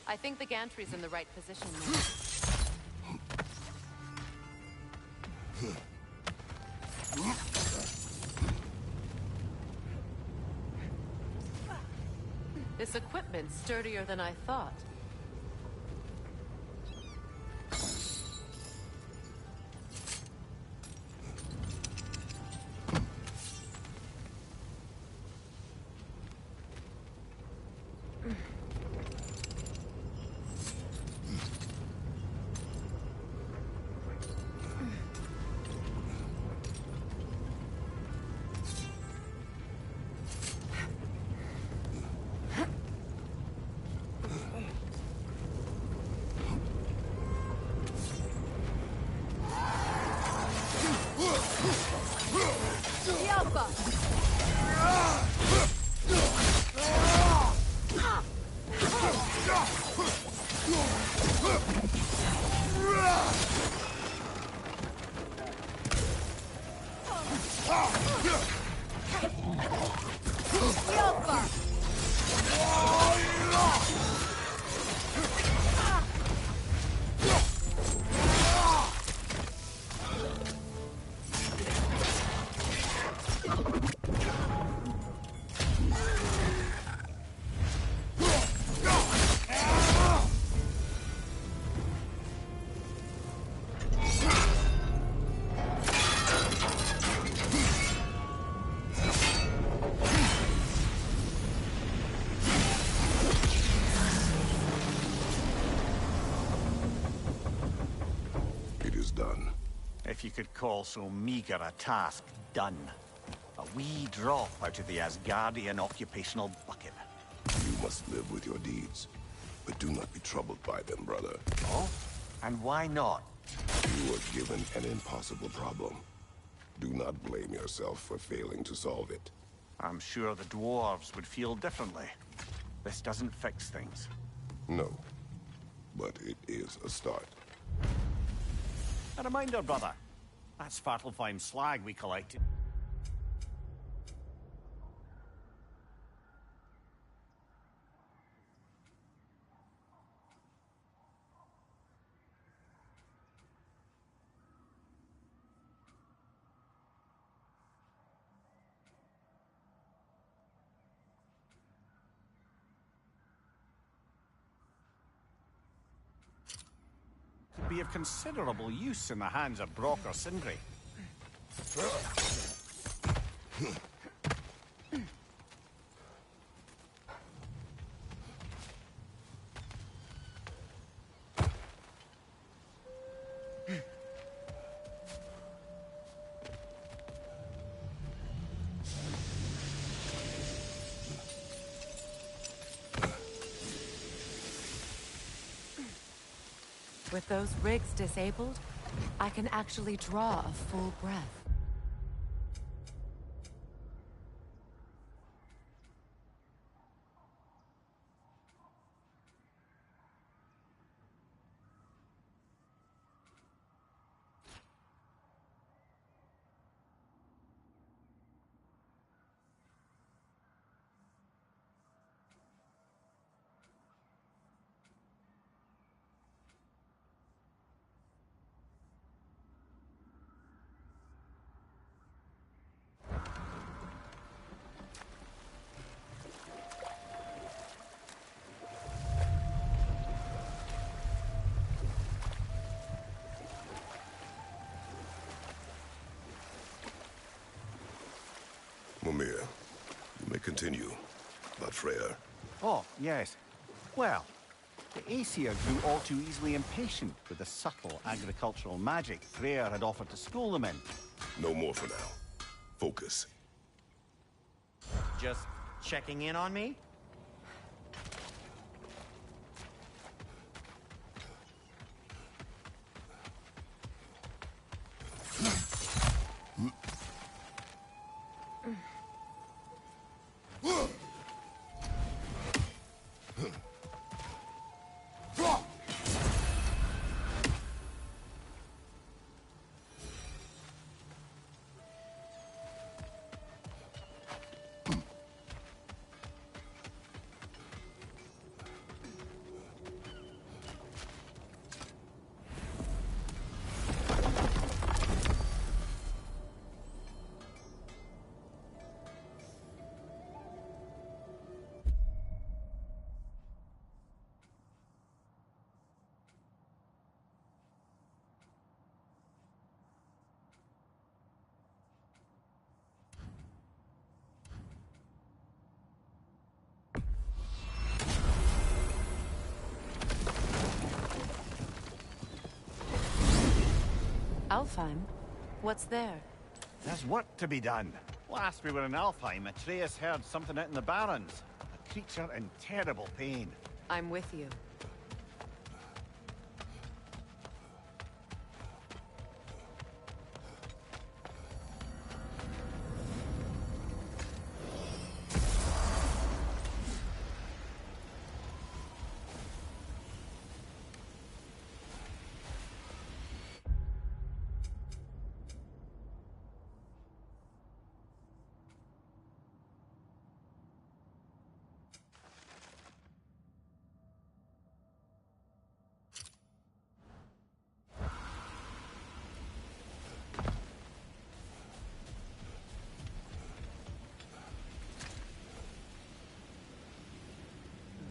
I think the gantry's in the right position now. This equipment's sturdier than I thought. if you could call so meager a task done. A wee drop out of the Asgardian occupational bucket. You must live with your deeds, but do not be troubled by them, brother. Oh? And why not? You were given an impossible problem. Do not blame yourself for failing to solve it. I'm sure the dwarves would feel differently. This doesn't fix things. No, but it is a start. A reminder, brother. That's Svartalfheim slag we collected. To be of considerable use in the hands of Brock or Sindri. With those rigs disabled, I can actually draw a full breath. Mimir, you may continue. But Freya. Oh, yes. Well, the Aesir grew all too easily impatient with the subtle agricultural magic Freyr had offered to school them in. No more for now. Focus. Just checking in on me? Alfheim? What's there? There's work to be done. Last we were in Alfheim, Atreus heard something out in the Barrens. A creature in terrible pain. I'm with you.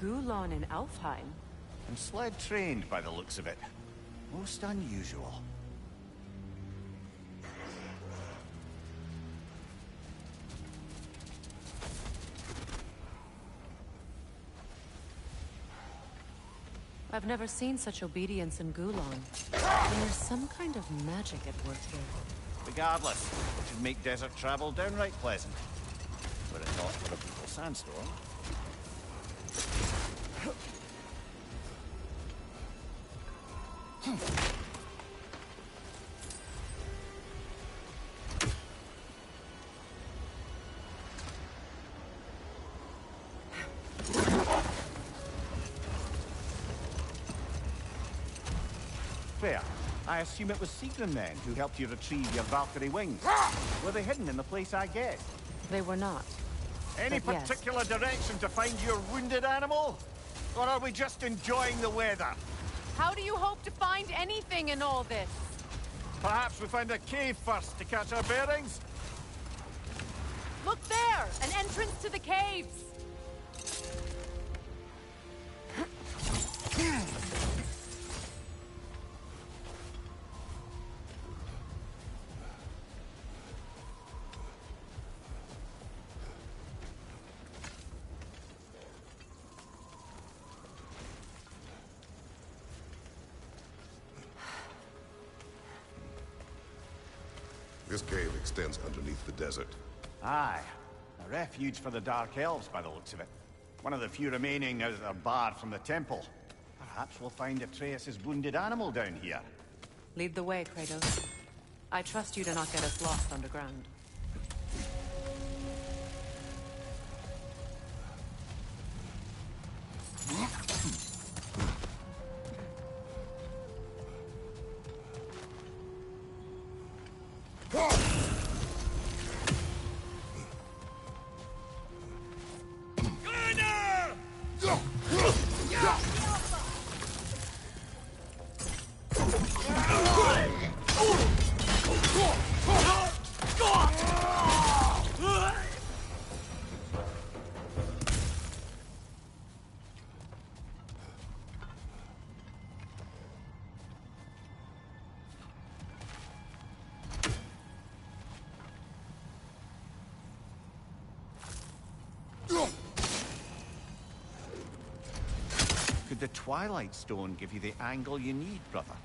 Gulon in Alfheim? And sled trained by the looks of it. Most unusual. I've never seen such obedience in Gulon. There's some kind of magic at work here. Regardless, it should make desert travel downright pleasant. Were it not for a brutal sandstorm. Fair. I assume it was Sigrun then who helped you retrieve your Valkyrie wings. Were they hidden in the place I guessed? They were not. Any But yes. particular direction to find your wounded animal? Or are we just enjoying the weather? How do you hope to find anything in all this? Perhaps we find a cave first to catch our bearings? Look there! An entrance to the caves! This cave extends underneath the desert. Aye. A refuge for the Dark Elves by the looks of it. One of the few remaining now that they're barred from the temple. Perhaps we'll find Atreus' wounded animal down here. Lead the way, Kratos. I trust you to not get us lost underground. Could the Twilight Stone give you the angle you need, brother?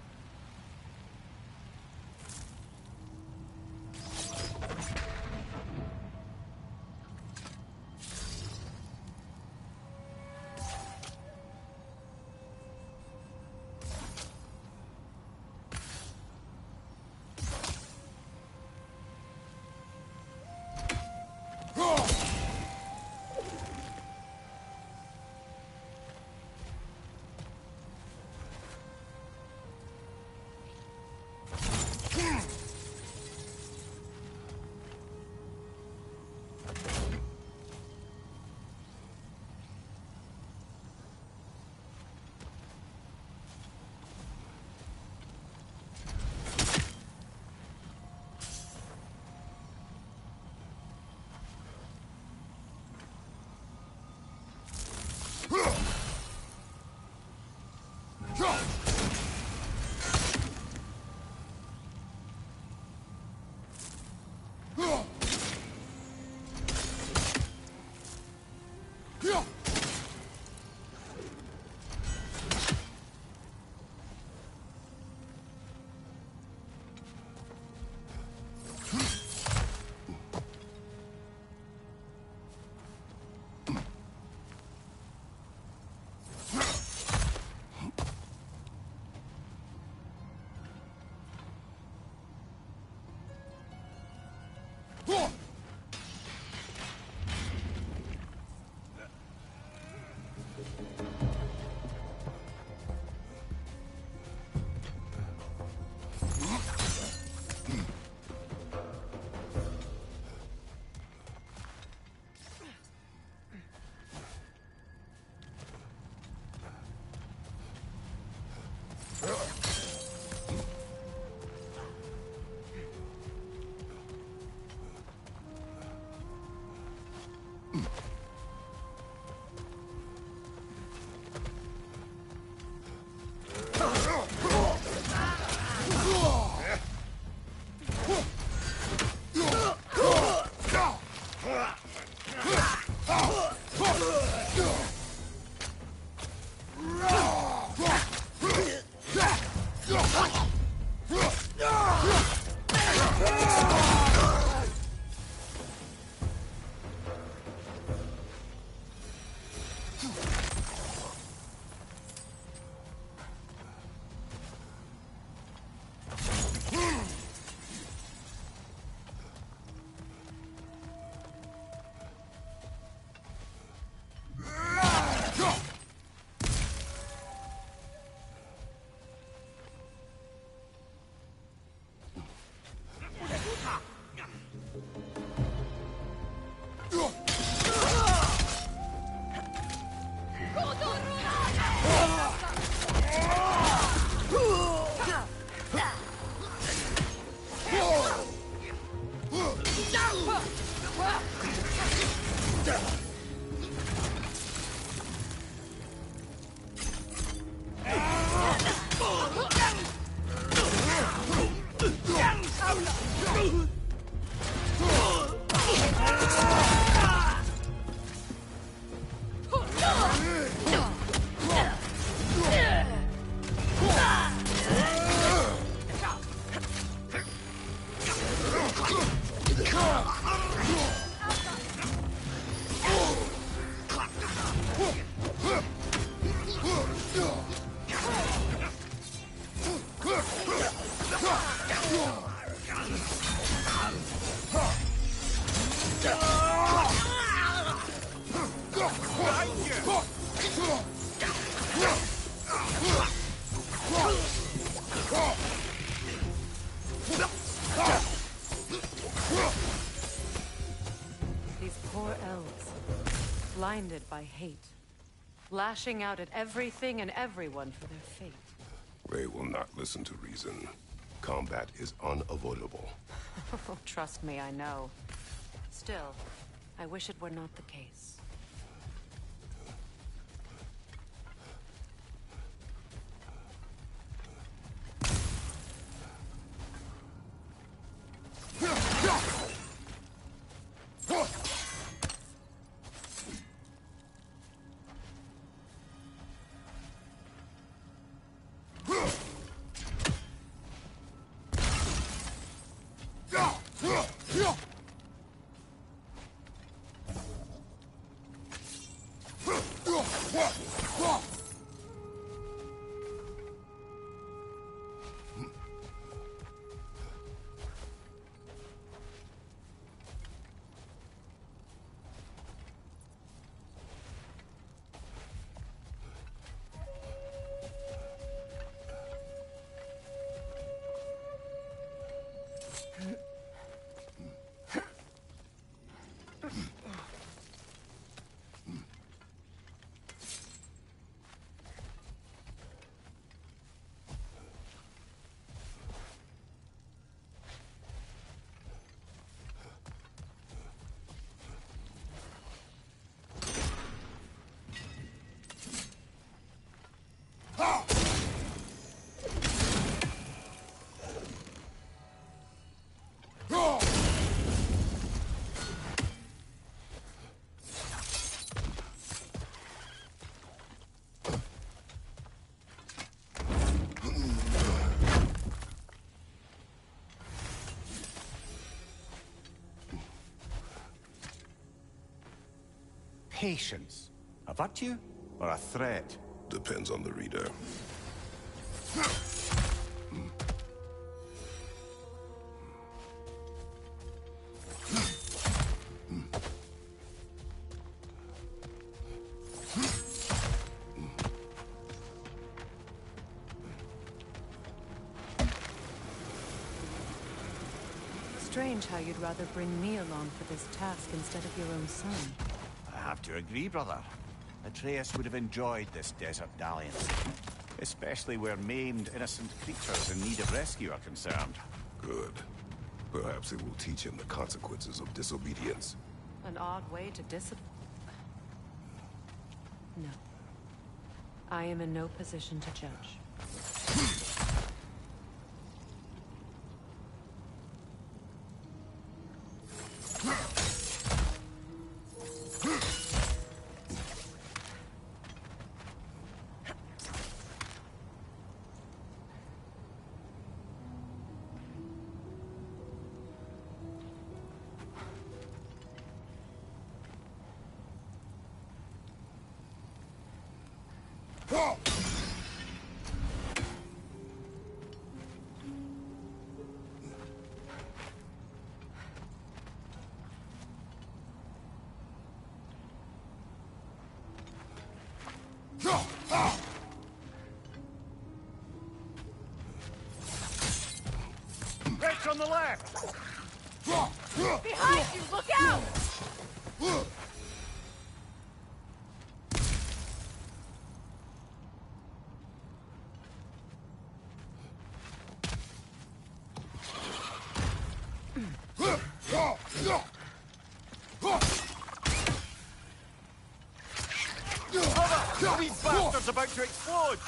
These poor elves, blinded by hate, lashing out at everything and everyone for their fate. They will not listen to reason. Combat is unavoidable. Trust me, I know. Still, I wish it were not the case. Patience. A virtue or a threat? Depends on the reader. Strange how you'd rather bring me along for this task instead of your own son. I have to agree, brother. Atreus would have enjoyed this desert dalliance. Especially where maimed, innocent creatures in need of rescue are concerned. Good. Perhaps it will teach him the consequences of disobedience. An odd way to discipline. No. I am in no position to judge. Wreck's on the left! Behind you! Look out! Cover! These bastards about to explode!